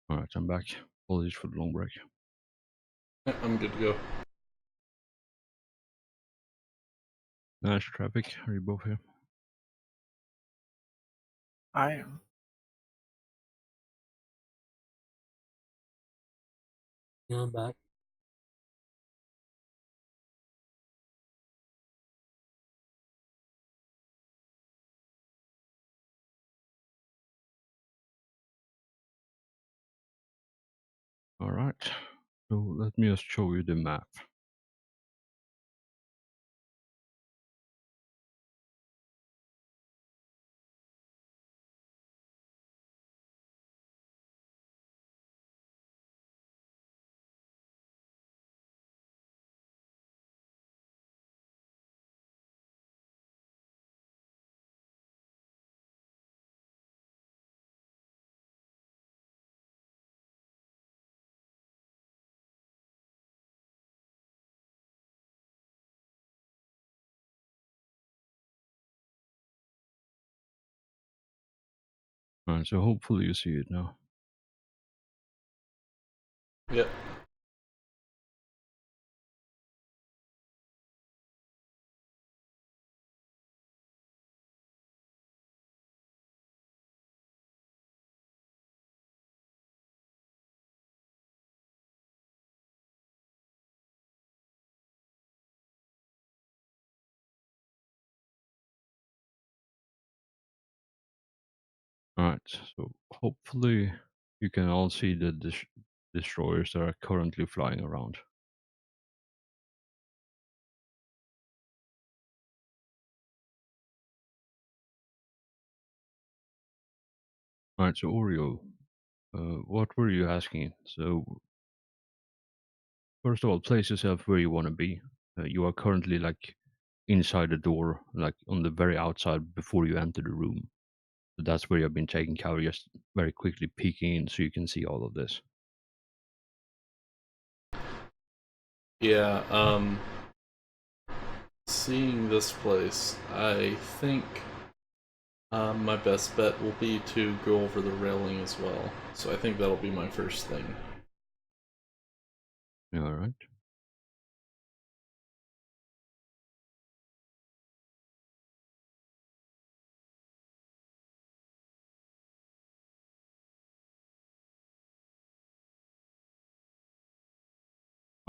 Alright, I'm back. Apologies for the long break. I'm good to go. Nice traffic. Are you both here? I am. Yeah, I'm back. Alright. So let me just show you the map. Alright, so hopefully you see it now. Yep. Alright, so hopefully you can all see the destroyers that are currently flying around. Alright, so Oreo, what were you asking? So, first of all, place yourself where you want to be. You are currently like inside the door, like on the very outside before you enter the room. So that's where you've been taking cover, just very quickly peeking in so you can see all of this. Yeah, seeing this place, I think my best bet will be to go over the railing as well. So I think that'll be my first thing. Alright.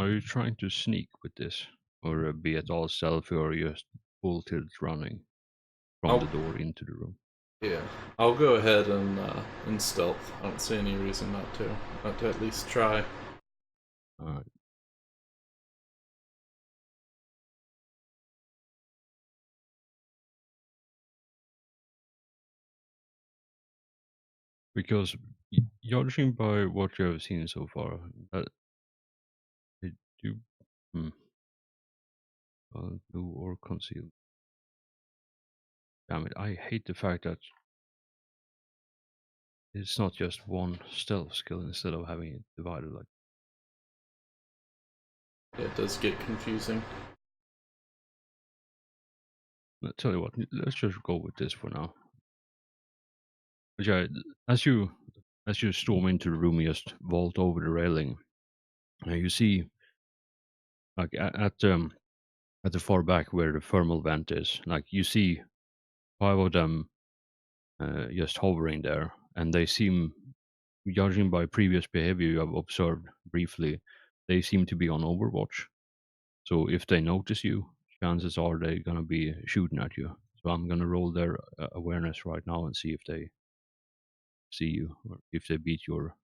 Are you trying to sneak with this? Or be at all stealthy or just full tilt running from the I'll, door into the room? yeah, I'll go ahead and stealth. I don't see any reason not to. Not to at least try. Alright. Because judging by what you have seen so far, that they do do or conceal. Damn it, I hate the fact that it's not just one stealth skill instead of having it divided like. It does get confusing. I'll tell you what, let's just go with this for now. But yeah, as you storm into the room, you just vault over the railing, and you see like at the far back where the thermal vent is, like you see 5 of them just hovering there, and they seem, judging by previous behavior you have observed briefly, they seem to be on Overwatch. So if they notice you, chances are they're gonna be shooting at you. So I'm gonna roll their awareness right now and see if they see you or if they beat your.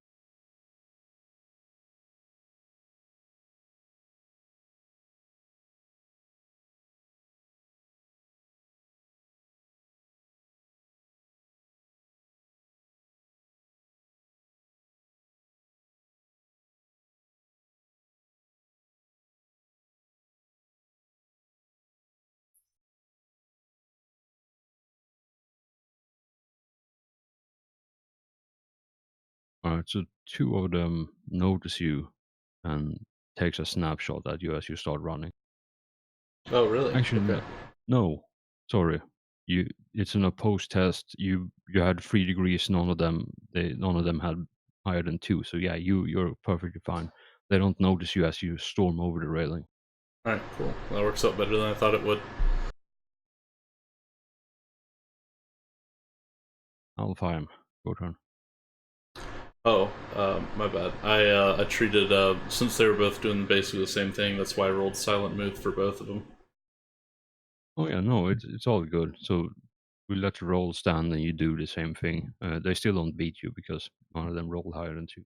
Alright, so 2 of them notice you and takes a snapshot at you as you start running. Oh, really? Actually, Okay. no, sorry. It's an opposed test. You had 3 degrees. None of them had higher than 2. So yeah, you're perfectly fine. They don't notice you as you storm over the railing. Alright, cool. That works out better than I thought it would. Alfheim, your turn. Oh, my bad. I treated, since they were both doing basically the same thing, that's why I rolled Silent Mood for both of them. Oh yeah, no, it's all good. So we let the roll stand, and you do the same thing. They still don't beat you because none of them roll higher than 2.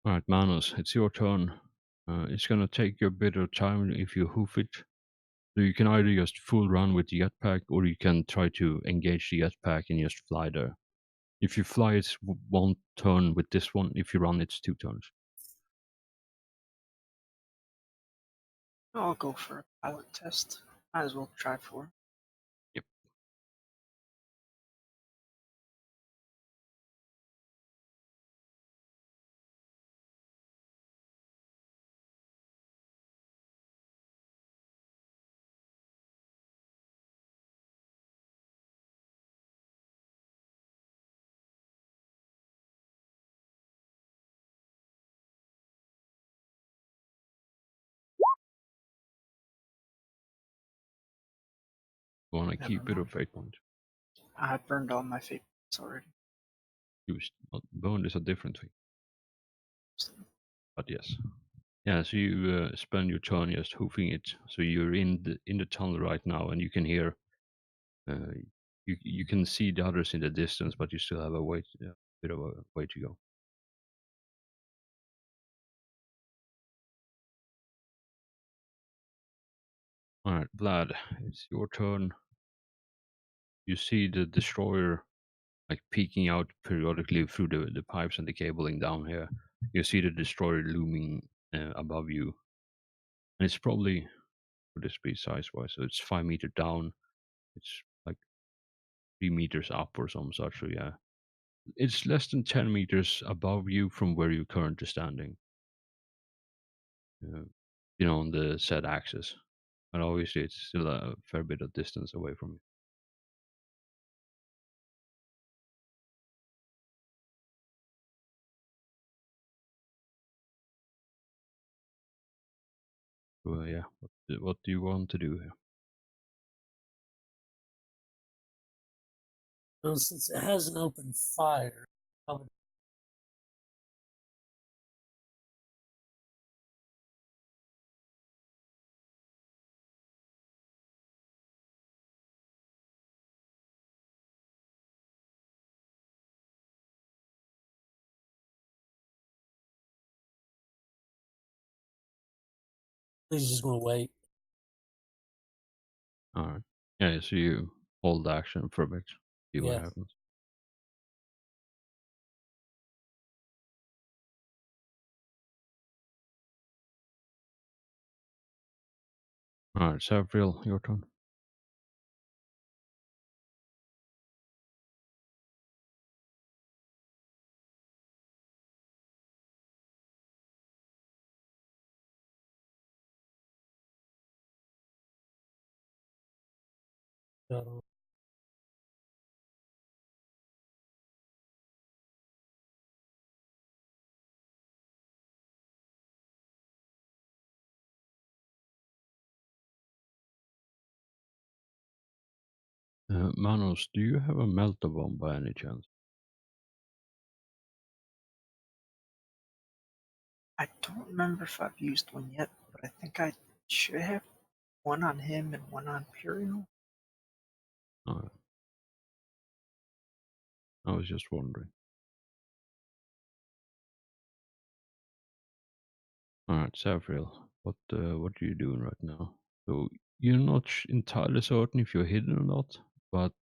All right, Manus, it's your turn. It's gonna take you a bit of time if you hoof it. So you can either just full run with the jetpack, or you can try to engage the jetpack and just fly there. If you fly, it's 1 turn with this one. If you run, it's 2 turns. I'll go for a pilot test. Might as well try for it. Yep. You wanna Never keep it or mind. fate point? I burned all my fate points already. Used. Bone is a different thing. So, But yes. Yeah, so you spend your turn just hoofing it. So you're in the tunnel right now, and you can hear. Uh, you can see the others in the distance, but you still have a bit of a way to go. All right, Vlad, it's your turn. You see the destroyer like peeking out periodically through the pipes and the cabling down here. You see the destroyer looming above you, and it's probably, for the speed size wise, so it's 5 meters down. It's like 3 meters up or some such. So yeah, it's less than 10 meters above you from where you're currently standing. Uh, on the said axis, and obviously it's still a fair bit of distance away from you. So yeah, what do you want to do here? Well, since it has an open fire, I would he's just gonna wait. All right. Yeah, so you hold action for a bit, see what Yeah. happens. All right, Savril, your turn. So, Manos, do you have a melter bomb by any chance? I don't remember if I've used one yet, but I think I should have one on him and one on Imperial. All right. I was just wondering. All right, Savril, what are you doing right now? So you're not entirely certain if you're hidden or not, but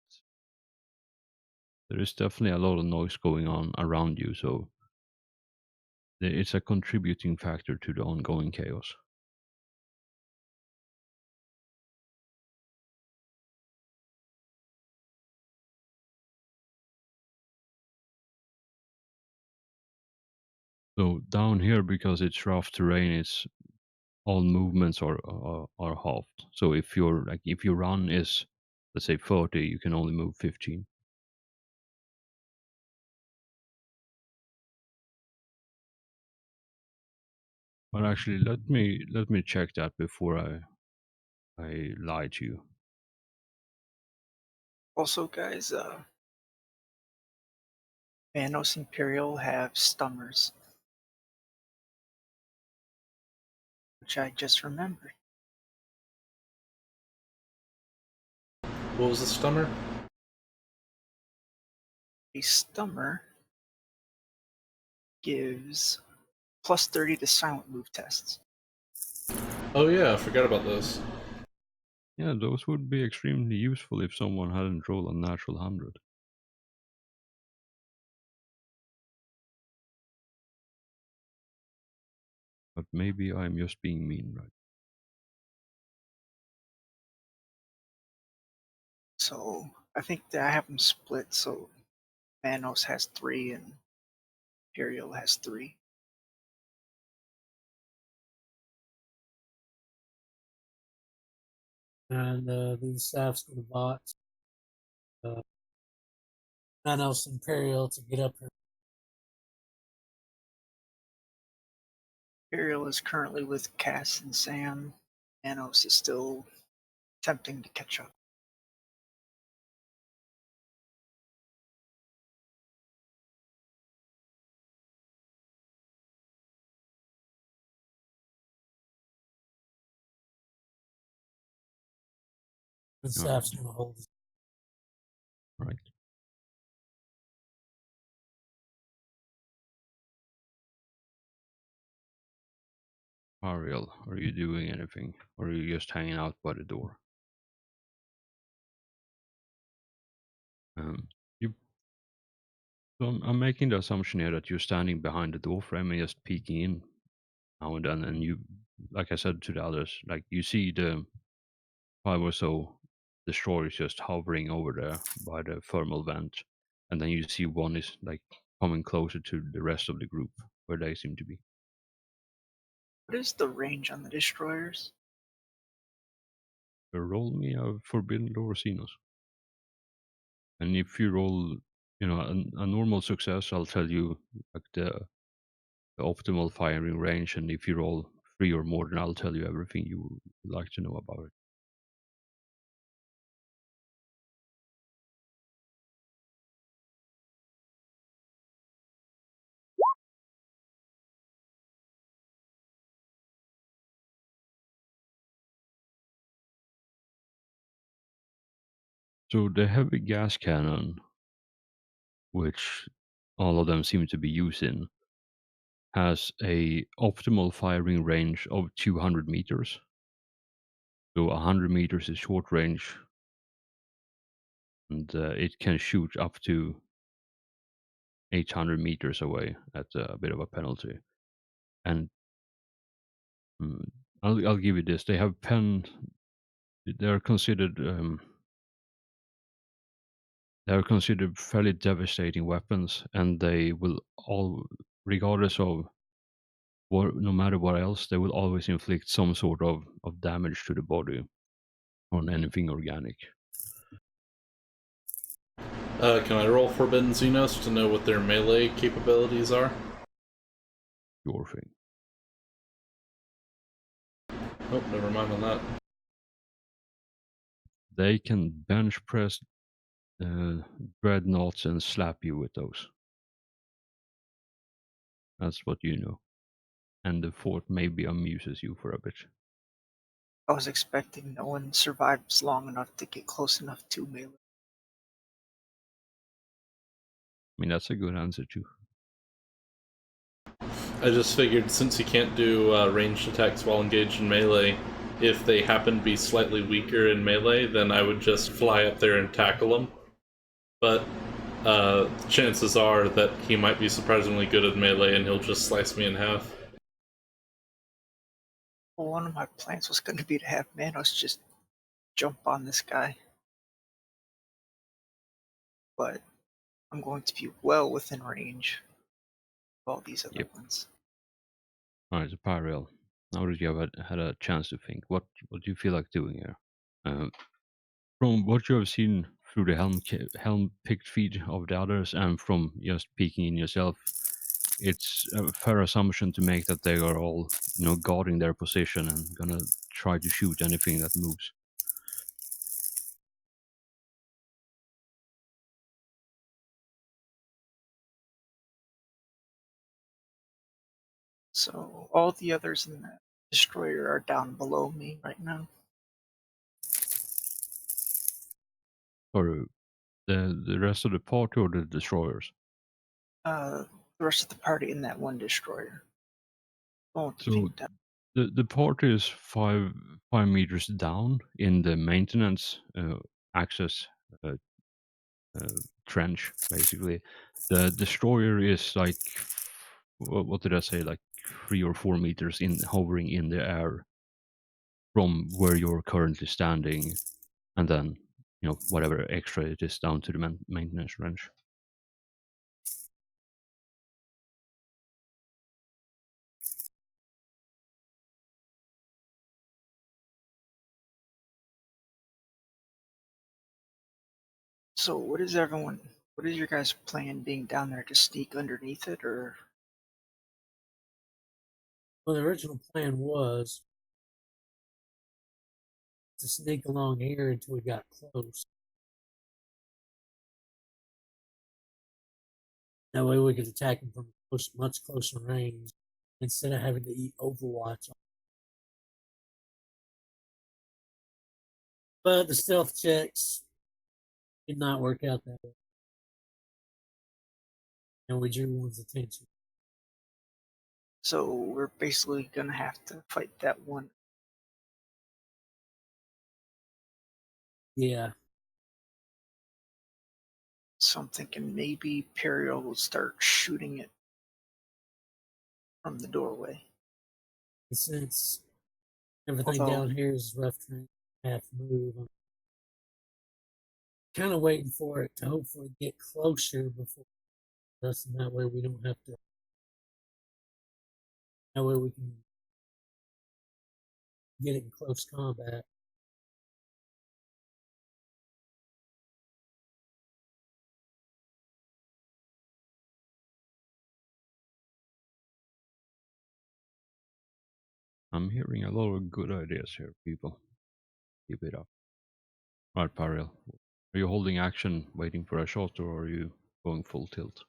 there is definitely a lot of noise going on around you. So it's a contributing factor to the ongoing chaos. So down here, because it's rough terrain, it's all movements are halved. So if your run is, let's say, 30, you can only move 15. But actually, let me check that before I lie to you. Also, guys, Manos Imperial have stummers, which I just remembered. What was the stummer? A stummer gives plus 30 to silent move tests. Oh yeah, I forgot about those. Yeah, those would be extremely useful if someone hadn't rolled a natural 100. But maybe I'm just being mean, right? So I think that I have them split. So Manos has 3 and Imperial has 3. And these staffs for the bots. Manos Imperial to get up here. Imperial is currently with Cass and Sam. Manos is still attempting to catch up. The All staff's right. going to hold his. Right. Ariel, are you doing anything? Or are you just hanging out by the door? You. So I'm making the assumption here that you're standing behind the door frame and just peeking in now and then, and you, like I said to the others, like you see the 5 or so destroyers just hovering over there by the thermal vent, and then you see one is like coming closer to the rest of the group where they seem to be. What is the range on the destroyers? Roll me a Forbidden Lore Xenos. And if you roll, a normal success, I'll tell you like the optimal firing range, and if you roll 3 or more, then I'll tell you everything you would like to know about it. So the heavy gas cannon, which all of them seem to be using, has a optimal firing range of 200 meters. So 100 meters is short range, and it can shoot up to 800 meters away at a bit of a penalty. And I'll give you this: they have they're considered fairly devastating weapons, and they will all, regardless of no matter what else, they will always inflict some sort of damage to the body on anything organic. Can I roll Forbidden Xenos to know what their melee capabilities are? Your thing. Oh, never mind on that. They can bench press dreadnoughts and slap you with those. That's what you know. And the fort maybe amuses you for a bit. I was expecting no one survives long enough to get close enough to melee. I mean, that's a good answer too. I just figured since you can't do ranged attacks while engaged in melee, if they happen to be slightly weaker in melee, then I would just fly up there and tackle them. But chances are that he might be surprisingly good at melee and he'll just slice me in half. Well, one of my plans was going to be to have Manos just jump on this guy. But I'm going to be well within range. all these other Yep. ones. All right, so Pariel, now that you have had a chance to think, what do you feel like doing here? From what you have seen through the helm picked feet of the others, and from just peeking in yourself, it's a fair assumption to make that they are all, guarding their position and gonna try to shoot anything that moves. So all the others in the destroyer are down below me right now. Or the rest of the party or the destroyers. The rest of the party in that one destroyer. Oh, the So pink dot. the party is 5 meters down in the maintenance access uh, trench, basically. The destroyer is like, what did I say, like 3 or 4 meters in, hovering in the air from where you're currently standing, and then whatever extra it is down to the maintenance range. So what is everyone? What is your guys' plan being down there to sneak underneath it, or Well, the original plan was to sneak along here until we got close. That way we could attack them from much closer range instead of having to eat Overwatch. But the stealth checks did not work out that way. And we drew one's attention. so we're basically gonna have to fight that one? Yeah. So I'm thinking maybe Periel will start shooting it from the doorway. And since everything Although down here is rough terrain, half move, I'm kind of waiting for it to hopefully get closer before us, and that way we don't have to. That way we can get it in close combat. I'm hearing a lot of good ideas here, people. Keep it up. Right, Pariel. Are you holding action, waiting for a shot, or are you going full tilt?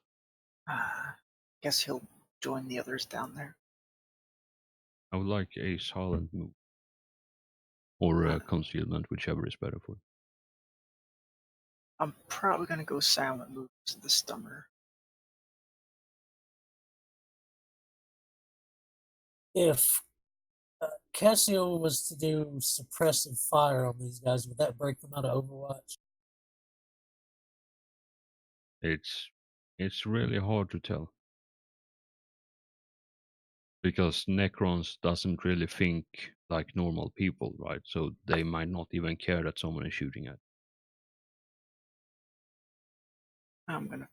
guess he'll join the others down there. I would like a silent move. Or concealment, whichever is better for you. I'm probably gonna go silent moves to the stummer. If Cassio was to do suppressive fire on these guys, would that break them out of Overwatch? It's really hard to tell. Because Necrons doesn't really think like normal people, right? So they might not even care that someone is shooting at. I'm gonna.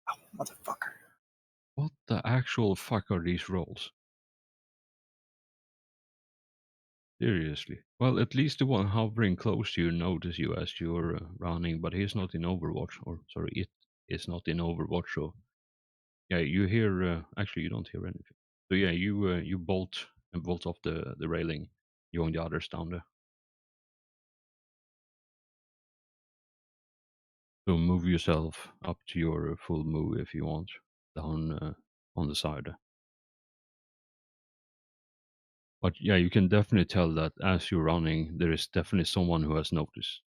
Oh, motherfucker. What the actual fuck are these rolls? Seriously. Well, at least the one hovering close to you notices you as you're running, but he's not in Overwatch. Or, sorry, it is not in Overwatch, so... Yeah, you hear... actually, you don't hear anything. So yeah, you bolt and bolt off the railing, you and the others down there. So move yourself up to your full move if you want, down on the side. But yeah, you can definitely tell that as you're running, there is definitely someone who has noticed.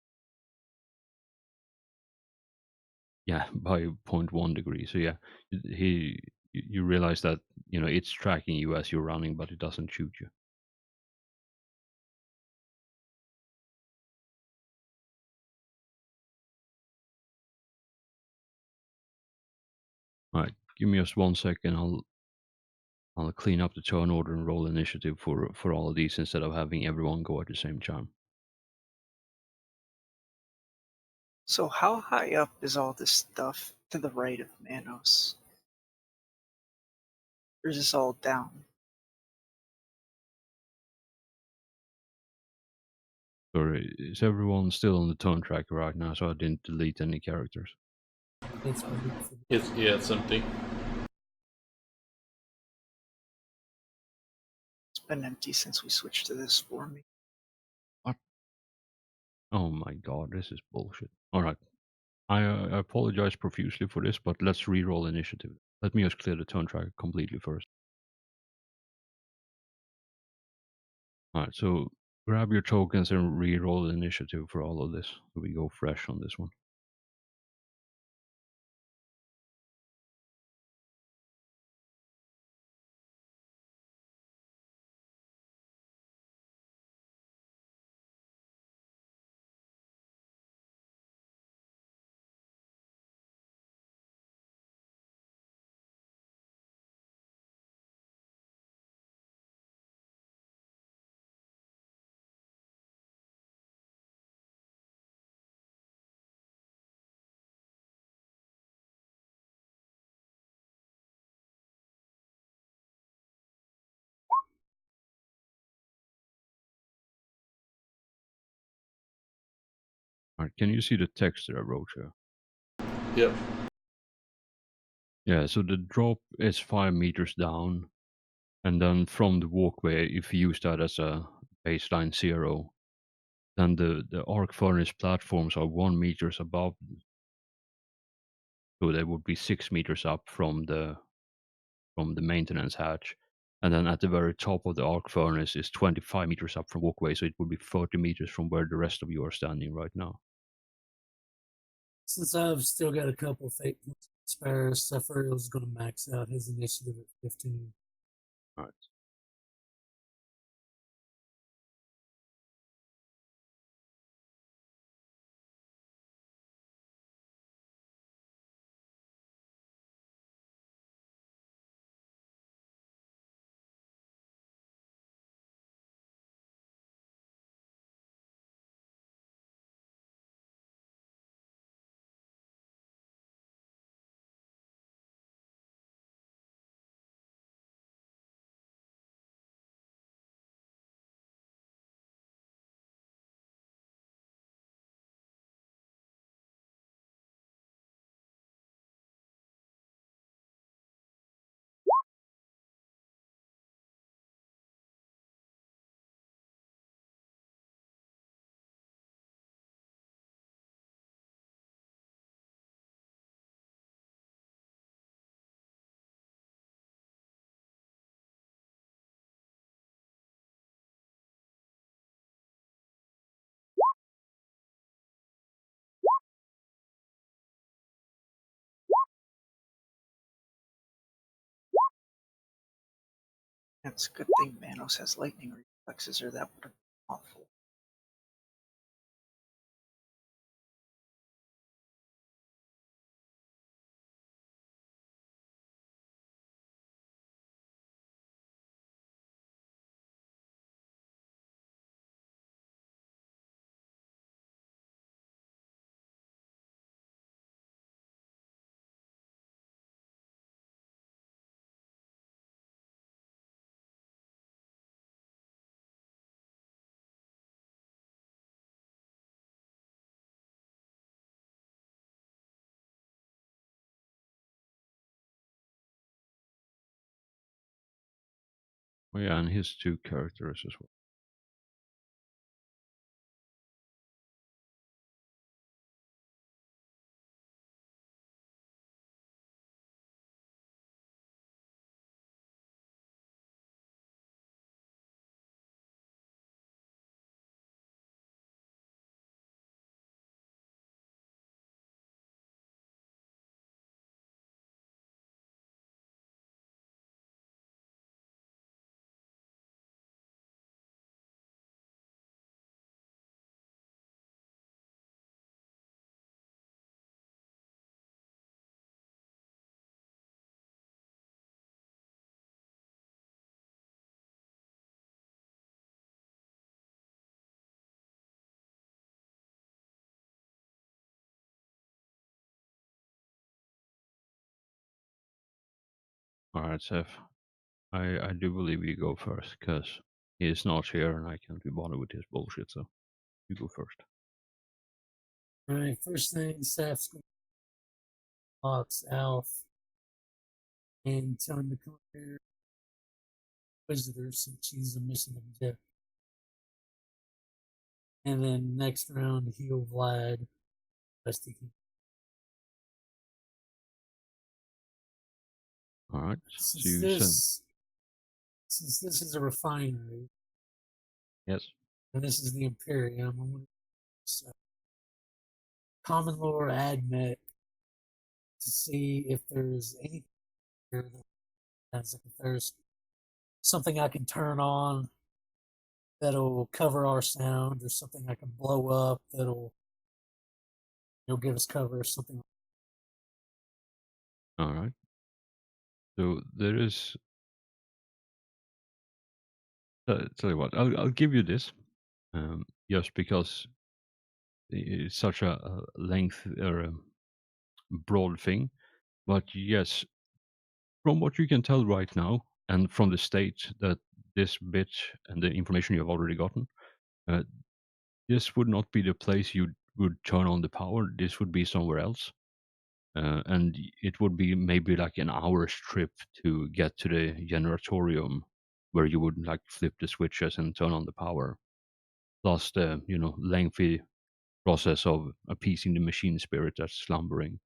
Yeah, by 0.1 degree. So yeah, you realize that it's tracking you as you're running, but it doesn't shoot you. Alright, give me just 1 second. I'll clean up the turn order and roll initiative for all of these instead of having everyone go at the same time. So how high up is all this stuff to the right of Manos? Or is this all down? Sorry, is everyone still on the turn tracker right now? So I didn't delete any characters. It's for me. It's empty. It's been empty since we switched to this for me. Oh my god, this is bullshit. Alright. I apologize profusely for this, but let's re-roll initiative. Let me just clear the turn tracker completely first. Alright, so grab your tokens and re-roll initiative for all of this. So we go fresh on this one. Alright, can you see the text that I wrote here? Yep. Yeah, so the drop is 5 meters down, and then from the walkway, if you use that as a baseline 0, then the arc furnace platforms are 1 meters above, so they would be 6 meters up from the maintenance hatch. And then at the very top of the arc furnace is 25 meters up from walkway, so it would be 30 meters from where the rest of you are standing right now. Since I've still got a couple fate points spare, Sephiroth's going to max out his initiative at 15. All right. It's a good thing Manos has lightning reflexes, or that would have been awful. Oh, yeah, and his 2 characters as well. Alright, Seth. I do believe you go first, because he is not here and I can't be bothered with his bullshit, so you go first. Alright, first thing, Seth's going to box Alf and tell him to come here. Visitor, since she's a missing object. And then next round, heal Vlad. Best he can. Alright, so you Since this is a refinery, yes. and this is the Imperium, I'm going to common lore admit to see if there's anything here if there's something I can turn on that'll cover our sound, or something I can blow up that'll give us cover, or something. Alright. So there is. Tell you what, I'll give you this, just because it's such a length or a broad thing. But yes, from what you can tell right now, and from the state that this bit and the information you've already gotten, uh, this would not be the place you would turn on the power. This would be somewhere else, and it would be maybe like an hour's trip to get to the generatorium, where you would like flip the switches and turn on the power. Plus the lengthy process of appeasing the machine spirit that's slumbering.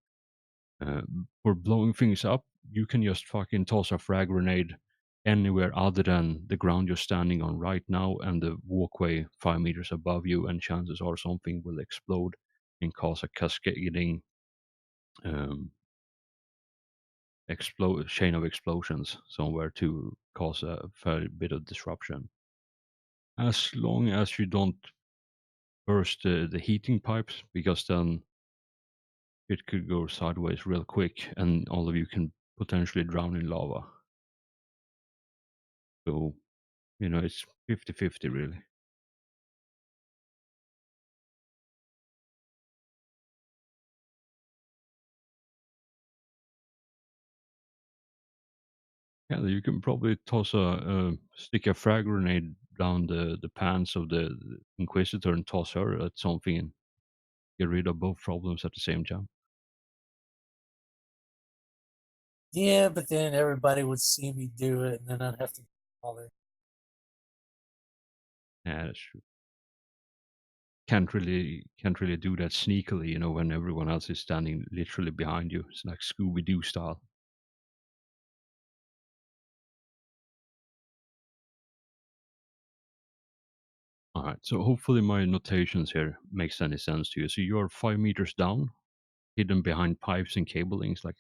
For blowing things up, you can just fucking toss a frag grenade anywhere other than the ground you're standing on right now and the walkway 5 meters above you, and chances are something will explode and cause a cascading um, chain of explosions somewhere to cause a fair bit of disruption. As long as you don't burst the heating pipes, because then it could go sideways real quick and all of you can potentially drown in lava. So, it's 50-50 really. Yeah, you can probably toss stick a frag grenade down the pants of the Inquisitor and toss her at something and get rid of both problems at the same time. Yeah, but then everybody would see me do it, and then I'd have to bother. Yeah, that's true. Can't really do that sneakily, when everyone else is standing literally behind you. It's like Scooby-Doo style. All right, so hopefully my notations here makes any sense to you. So you're 5 meters down, hidden behind pipes and cablings, like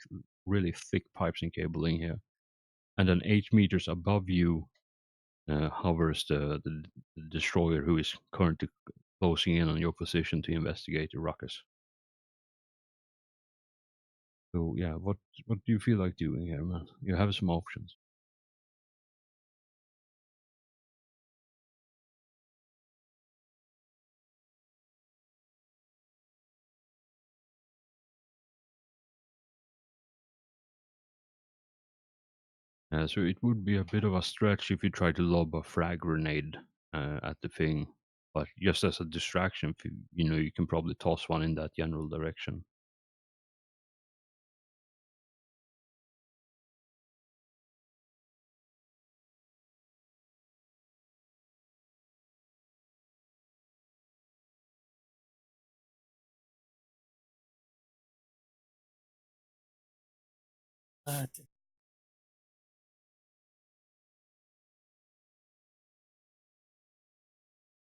really thick pipes and cabling here. And then 8 meters above you hovers the destroyer, who is currently closing in on your position to investigate the ruckus. So yeah, what do you feel like doing here, man? You have some options. So it would be a bit of a stretch if you try to lob a frag grenade at the thing, but just as a distraction, you can probably toss one in that general direction.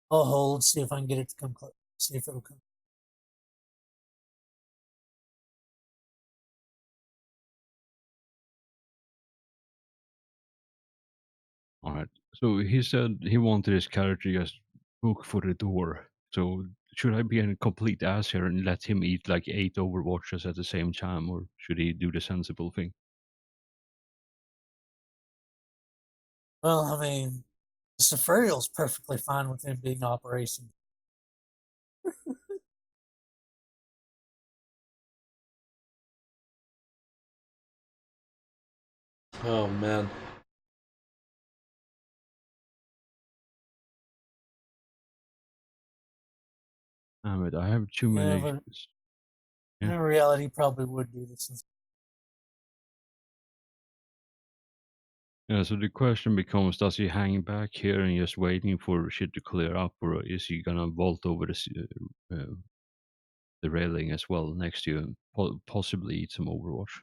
I'll hold, see if I can get it to come close. See if it'll come. All right. So he said he wanted his character just book for the door. So should I be a complete ass here and let him eat like 8 Overwatches at the same time, or should he do the sensible thing? Well, I mean, the Safarial's perfectly fine with him being operation. Oh man. Damn it, I have too Yeah, many. but Yeah. in reality, probably would do this. Yeah, so the question becomes: does he hang back here and just waiting for shit to clear up, or is he gonna vault over the railing as well next to you and possibly eat some Overwatch?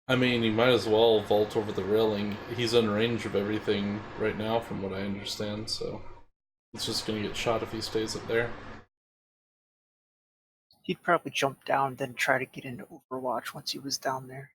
I mean, he might as well vault over the railing. He's in range of everything right now, from what I understand, so he's just gonna get shot if he stays up there. He'd probably jump down, then try to get into Overwatch once he was down there.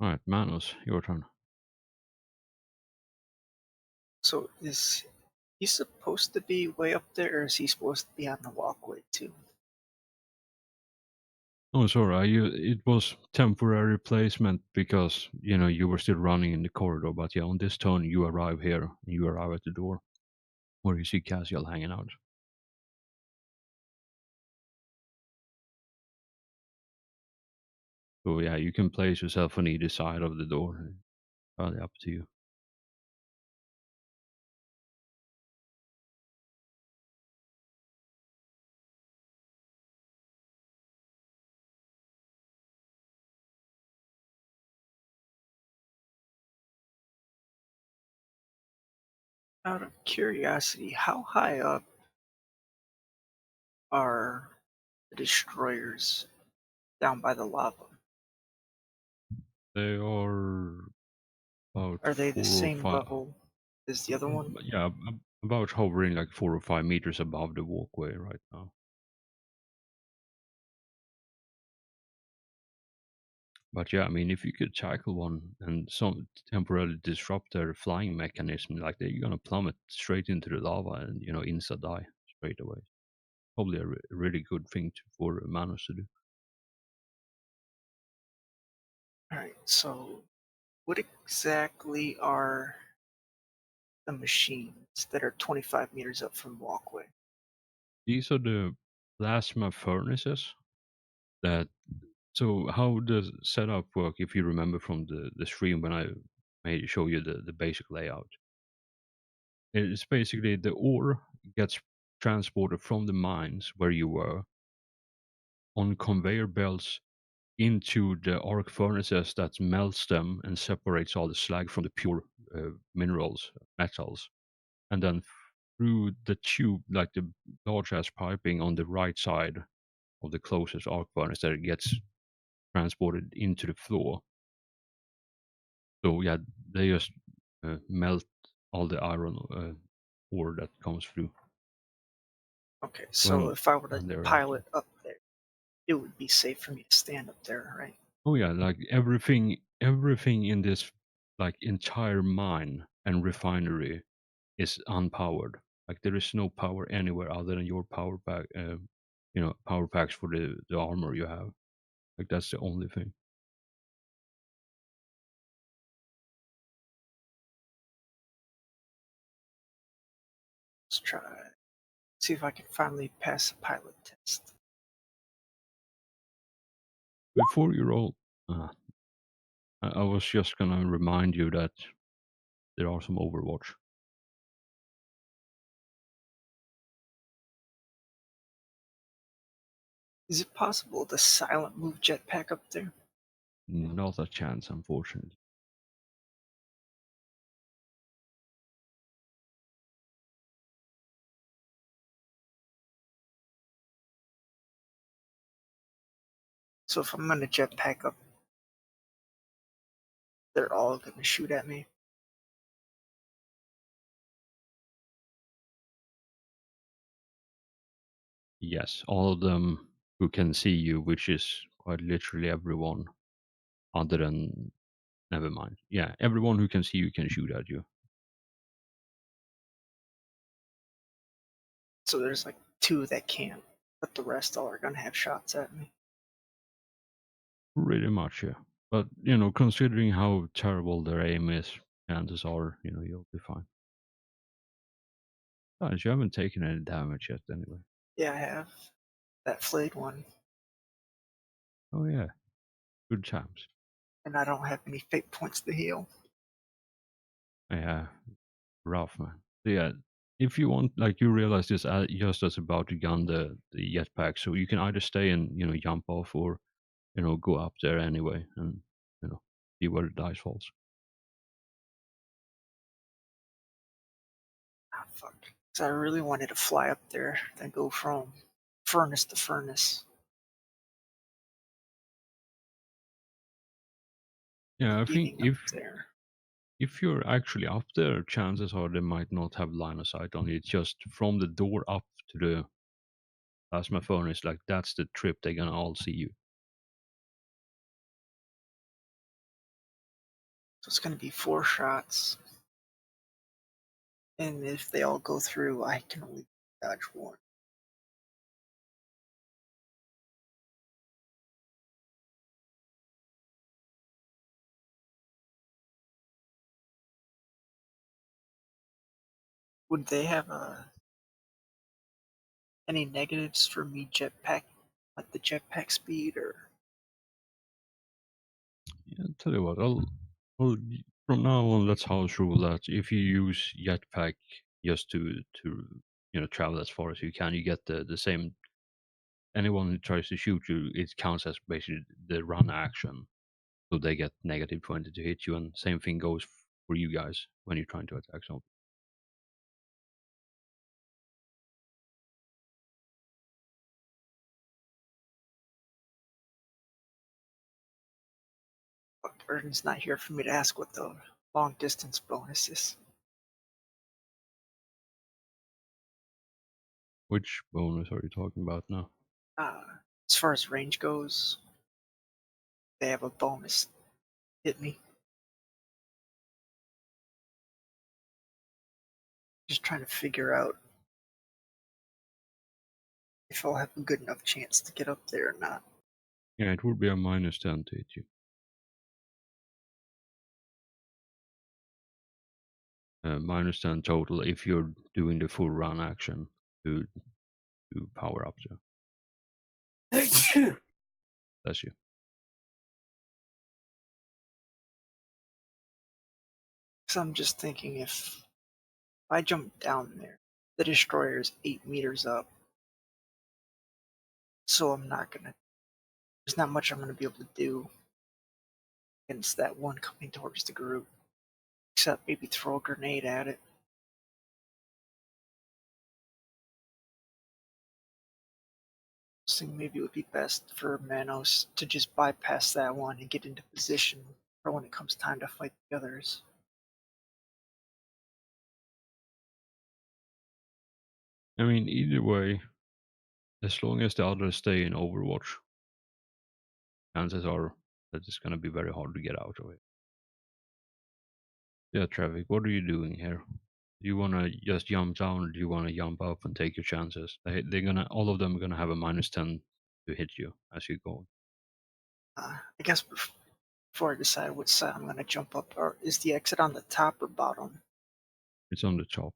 All right, Manos, your turn. So is he supposed to be way up there, or is he supposed to be on the walkway too? Oh, sorry. It was temporary placement because you were still running in the corridor. But yeah, on this turn, you arrive here. And you arrive at the door where you see Cassiel hanging out. So yeah, you can place yourself on either side of the door. Probably up to you. Out of curiosity, how high up are the destroyers down by the lava? They are about Are they the 4 or 5. same level as the other one? Yeah, about hovering like 4 or 5 meters above the walkway right now. But yeah, I mean, if you could tackle one and some temporarily disrupt their flying mechanism, like they're gonna plummet straight into the lava and insta die straight away. Probably a really good thing for Manos to do. Alright, so what exactly are the machines that are 25 meters up from the walkway? These are the plasma furnaces that. So how does setup work? If you remember from the stream when I made show you the basic layout, it's basically the ore gets transported from the mines where you were on conveyor belts into the arc furnaces that melts them and separates all the slag from the pure minerals, metals, and then through the tube, like the large ass piping on the right side of the closest arc furnace, that it gets transported into the floor. So yeah, they just melt all the iron ore that comes through Okay, so when if I were to when they're empty. pilot up there, it would be safe for me to stand up there, right? Oh yeah, like everything in this like entire mine and refinery is unpowered. Like there is no power anywhere other than your power pack, power packs for the armor you have. Like that's the only thing. Let's try. See if I can finally pass a pilot test. Before you roll, I was just gonna remind you that there are some Overwatch. Is it possible to silent move jetpack up there? Not a chance, unfortunately. So if I'm gonna jetpack up, They're all gonna shoot at me. Yes, all of them who can see you, which is quite literally everyone other than never mind. Yeah, everyone who can see you can shoot at you. So there's like 2 that can't, but the rest all are gonna have shots at me. Pretty much, yeah. But you know, considering how terrible their aim is, chances are, you know, you'll be fine. Guys, you haven't taken any damage yet, anyway. Yeah, I have that flayed one, Oh yeah, good times. and I don't have any fate points to heal. Yeah, rough man. So yeah, if you want, like, you realize this just as about to gun the jetpack, so you can either stay and you know jump off, or you know go up there anyway, and you know see where the dice falls. Ah, fuck. 'Cause I really wanted to fly up there, then go from furnace to furnace. Yeah, I think Getting up there. if you're actually up there, chances are they might not have line of sight on you. It's just from the door up to the plasma furnace, like that's the trip they're gonna all see you. So it's gonna be 4 shots. And if they all go through, I can only dodge 1. Would they have any negatives for me jetpack, like the jetpack speed, or Yeah, tell you what, I'll from now on let's house rule that if you use jetpack just to you know travel as far as you can, you get the same. Anyone who tries to shoot you, it counts as basically the run action, so they get -20 to hit you, and same thing goes for you guys when you're trying to attack someone. but Burden's not here for me to ask what the long distance bonus is. Which bonus are you talking about now? Uh, as far as range goes, they have a bonus. Hit me. Just trying to figure out if I'll have a good enough chance to get up there or not. Yeah, it would be a -10 to hit you. -10 total if you're doing the full run action to power up to. That's you. So I'm just thinking if I jump down there, the destroyer is 8 meters up, so I'm not gonna. There's not much I'm gonna be able to do against that one coming towards the group, except maybe throw a grenade at it. So maybe it would be best for Manos to just bypass that one and get into position for when it comes time to fight the others. I mean, either way, as long as the others stay in Overwatch, chances are that it's going to be very hard to get out of it. Yeah, Traffic, what are you doing here? Do you want to just jump down, or do you want to jump up and take your chances? They're gonna, all of them are gonna have a -10 to hit you as you go. I guess before I decide which side I'm going to jump up, or is the exit on the top or bottom? It's on the top.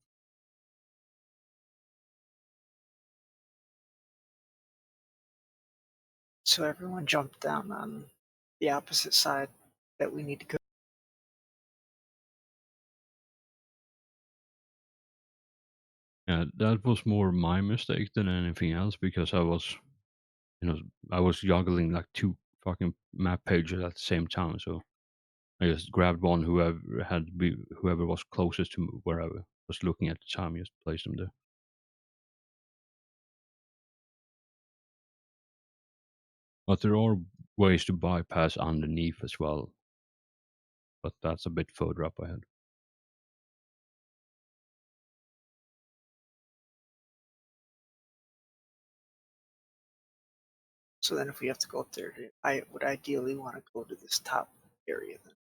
So everyone jump down on the opposite side that we need to go. Yeah, that was more my mistake than anything else because I was, you know, I was juggling like 2 fucking map pages at the same time. So I just grabbed one, whoever was closest to where I was looking at the time, just placed them there. But there are ways to bypass underneath as well. but that's a bit further up ahead. So then if we have to go up there, I would ideally want to go to this top area then.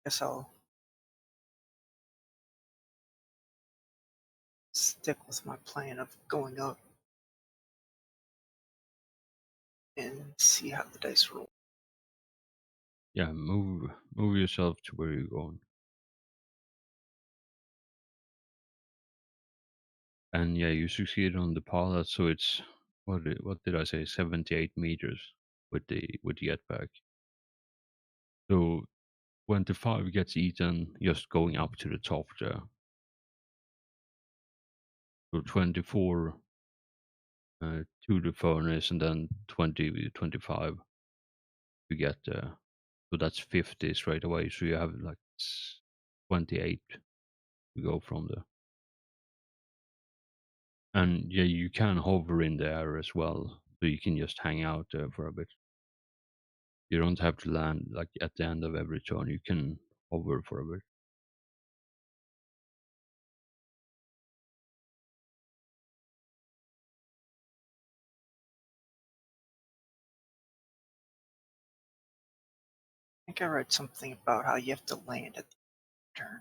Guess I'll stick with my plan of going up and see how the dice roll. Yeah, move yourself to where you're going. And yeah, you succeed on the pilot, so it's what did I say, 78 meters with the jetpack. So 25 gets eaten just going up to the top there. So 24 to the furnace, and then 20, 25 you get so that's 50 straight away. So you have like 28 to go from there. And yeah, you can hover in the air as well, so you can just hang out there for a bit. You don't have to land like at the end of every turn. You can hover for a bit. I think I read something about how you have to land at the turn.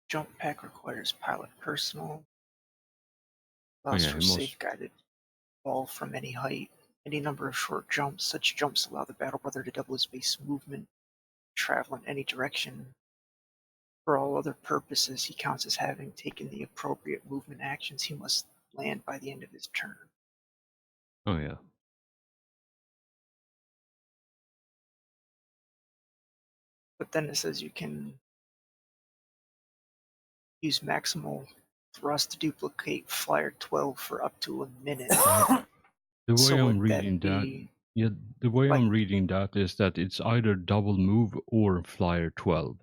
Jump pack requires pilot personal. Oh Allows yeah, for you must. safe-guided fall from any height. Any number of short jumps. Such jumps allow the battle brother to double his base movement, travel in any direction. For all other purposes, he counts as having taken the appropriate movement actions. He must land by the end of his turn. Oh yeah. But then it says you can use maximal thrust to duplicate Flyer 12 for up to a minute. The way So I'm would reading that that, be yeah, the way like I'm reading that is that it's either double move or flyer 12.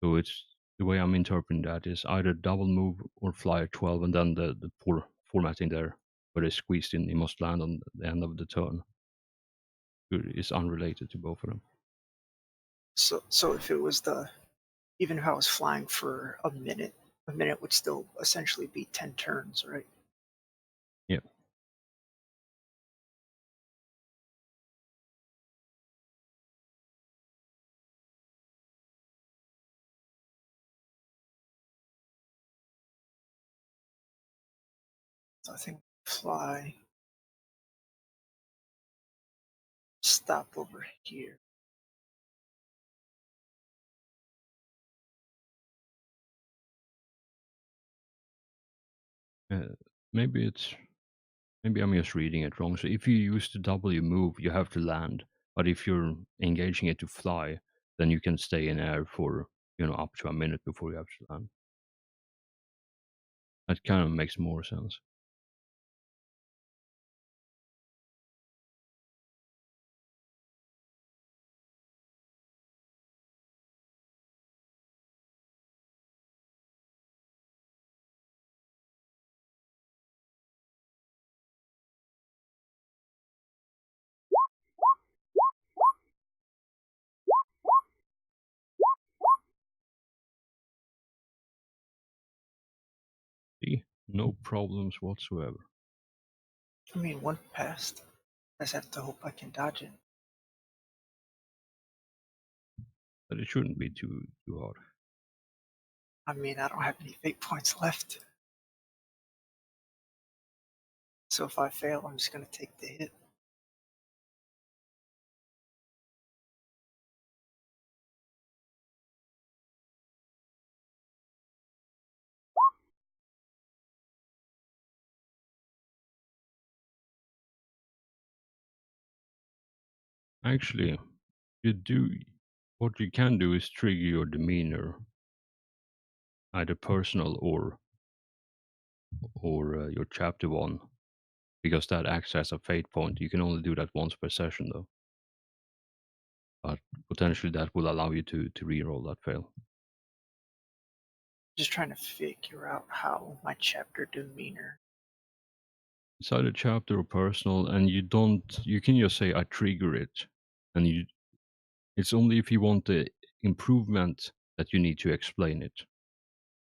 So it's the way I'm interpreting that is either double move or flyer 12, and then the poor formatting there where they squeezed in, he must land on the end of the turn. Is unrelated to both of them. so if it was even if I was flying for a minute would still essentially be 10 turns, right? Yeah. So I think fly, stop over here. Maybe I'm just reading it wrong. So if you use the W move, you have to land. But if you're engaging it to fly, then you can stay in air for up to a minute before you have to land. That kind of makes more sense. See, no problems whatsoever. I mean, one passed. I just have to hope I can dodge it. But it shouldn't be too hard. I mean, I don't have any fate points left. So if I fail, I'm just going to take the hit. Actually, You do what you can do is trigger your demeanor, either personal or your chapter one, because that acts as a fate point. You can only do that once per session though, but potentially that will allow you to re-roll that fail. Just trying to figure out how my chapter demeanor. It's either chapter or personal, and you can just say I trigger it, and it's only if you want the improvement that you need to explain it.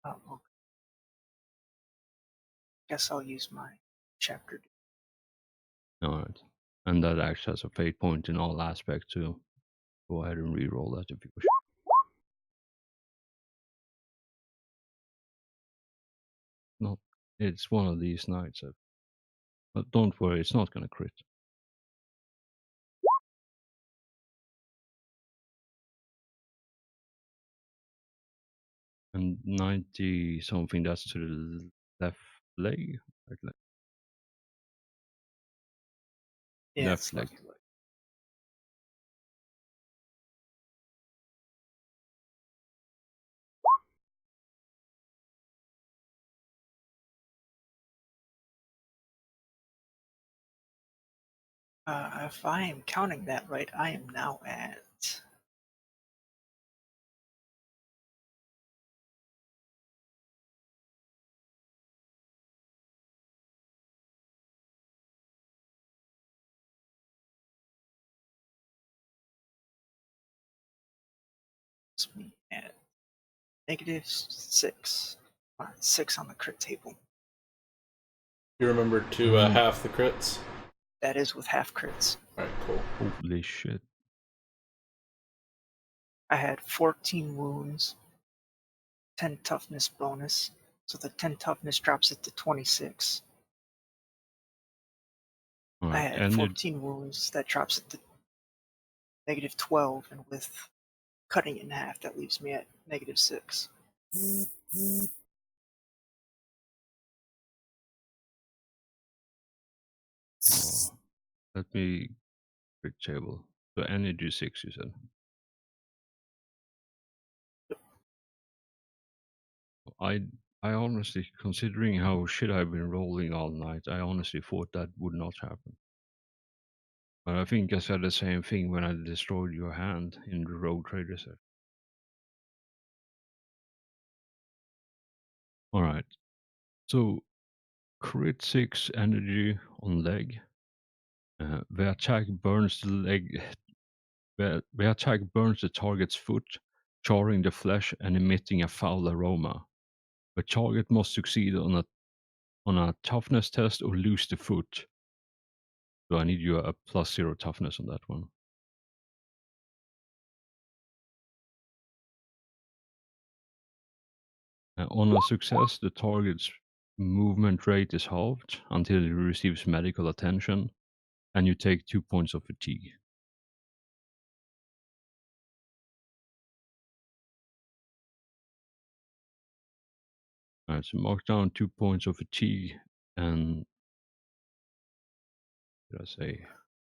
Oh, okay. Guess I'll use my chapter. All right, and that acts as a fate point in all aspects too. Go ahead and re-roll that if you wish. Not, it's one of these nights, but don't worry, it's not gonna crit. And 90 something, that's to the left leg, right leg, Yeah, left it's leg. left leg. If I am counting that right, I am now at it's me at -6. 6 on the crit table. You remember to half the crits? That is with half crits. Alright, cool. Holy shit. I had 14 wounds, 10 toughness bonus, so the 10 toughness drops it to 26. All I right, had and 14 wounds, that drops it to -12, and with cutting it in half, that leaves me at -6. let me crit table. So energy 6, you said. I honestly, considering how shit I've been rolling all night, I honestly thought that would not happen. But I think I said the same thing when I destroyed your hand in the Rogue Trader set. Alright. So crit 6 energy on leg. The attack burns the leg. The attack burns the target's foot, charring the flesh and emitting a foul aroma. The target must succeed on a toughness test or lose the foot. So I need you a +0 toughness on that one. On a success, the target's movement rate is halved until he receives medical attention, and you take 2 points of fatigue. Alright, so mark down 2 points of fatigue and, did I say,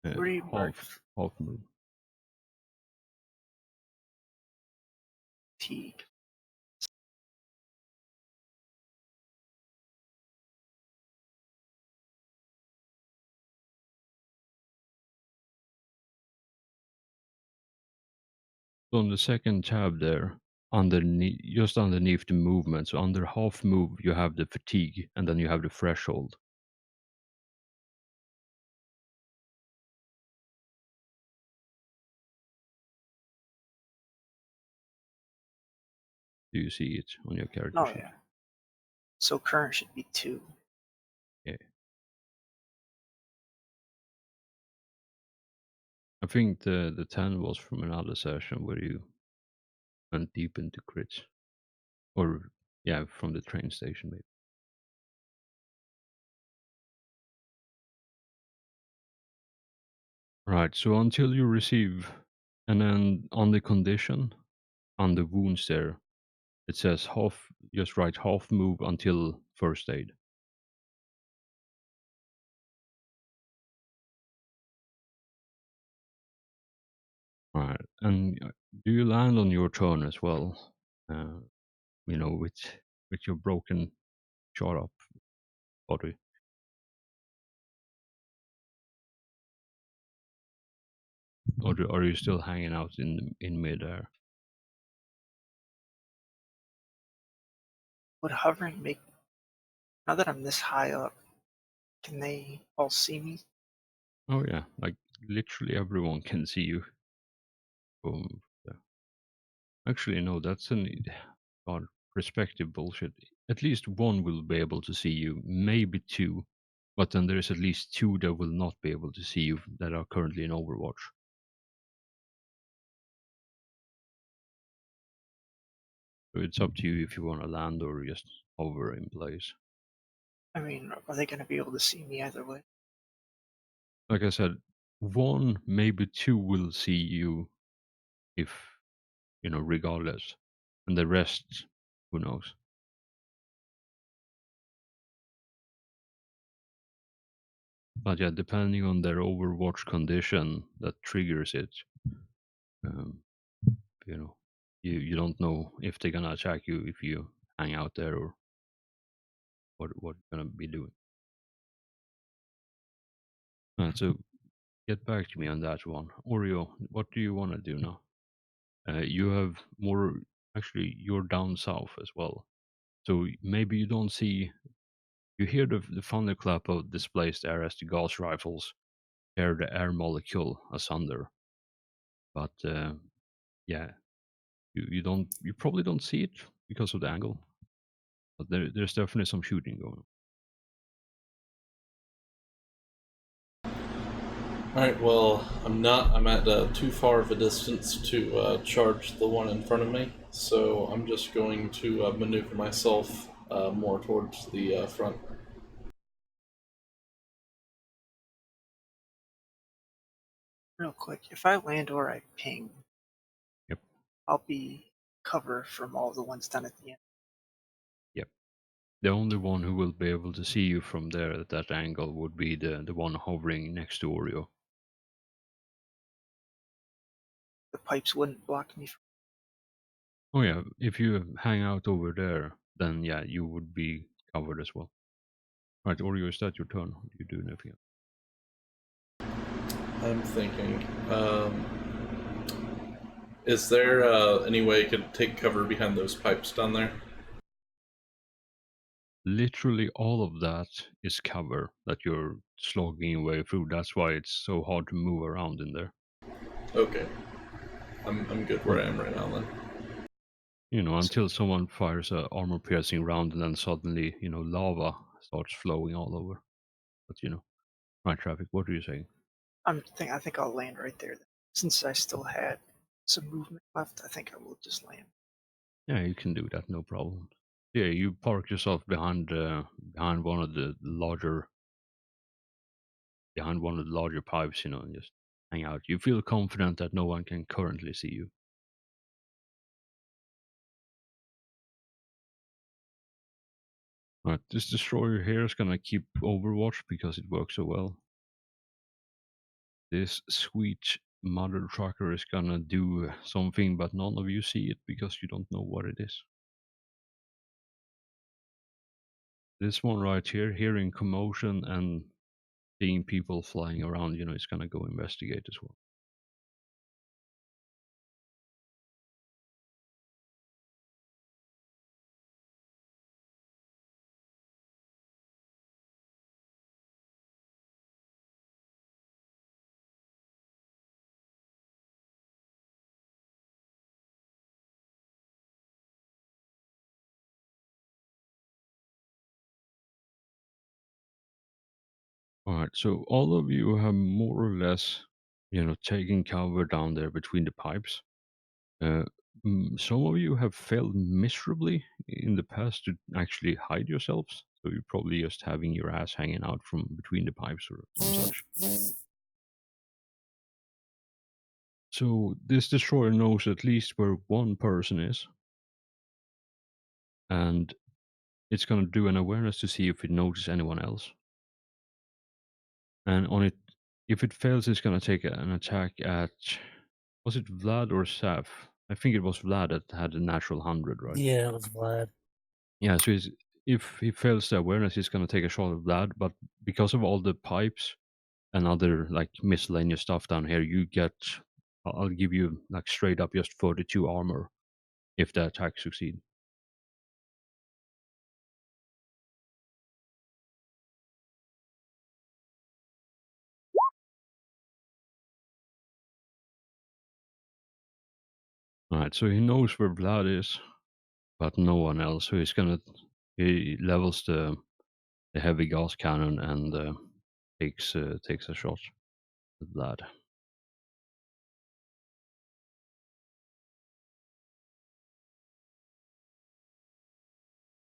half move. Fatigue. So on the second tab there, underneath, just underneath the movement, so under half move, you have the fatigue, and then you have the threshold. Do you see it on your character Oh, sheet? yeah. So current should be 2. Yeah. I think the 10 was from another session where you went deep into crits. Or, yeah, from the train station, maybe. Right, so until you receive, and then on the condition, on the wounds there, it says half, just write half move until first aid. Right. And do you land on your turn as well? Uh, with your broken, shot up body, or are you still hanging out in midair? Would hovering make, now that I'm this high up, can they all see me? Oh yeah, like literally everyone can see you. From there. Actually, no, that's an God, perspective bullshit. At least one will be able to see you, maybe two, but then there's at least two that will not be able to see you that are currently in Overwatch. So it's up to you if you want to land or just hover in place. I mean, are they going to be able to see me either way? Like I said, one, maybe two will see you if, regardless. And the rest, who knows? But yeah, depending on their Overwatch condition that triggers it, um, you know, you don't know if they're gonna attack you if you hang out there or what you're gonna be doing. So get back to me on that one, Oreo. What do you want to do now? You have more. Actually, you're down south as well, so maybe you don't see. You hear the thunderclap of displaced air as the gas rifles tear the air molecule asunder. But yeah, you probably don't see it because of the angle. But there's definitely some shooting going on. Alright, well, I'm at too far of a distance to charge the one in front of me, so I'm just going to maneuver myself more towards the front. Real quick, if I land or I ping, Yep, I'll be cover from all the ones down at the end. yep. The only one who will be able to see you from there at that angle would be the one hovering next to Oreo. The pipes wouldn't block me from. Oh yeah, if you hang out over there, then yeah, you would be covered as well. Right, Oreo, is that your turn? You do anything else? I'm thinking, is there any way I could take cover behind those pipes down there? Literally all of that is cover that you're slogging your way through. That's why it's so hard to move around in there. Okay. I'm good where I am right now then. Until someone fires a armor piercing round and then suddenly, lava starts flowing all over. But right, Traffic, what are you saying? I think I'll land right there. Since I still had some movement left, I think I will just land. Yeah, you can do that, no problem. Yeah, you park yourself behind one of the larger pipes, and just hang out. You feel confident that no one can currently see you. Right, this destroyer here is gonna keep Overwatch because it works so well. This sweet mother trucker is gonna do something, but none of you see it because you don't know what it is. This one right here, hearing commotion and seeing people flying around, is gonna go investigate as well. All right, so all of you have more or less, taken cover down there between the pipes. Uh, some of you have failed miserably in the past to actually hide yourselves, so you're probably just having your ass hanging out from between the pipes or some such. So this destroyer knows at least where one person is, and it's gonna do an awareness to see if it notices anyone else. And on it, if it fails, it's gonna take an attack at Was it Vlad or Saf? I think it was Vlad that had a natural 100, right? Yeah, it was Vlad. Yeah, so if he fails the awareness, he's gonna take a shot at Vlad. But because of all the pipes and other like miscellaneous stuff down here, you get. I'll give you like straight up just 42 armor if the attack succeed. All right, so he knows where Vlad is, but no one else. So he levels the heavy gas cannon and takes a shot at Vlad.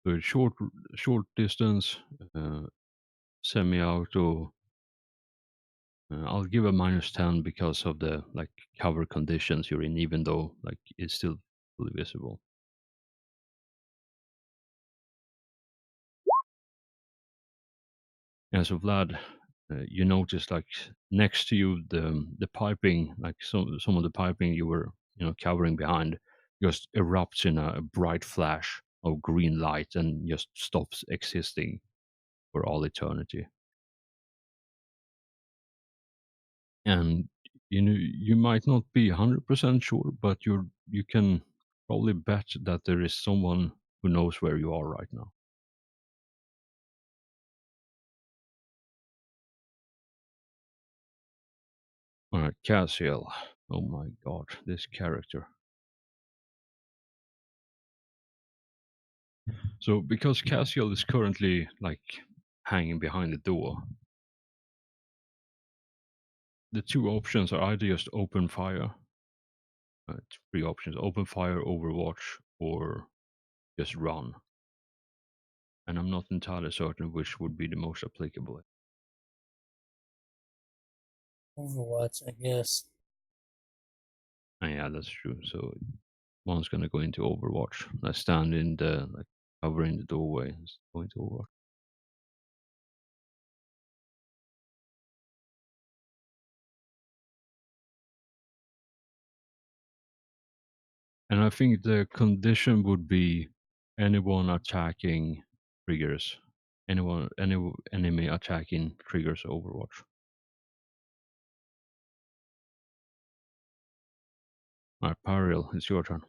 So it's short distance, semi-auto. I'll give a -10 because of the like cover conditions you're in, even though like it's still fully visible. Yeah, so Vlad, you notice like next to you the piping, like some of the piping you were covering behind, just erupts in a bright flash of green light and just stops existing for all eternity. And you might not be 100% sure, but you can probably bet that there is someone who knows where you are right now. All right, Cassiel. Oh my god, this character. So because Cassiel is currently like hanging behind the door, the two options are either just open fire. It's three options: open fire, Overwatch, or just run. And I'm not entirely certain which would be the most applicable. Overwatch, I guess. And yeah, that's true. So one's gonna go into Overwatch. I stand in the like covering the doorway. Going to Overwatch. And I think the condition would be anyone attacking triggers. Any enemy attacking triggers Overwatch. Alright, Pariel, it's your turn.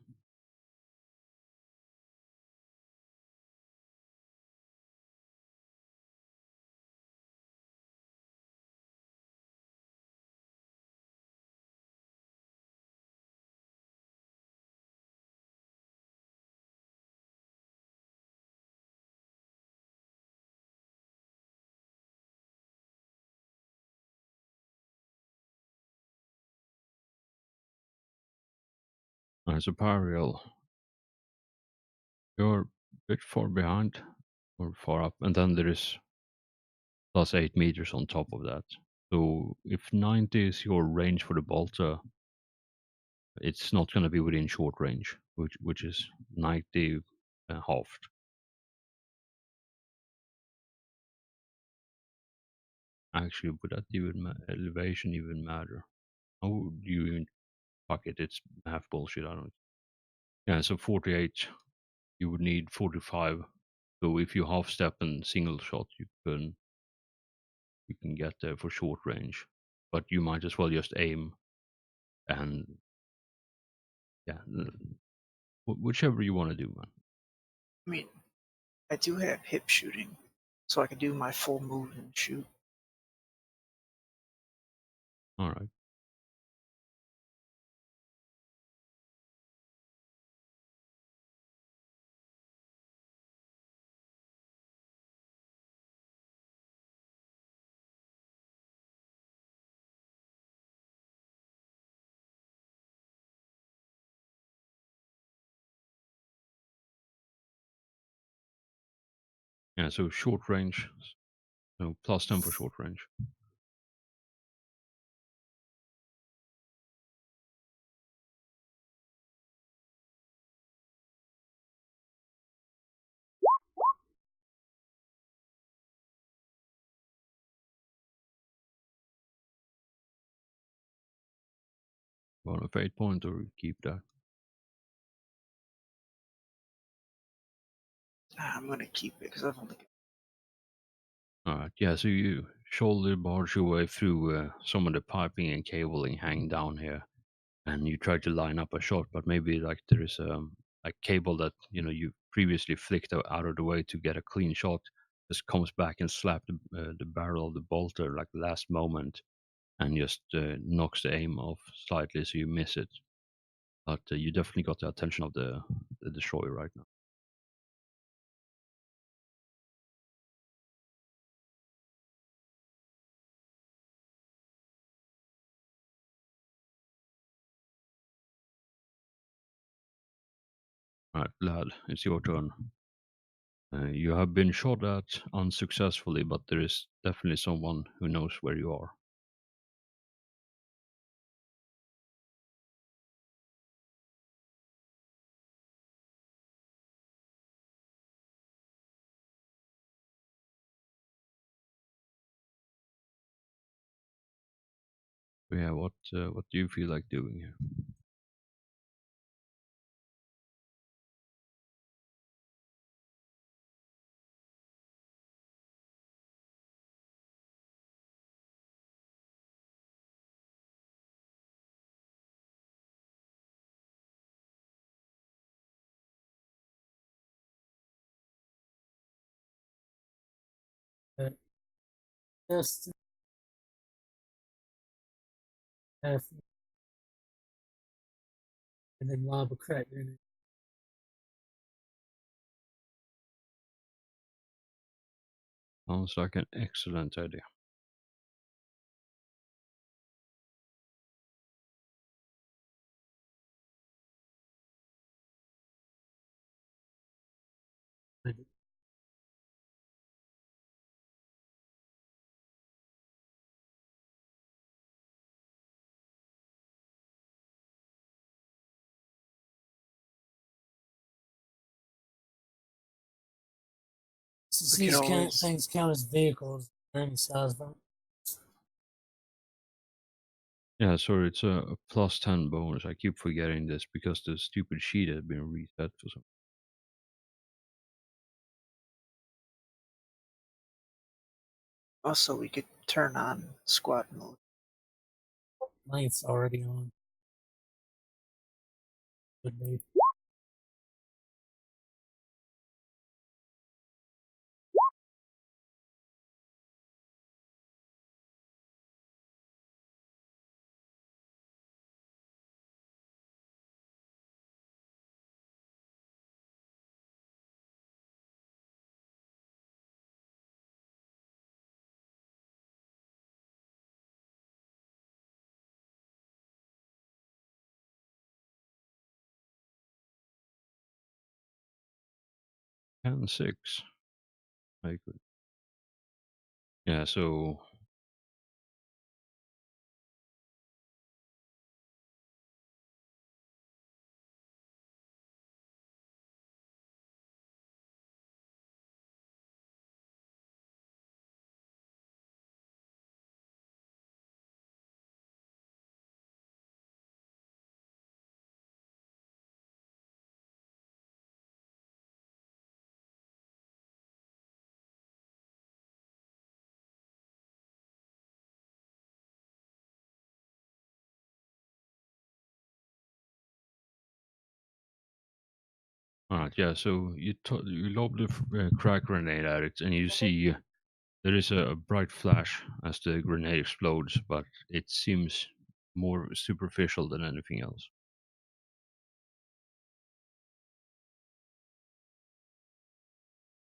Alright, so Pariel, you're a bit far behind or far up, and then there is plus 8 meters on top of that. So if 90 is your range for the bolter, it's not going to be within short range, which is 90 halved. Actually, would that even elevation even matter? How would you even fuck it? It's half bullshit. I don't. Yeah, so 48, you would need 45. So if you half step and single shot, you can get there for short range, but you might as well just aim and yeah, whichever you want to do, man. I mean, I do have hip shooting, so I can do my full move and shoot. All right. Yeah, so short range, so plus 10 for short range. Want a fate point or keep that? I'm gonna keep it because I've only got Alright, yeah, so you shoulder barge your way through some of the piping and cabling hanging down here, and you try to line up a shot, but maybe like there is a cable that you previously flicked out of the way to get a clean shot, just comes back and slaps the barrel of the bolter like last moment, and just knocks the aim off slightly, so you miss it. But you definitely got the attention of the destroyer right now. All right, Vlad, it's your turn. You have been shot at unsuccessfully, but there is definitely someone who knows where you are. So yeah, what do you feel like doing here? But just half and then lob a crack grenade. Sounds like an excellent idea. Since we could always things count as vehicles, any size of Yeah, sorry, it's a plus 10 bonus. I keep forgetting this because the stupid sheet has been reset for some. also we could turn on squad mode. length's already on. Would be. 10-6. I could. Yeah, so alright, yeah, so you lob the crack grenade at it, and you see there is a bright flash as the grenade explodes, but it seems more superficial than anything else.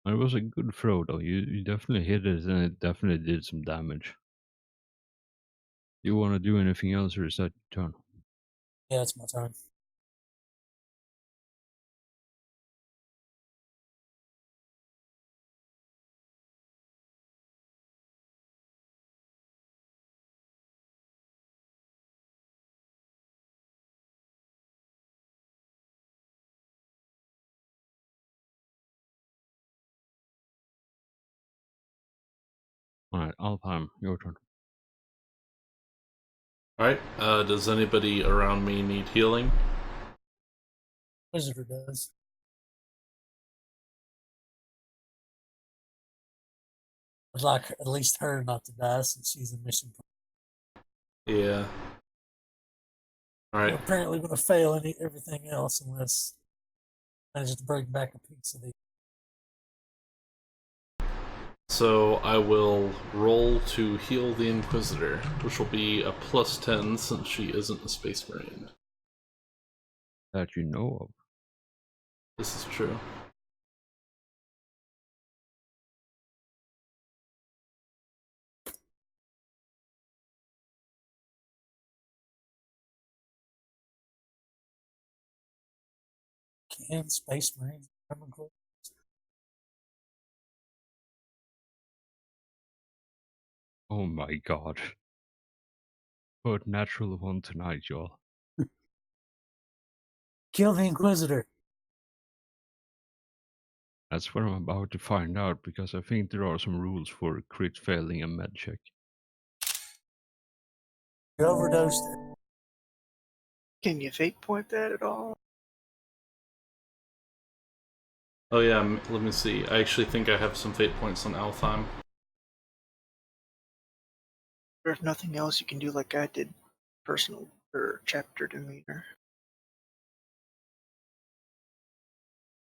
It was a good throw, though. You definitely hit it, and it definitely did some damage. Do you want to do anything else, or is that your turn? Yeah, it's my turn. All right, Alpheim, your turn. Alright, does anybody around me need healing? Visitor does. I'd like at least her not to die since she's a mission. Yeah. We're Alright, apparently going to fail in everything else unless I manage to bring back a piece of the. so I will roll to heal the Inquisitor, which will be a +10 since she isn't a Space Marine. That you know of. This is true. Can Space Marines become Inquisitors? Oh my god. But natural one tonight, y'all. Kill the Inquisitor. That's what I'm about to find out because I think there are some rules for crit failing a med check. You overdosed her. Can you fate point that at all? Oh yeah, let me see. I actually think I have some fate points on Alfheim. Or if nothing else, you can do like I did, personal or chapter demeanor.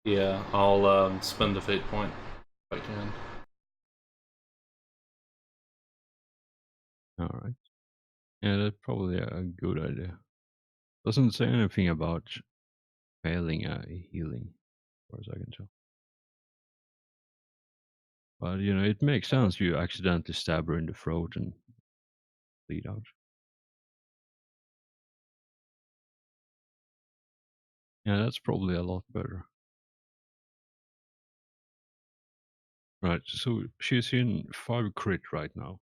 Yeah, I'll spend a fate point if I can. Alright. Yeah, that's probably a good idea. Doesn't say anything about failing a healing, as far as I can tell. But you know, it makes sense. You accidentally stab her in the throat and bleed out. Yeah, that's probably a lot better. Right, so she's in 5 crit right now.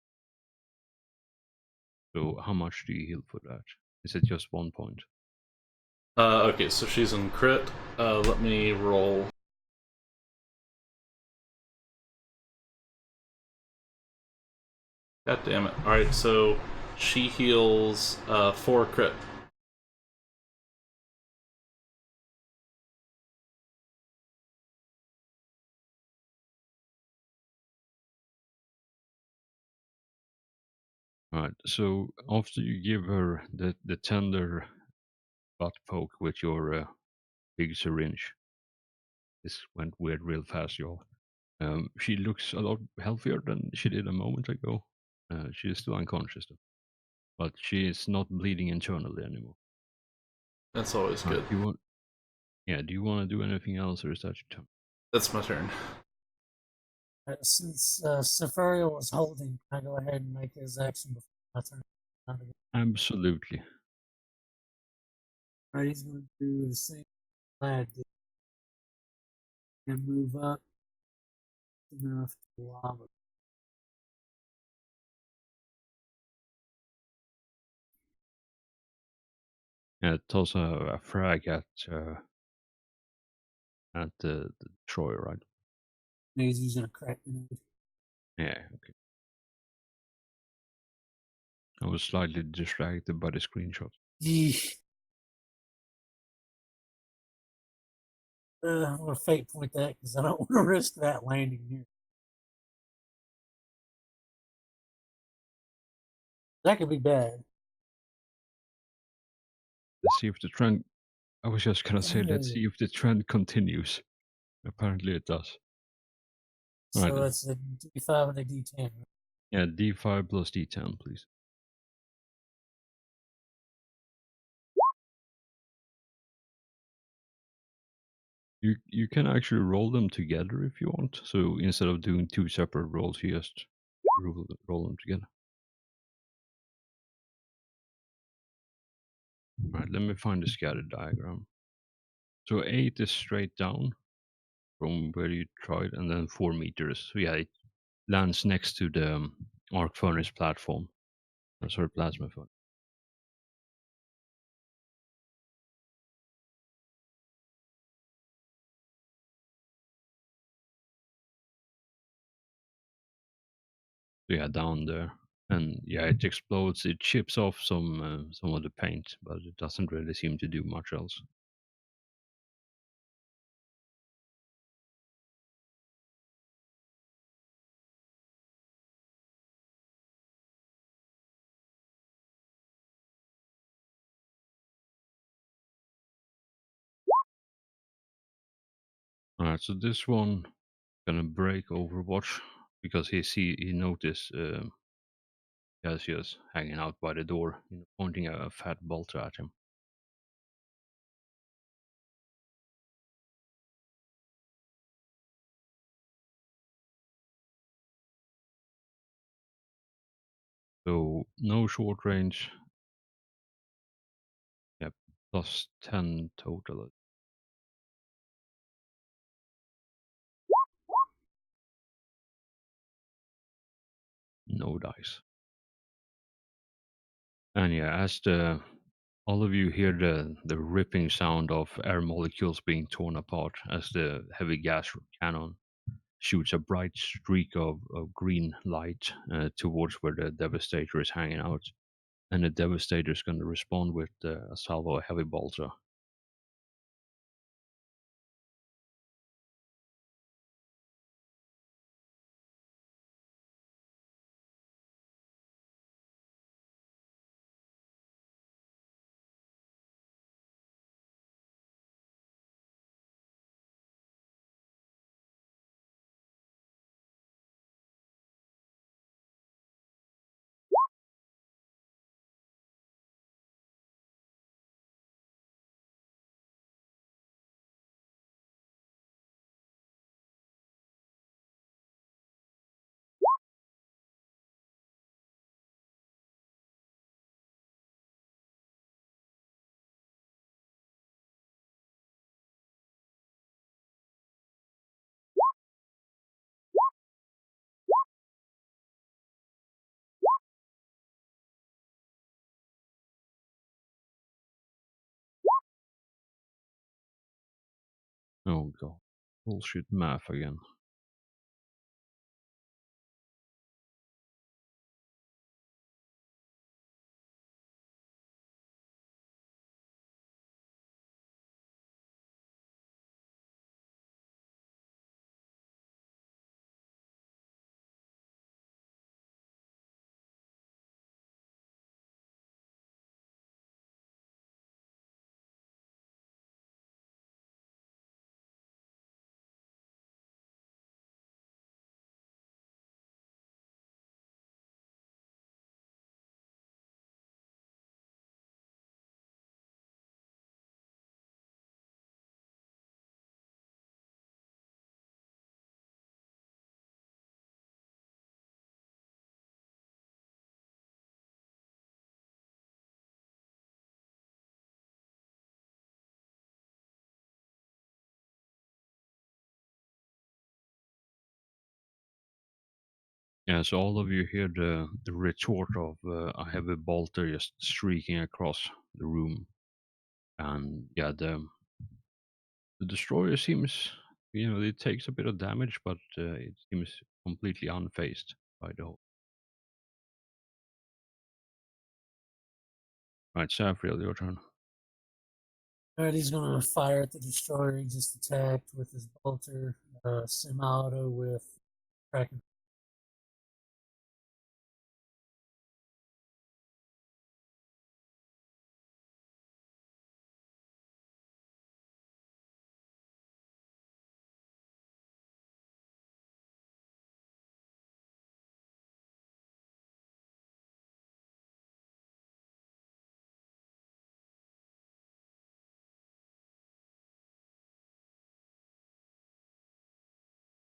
So how much do you heal for that? Is it just 1 point? Okay, so she's in crit. Let me roll. God damn it. Alright, so she heals 4 crit. Right, so after you give her the tender butt poke with your big syringe, this went weird real fast, y'all. She looks a lot healthier than she did a moment ago. She is still unconscious, though. But she is not bleeding internally anymore. That's always Right, good. do you want to do anything else, or is that your turn? That's my turn. Since Safario was holding, can I go ahead and make his action before my turn? Absolutely. Right, he's going to do the same lad did and move up enough to lava. Yeah, toss a frag at the Troy, right? He's using a crack grenade. Yeah, okay. I was slightly distracted by the screenshot. Yeesh. I'm going to fate point that because I don't want to risk that landing here. That could be bad. Let's see if the trend. I was just gonna say, let's Ooh. see if the trend continues. Apparently, it does. So Right. that's a D5 and a D10. Yeah, D5 plus D10, please. You can actually roll them together if you want. So instead of doing 2 separate rolls, you just roll them together. Right, let me find the scatter diagram. So 8 is straight down from where you tried, and then 4 meters. So yeah, it lands next to the arc furnace platform. Sorry, plasma furnace. So yeah, down there. And yeah, it explodes. It chips off some of the paint, but it doesn't really seem to do much else. All right, so this one gonna break Overwatch because he noticed Cassius hanging out by the door, pointing a fat bolter at him. So no short range. Yep, plus 10 total. No dice. And yeah, as the all of you hear the ripping sound of air molecules being torn apart as the heavy gas cannon shoots a bright streak of green light towards where the Devastator is hanging out. And the Devastator is going to respond with a salvo of heavy bolter. Oh god. Bullshit math again. Yeah, so all of you hear the retort of a heavy bolter just streaking across the room. And yeah, the destroyer seems, it takes a bit of damage, but it seems completely unfazed by the whole. Right, Safriel, your turn. Alright, he's gonna fire at the destroyer he just attacked with his bolter, semi-auto with tracking.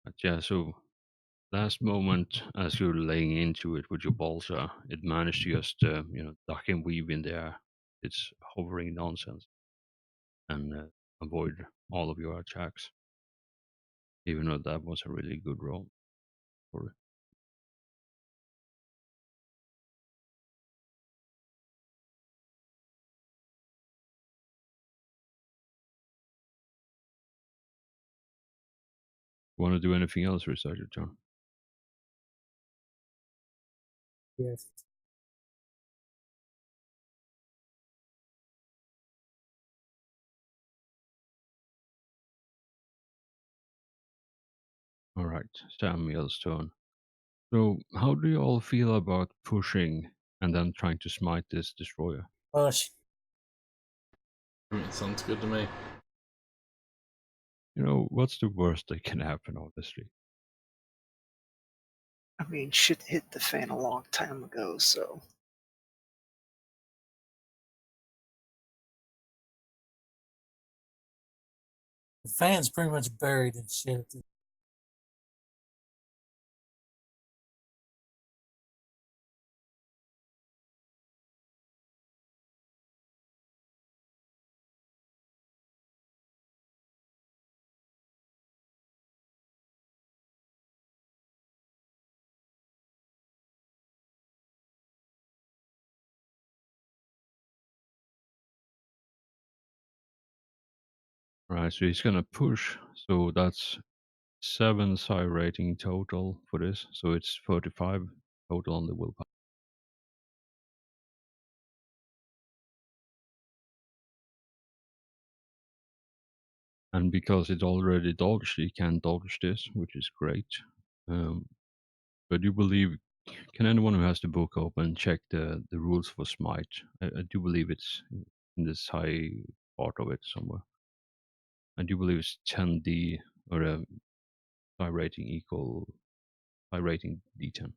But yeah, so last moment as you're laying into it with your bolter, it managed to just, duck and weave in there. It's hovering nonsense and avoid all of your attacks, even though that was a really good roll for it. Want to do anything else, or is that your turn? Yes. All right, Samuel's turn. So, how do you all feel about pushing and then trying to smite this destroyer? Push. I mean, sounds good to me. You know, what's the worst that can happen, honestly? I mean, shit hit the fan a long time ago, so The fan's pretty much buried in shit. At this Right, so he's gonna push. So that's 7 psi rating total for this. So it's 35 total on the willpower. And because it already dodged, he can dodge this, which is great. But you believe, can anyone who has the book open check the rules for smite? I do believe it's in this high part of it somewhere. I do believe it's 10d or a high rating equal high rating d10.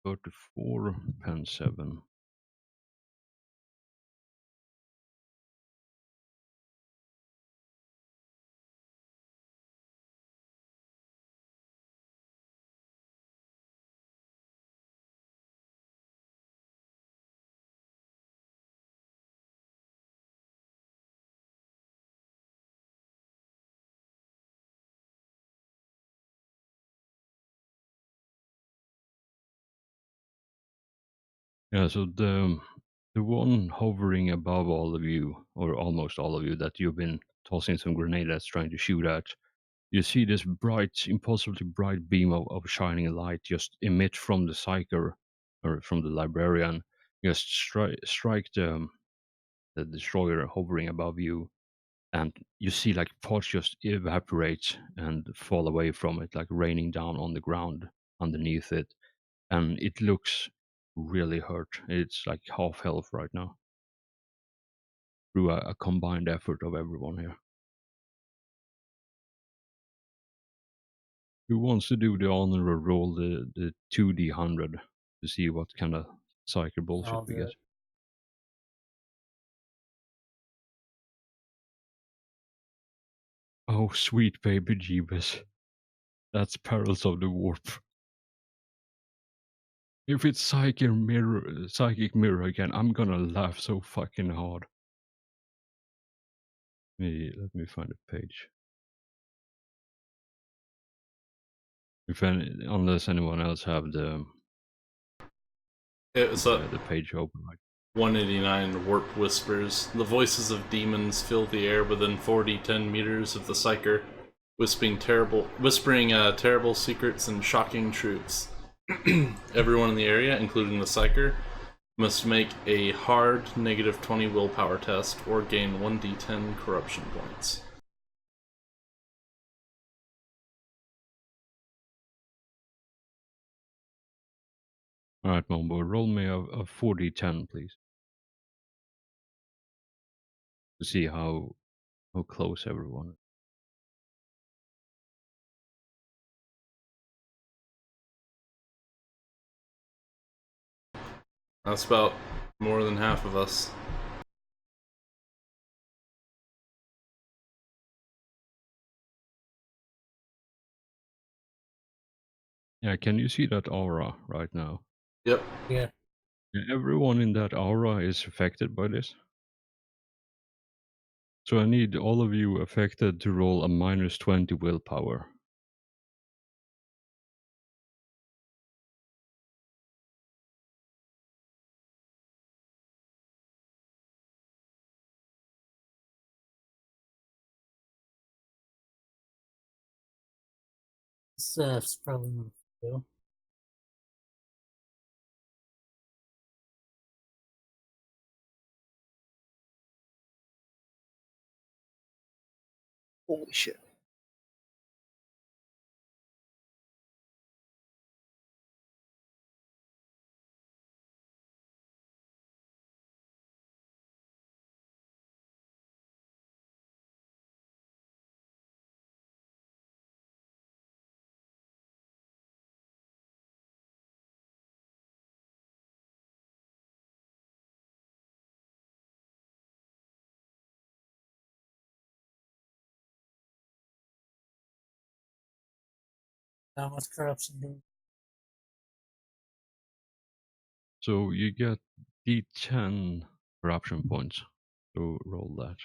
Go to 4 pen 7. Yeah, so the one hovering above all of you, or almost all of you, that you've been tossing some grenade that's trying to shoot at, you see this bright, impossibly bright beam of shining light just emit from the psyker or from the librarian, just strike the destroyer hovering above you, and you see like parts just evaporate and fall away from it, like raining down on the ground underneath it, and it looks really hurt. It's like half health right now through a combined effort of everyone here. Who wants to do the honor or roll the 2d100 to see what kind of psyker bullshit I'll we do get? it. Oh, sweet baby Jeebus. That's Perils of the Warp. If it's psychic mirror again, I'm gonna laugh so fucking hard. Let me find a page. Unless anyone else have the It's the page open. Like, 189 Warp Whispers. The voices of demons fill the air within 10 meters of the Psyker, whispering terrible secrets and shocking truths. Everyone in the area, including the Psyker, must make a hard -20 willpower test or gain 1d10 corruption points. alright, Mombo, roll me a 4d10, please. To see how close everyone is. That's about more than half of us. Yeah, can you see that aura right now? Yep. Yeah. Yeah, everyone in that aura is affected by this. So I need all of you affected to roll a -20 willpower. Seth's probably gonna fail. Holy shit. How much corruption do So you get D10 corruption points. So roll that.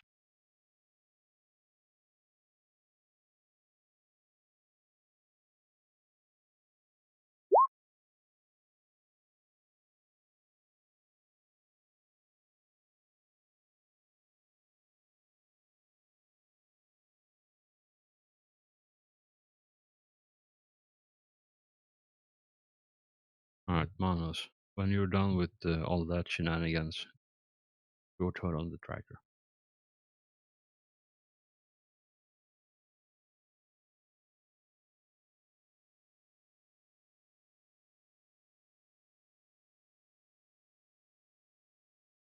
Alright, Manos. When you're done with all that shenanigans, your turn on the tracker.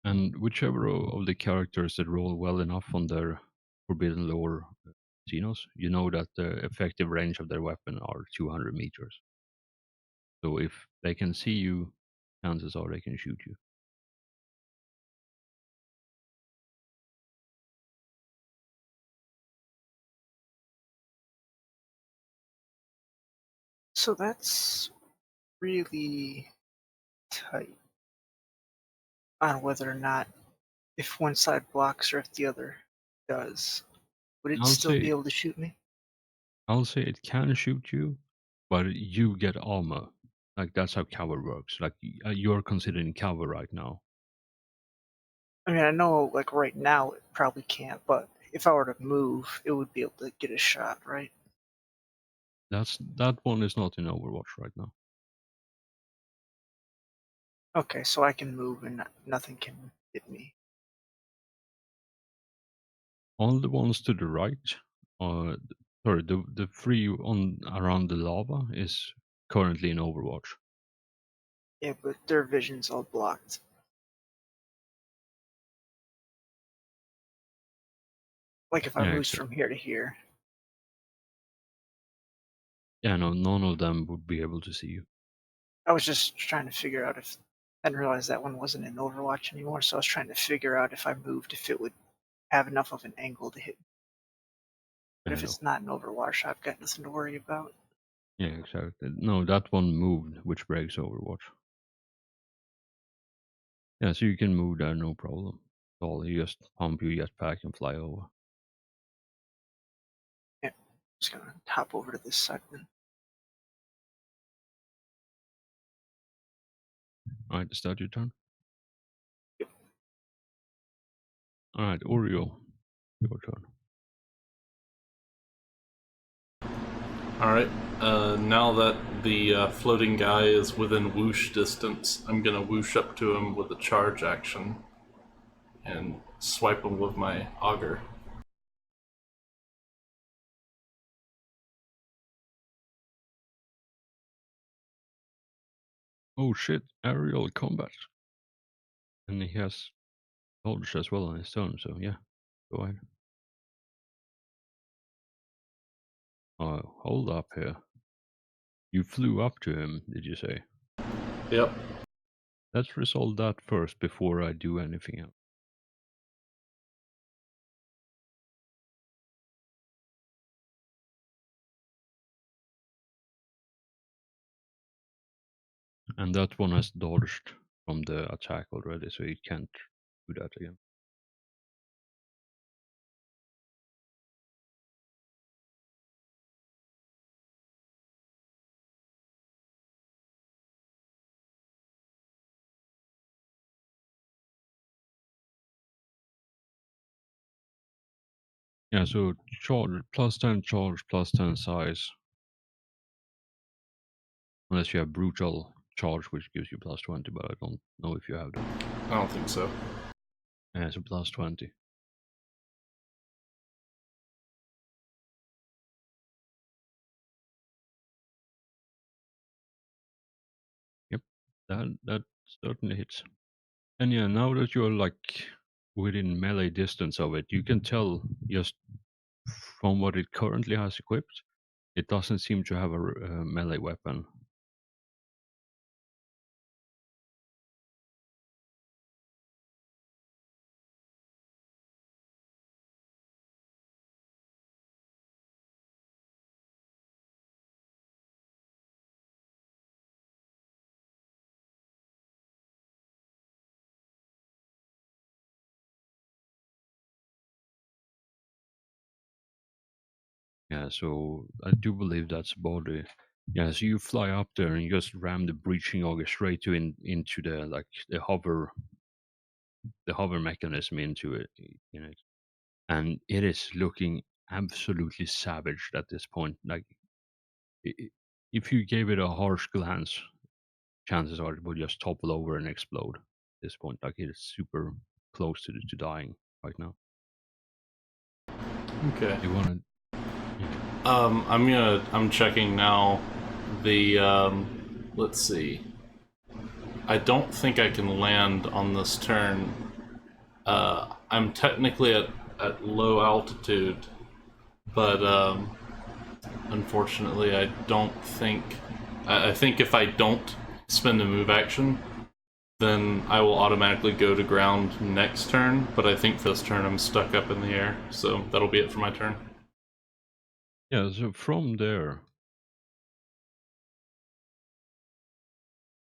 And whichever of the characters that roll well enough on their Forbidden Lore Xenos, you know that the effective range of their weapon are 200 meters. So if they can see you, chances are they can shoot you. So that's really tight on whether or not if one side blocks or if the other does. Would it I'll still be say able to shoot me? it can shoot you, but you get armor. Like that's how cover works. Like you're considering cover right now. I mean, I know, like, right now it probably can't, but if I were to move, it would be able to get a shot, right? That one is not in Overwatch right now. Okay, so I can move and nothing can hit me. All the ones to the right, sorry, the three on around the lava is currently in Overwatch. Yeah, but their vision's all blocked. Like if I Yeah, moved from here to here. yeah, no, none of them would be able to see you. I was just trying to figure out if I didn't realize that one wasn't in Overwatch anymore, so I was trying to figure out if I moved, if it would have enough of an angle to hit me. But Yeah, if no. it's not in Overwatch, I've got nothing to worry about. Yeah, exactly. No, that one moved, which breaks Overwatch. Yeah, so you can move there, no problem. All you just pump your jetpack and fly over. Yeah, I'm just gonna hop over to this side then. Alright, is that your turn? Yep. Alright, Oreo, your turn. Alright, now that the floating guy is within whoosh distance, I'm gonna whoosh up to him with a charge action and swipe him with my auger. Oh shit, aerial combat. And he has dodge as well on his turn, so yeah, go ahead. Hold up here. You flew up to him, did you say? Yep. Let's resolve that first before I do anything else. And that one has dodged from the attack already, so it can't do that again. Yeah, so charge +10 charge, +10 size. Unless you have brutal charge, which gives you +20, but I don't know if you have that. I don't think so. Yeah, so +20. Yep, that certainly hits. And yeah, now that you're like within melee distance of it, you can tell just from what it currently has equipped, it doesn't seem to have a melee weapon. Yeah, so I do believe that's body. Yeah, so you fly up there and you just ram the breaching auger straight into the like the hover mechanism into it in it, and it is looking absolutely savage at this point. Like, if you gave it a harsh glance, chances are it will just topple over and explode. At this point, like it is super close to dying right now. Okay. You want to? I'm checking now. The let's see. I don't think I can land on this turn. I'm technically at low altitude, but unfortunately, I don't think. I think if I don't spend a move action, then I will automatically go to ground next turn. But I think for this turn, I'm stuck up in the air, so that'll be it for my turn. Yeah. So from there,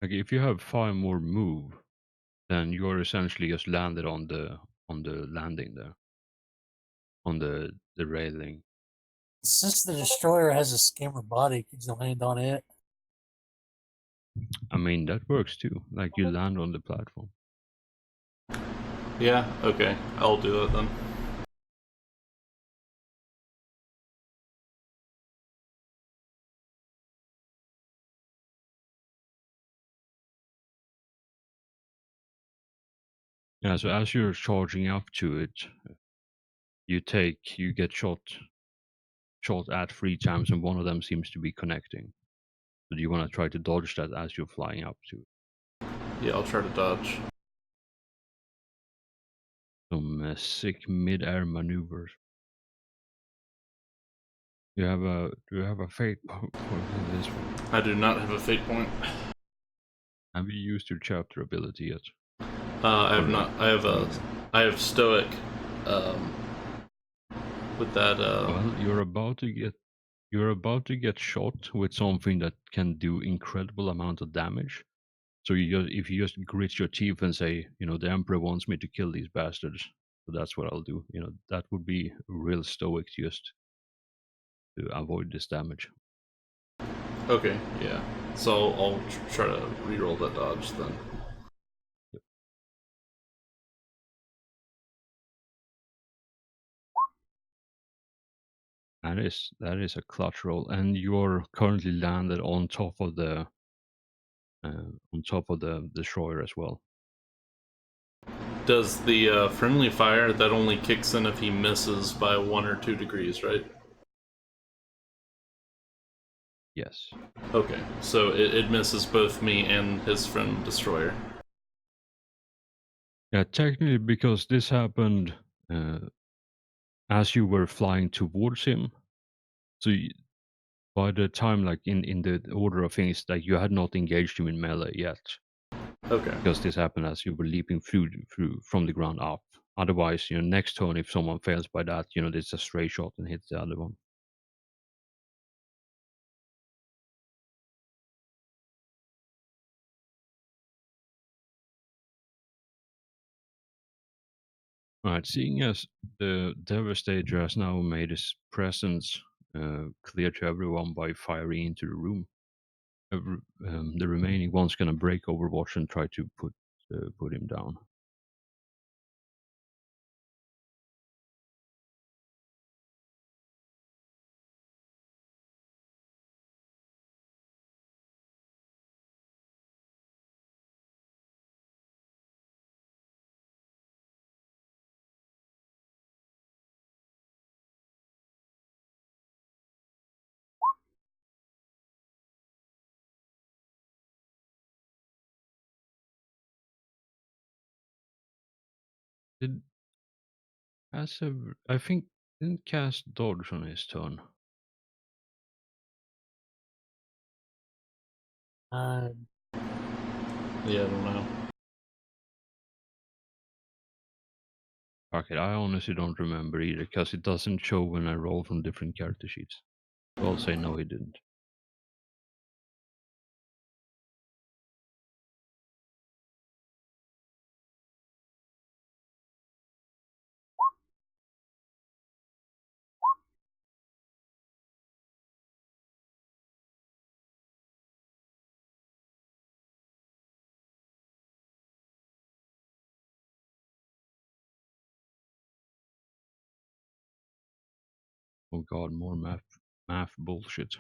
like if you have 5 more move, then you're essentially just landed on the landing there, on the railing. Since the destroyer has a skimmer body, could you land on it? I mean that works too. Like you land on the platform. Yeah. Okay. I'll do that then. Yeah. So as you're charging up to it, you get shot at 3 times, and one of them seems to be connecting. So do you want to try to dodge that as you're flying up to it? Yeah, I'll try to dodge. Some sick mid-air maneuvers. Do you have a fate point in this one? I do not have a fate point. Have you used your chapter ability yet? I have Or not. I have stoic. Um, with that. Well, you're about to get shot with something that can do incredible amount of damage. So if you just grit your teeth and say, the Emperor wants me to kill these bastards, so that's what I'll do. That would be real stoic just to avoid this damage. Okay. Yeah. So I'll try to reroll that dodge then. Yep. That is a clutch roll, and you're currently landed on top of the destroyer as well. Does the friendly fire that only kicks in if he misses by 1 or 2 degrees, right? Yes. Okay, so it misses both me and his friend destroyer. Yeah, technically, because this happened as you were flying towards him. So by the time, like in the order of things, like you had not engaged him in melee yet, Okay. because this happened as you were leaping through from the ground up. Otherwise, next turn, if someone fails by that, it's a stray shot and hits the other one. Alright, seeing as the Devastator has now made his presence clear to everyone by firing into the room, the remaining one's gonna break Overwatch and try to put him down. Did I think didn't cast dodge on his turn. Uh, Yeah, I don't know. Okay, I honestly don't remember either because it doesn't show when I roll from different character sheets. So I'll say no, he didn't. Oh god, more math bullshit.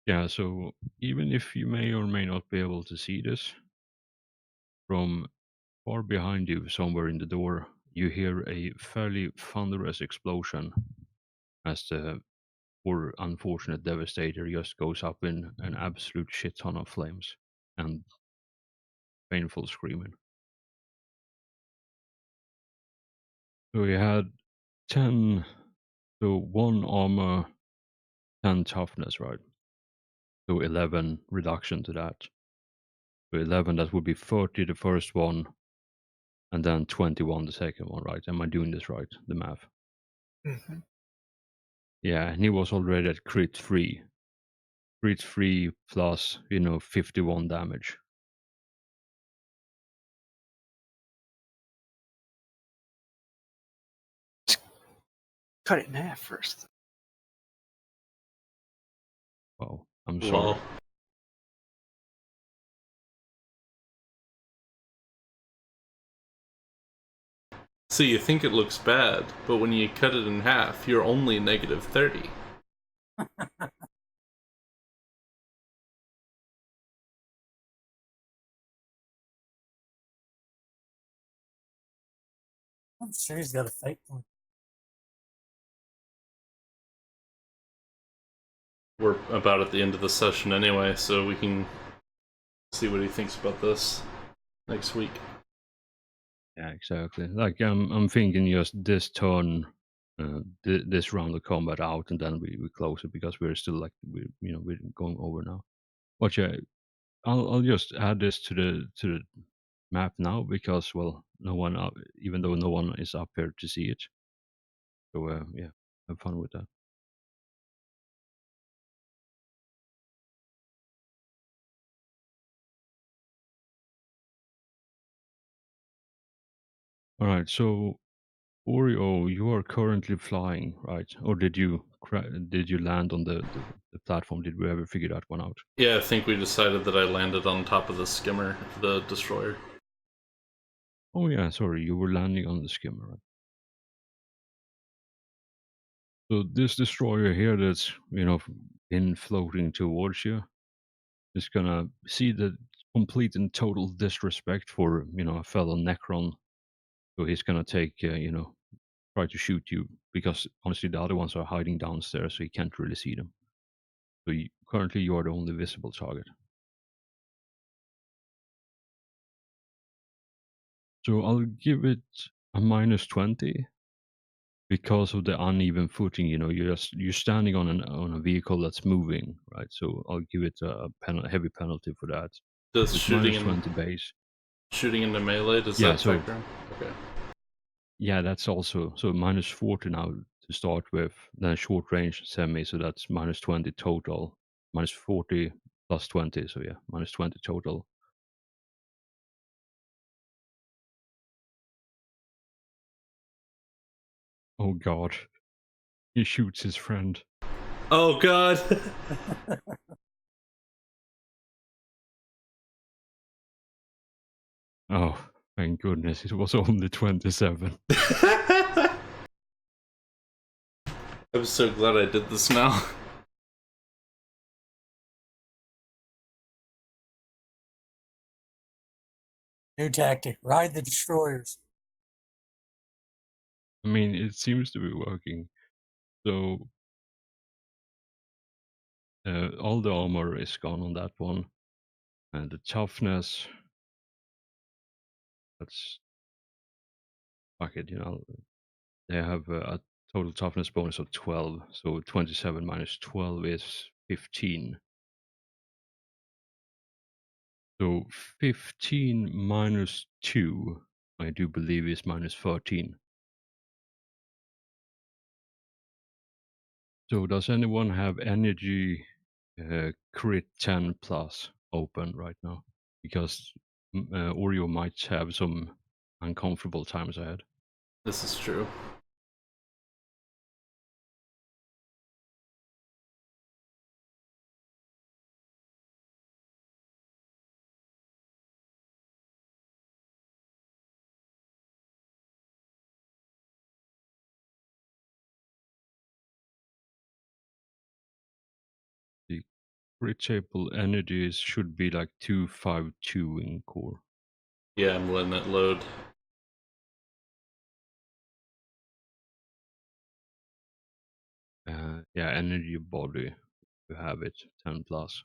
Yeah, so even if you may or may not be able to see this, from far behind you, somewhere in the door, you hear a fairly thunderous explosion as the poor unfortunate Devastator just goes up in an absolute shit ton of flames and painful screaming. So we had 10, so 1 armor, 10 toughness, right? So 11 reduction to that. So 11, that would be 30 the first one, and then 21 the second one, right? Am I doing this right? The math. Hmm. Yeah, and he was already at crit 3. Crit 3 plus, 51 damage. Cut it in half first. Wow, I'm sorry. Lol. So you think it looks bad, but when you cut it in half, you're only negative 30. I'm sure he's got a fake one. We're about at the end of the session anyway, so we can see what he thinks about this next week. Yeah, exactly. Like I'm thinking just this turn, this round of combat out, and then we close it because we're still like we're going over now. But yeah, I'll just add this to the map now because well, no one even though no one is up here to see it. So yeah, have fun with that. All right, so Oreo, you are currently flying, right? Or did you land on the platform? Did we ever figure that one out? Yeah, I think we decided that I landed on top of the skimmer, the destroyer. Oh yeah, sorry, you were landing on the skimmer, right? So this destroyer here that's been floating towards you is gonna see the complete and total disrespect for a fellow Necron. So he's gonna take try to shoot you because honestly the other ones are hiding downstairs, so he can't really see them. So currently you are the only visible target. So I'll give it a -20 because of the uneven footing. You're standing on a vehicle that's moving, right? So I'll give it a heavy penalty for that. Does It's shooting in -20 base. shooting into melee, does Yeah, that so factor in? Okay. yeah, that's also so -40 now to start with. Then short range semi, so that's -20 total. -40 plus 20, so yeah, -20 total. Oh god. He shoots his friend. Oh god. Oh, thank goodness, it was only 27. I'm so glad I did this now. New tactic: ride the destroyers. I mean, it seems to be working. So, all the armor is gone on that one. And the toughness, that's... fuck it, they have a total toughness bonus of 12, so 27 minus 12 is 15. So 15 minus 2, I do believe, is minus 13. So does anyone have energy crit 10 plus open right now? Because Oreo might have some uncomfortable times ahead. This is true. The crit table energies should be like 252 in core. Yeah, I'm letting it load. Yeah, energy body, you have it, 10 plus.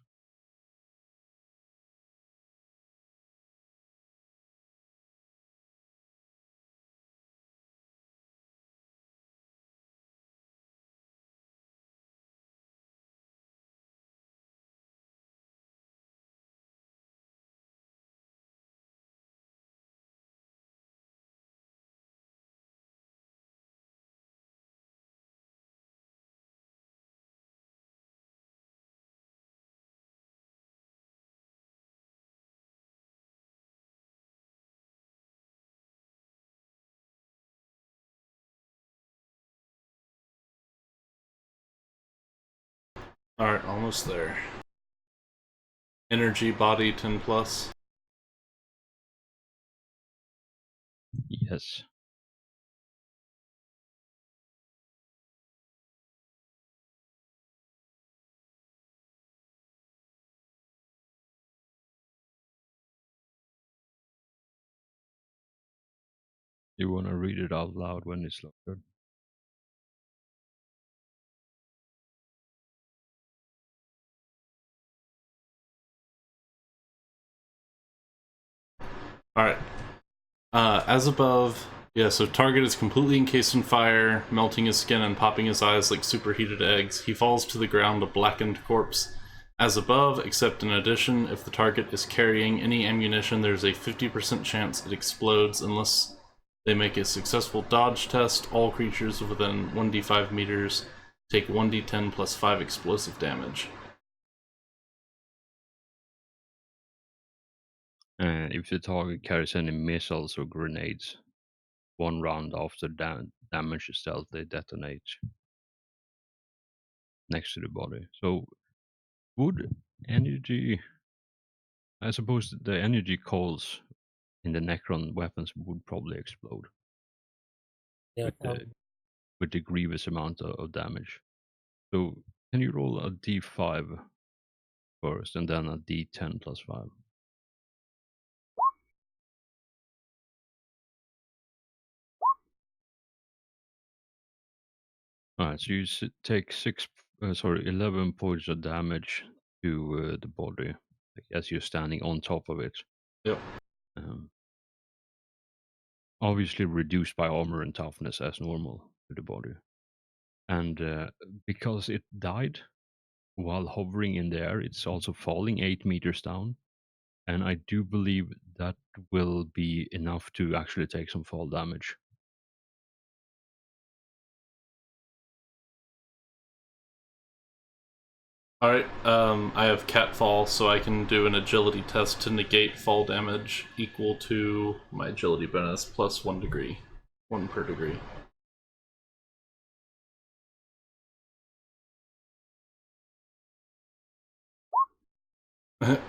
Alright, almost there. Energy body 10 plus. Yes. You want to read it out loud when it's loaded? Alright. As above, yeah, so target is completely encased in fire, melting his skin and popping his eyes like superheated eggs. He falls to the ground a blackened corpse. As above, except in addition, if the target is carrying any ammunition, there's a 50% chance it explodes unless they make a successful dodge test. All creatures within 1d5 meters take 1d10 plus 5 explosive damage. If the target carries any missiles or grenades, 1 round after damage is dealt, they detonate next to the body. So, would energy... I suppose the energy coils in the Necron weapons would probably explode Yeah, with the grievous amount of damage. So, can you roll a d5 first and then a d10 plus 5? Alright, so you take 11 points of damage to the body as you're standing on top of it. Yep. Obviously reduced by armor and toughness as normal to the body. And because it died while hovering in the air, it's also falling 8 meters down. And I do believe that will be enough to actually take some fall damage. Alright, I have catfall, so I can do an agility test to negate fall damage equal to my agility bonus plus 1 degree. 1 per degree.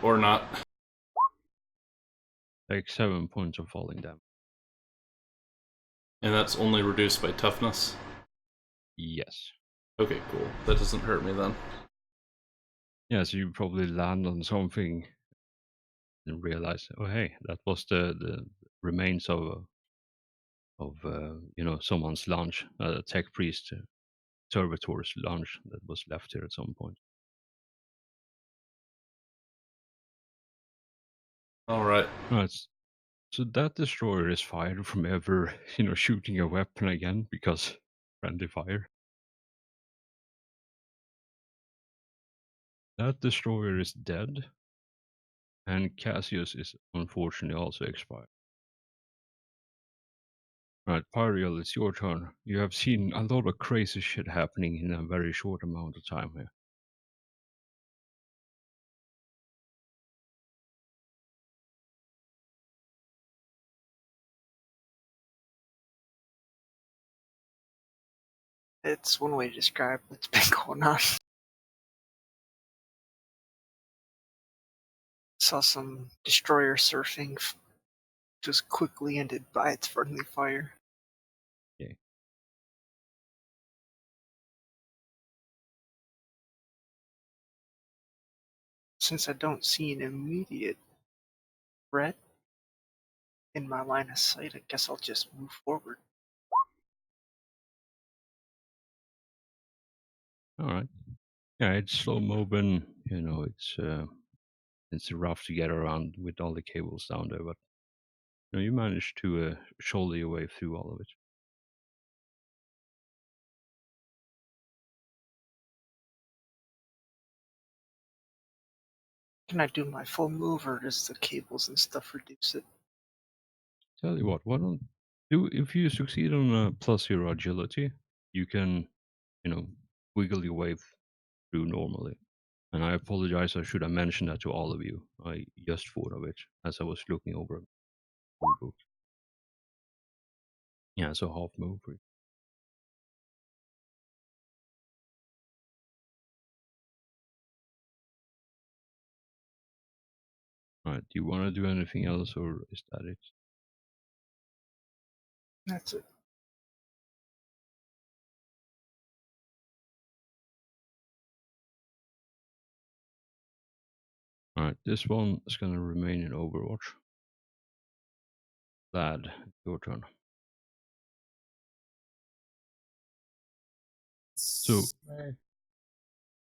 Or not. Take 7 points of falling damage. And that's only reduced by toughness? Yes. Okay, cool. That doesn't hurt me then. Yeah, so you probably land on something and realize, oh hey, that was the remains of someone's lunch, tech priest servitor's lunch that was left here at some point. Alright. Right. So that destroyer is fired from ever, shooting a weapon again because friendly fire. That destroyer is dead, and Cassius is unfortunately also expired. Right, Pariel, it's your turn. You have seen a lot of crazy shit happening in a very short amount of time here. It's one way to describe what's been going on. Saw some destroyer surfing just quickly ended by its friendly fire. Okay. Since I don't see an immediate threat in my line of sight, I guess I'll just move forward. All right. Yeah, it's slow moving. It's rough to get around with all the cables down there, but you managed to shoulder your way through all of it. Can I do my full move, or does the cables and stuff reduce it? Tell you what, why don't do if you succeed on plus your agility, you can, wiggle your way through normally. And I apologize, I should have mentioned that to all of you. I just thought of it as I was looking over the book. Yeah, so half move. Alright, do you want to do anything else or is that it? That's it. Alright, this one is going to remain in Overwatch. Lad, your turn. So,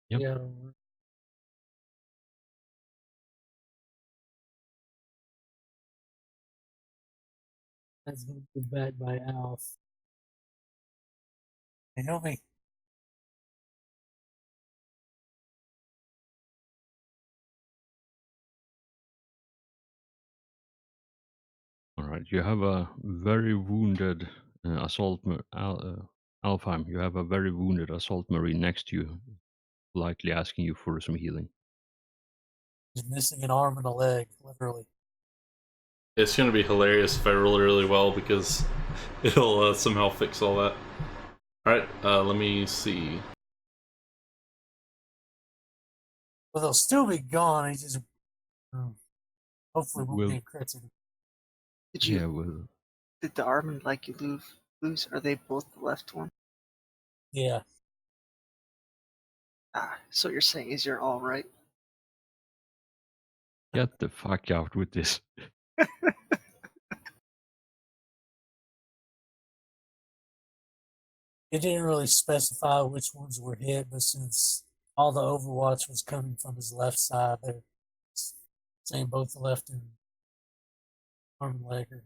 yep. Yeah. That's going to be back by Alf. Hey, help me. Alright, you have a very wounded Alfheim, you have a very wounded assault marine next to you, likely asking you for some healing. He's missing an arm and a leg, literally. It's gonna be hilarious if I roll really well because it'll somehow fix all that. Alright, let me see. Well, they'll still be gone. He just hopefully won't Will- be critical. Did you? Yeah, well, Did the arm and leg you lose? Are they both the left one? Yeah. So you're saying is you're all right? get the fuck out with this. It didn't really specify which ones were hit, but since all the Overwatch was coming from his left side, they're saying both the left and arm and leg are.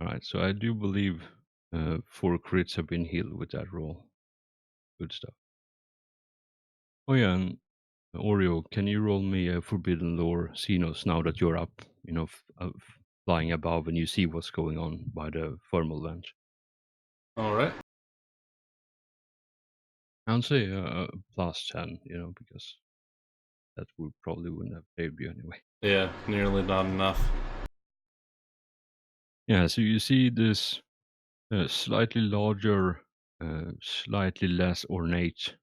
Alright, so I do believe 4 crits have been healed with that roll. Good stuff. Oh yeah, and Oreo, can you roll me a Forbidden Lore Xenos now that you're up, flying above and you see what's going on by the thermal vent? Alright. I'll say plus 10, because that would probably wouldn't have saved you anyway. Yeah, nearly not enough. Yeah, so you see this slightly larger, slightly less ornate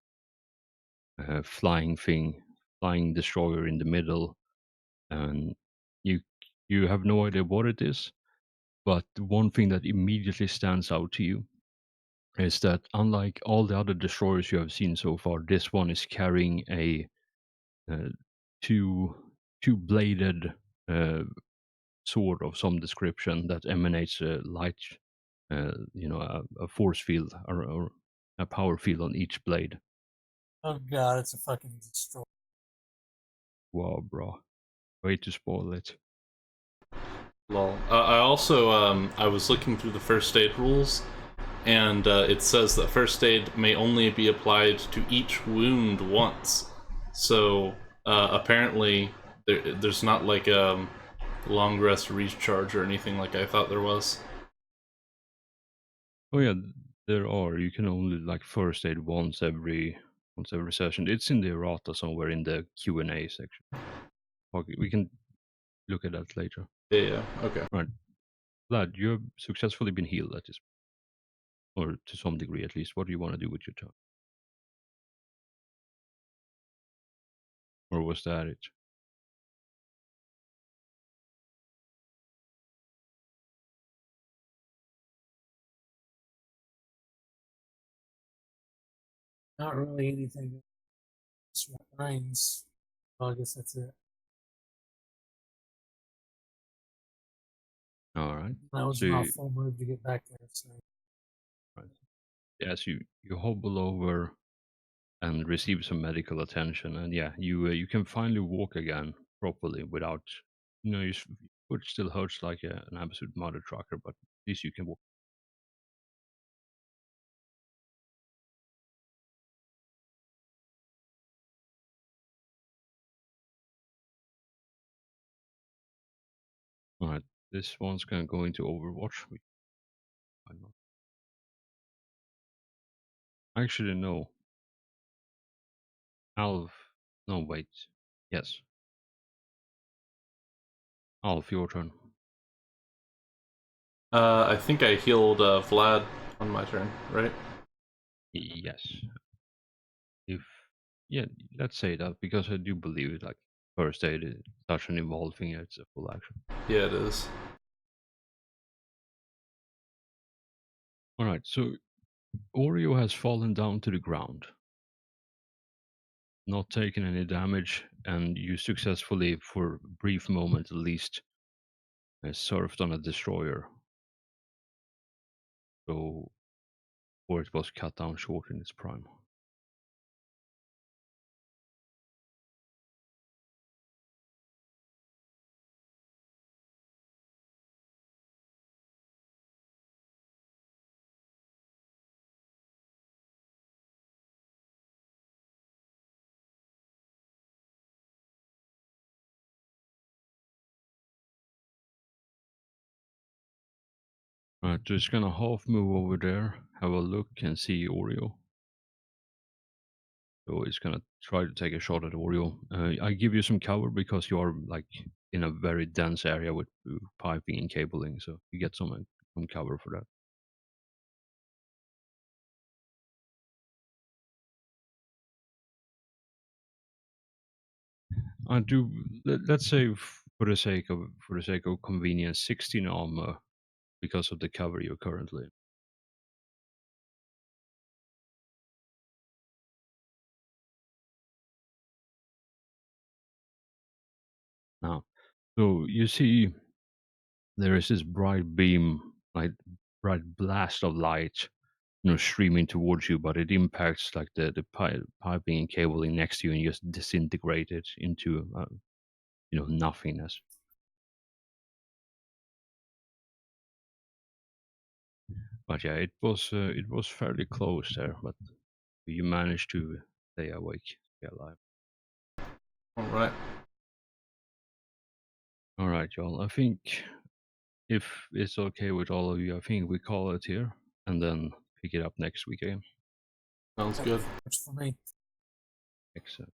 flying thing, flying destroyer in the middle, and you you have no idea what it is. But one thing that immediately stands out to you is that unlike all the other destroyers you have seen so far, this one is carrying a uh, two two bladed sword of some description that emanates light, a force field or a power field on each blade. Oh god, it's a fucking destroyer. Wow, bro, way to spoil it. Lol. I also I was looking through the first aid rules, and it says that first aid may only be applied to each wound once. So apparently there's not like a long rest recharge or anything like I thought there was. Oh yeah, there are. You can only like first aid once every session. It's in the errata somewhere in the Q&A section. Okay, we can look at that later. Yeah, okay. Right, Vlad, you have successfully been healed at this, or to some degree at least. What do you want to do with your turn? Or was that it? Not really anything. Just reminds. Well, I guess that's it. All right. That was So my you, full move to get back there. So right. Yes, you hobble over and receive some medical attention, and yeah, you can finally walk again properly without, your foot still hurts like an absolute mother trucker, but at least you can walk. All right, this one's gonna go into Overwatch. Why not? Actually, no. Alf. No, wait. Yes. Alf, your turn. I think I healed Vlad on my turn, right? Yes. If yeah, let's say that because I do believe like first aid is such an involved thing. It's a full action. Yeah, it is. All right. So Oreo has fallen down to the ground, not taken any damage, and you successfully, for a brief moment at least, surfed on a destroyer. So, or it was cut down short in its prime. Alright, just gonna half move over there, have a look and see Oreo. So it's gonna try to take a shot at Oreo. I give you some cover because you are like in a very dense area with piping and cabling, so you get some cover for that. I do. Let's say for the sake of convenience, 16 armor because of the cover you're currently in. Now, so you see, there is this bright beam, like bright blast of light, streaming towards you, but it impacts like the piping and cabling next to you, and just disintegrate it into nothingness. But yeah, it was fairly close there, but you managed to stay awake, stay alive. All right. All right, y'all. I think if it's okay with all of you, I think we call it here and then pick it up next week again. Sounds good. works for me. Excellent.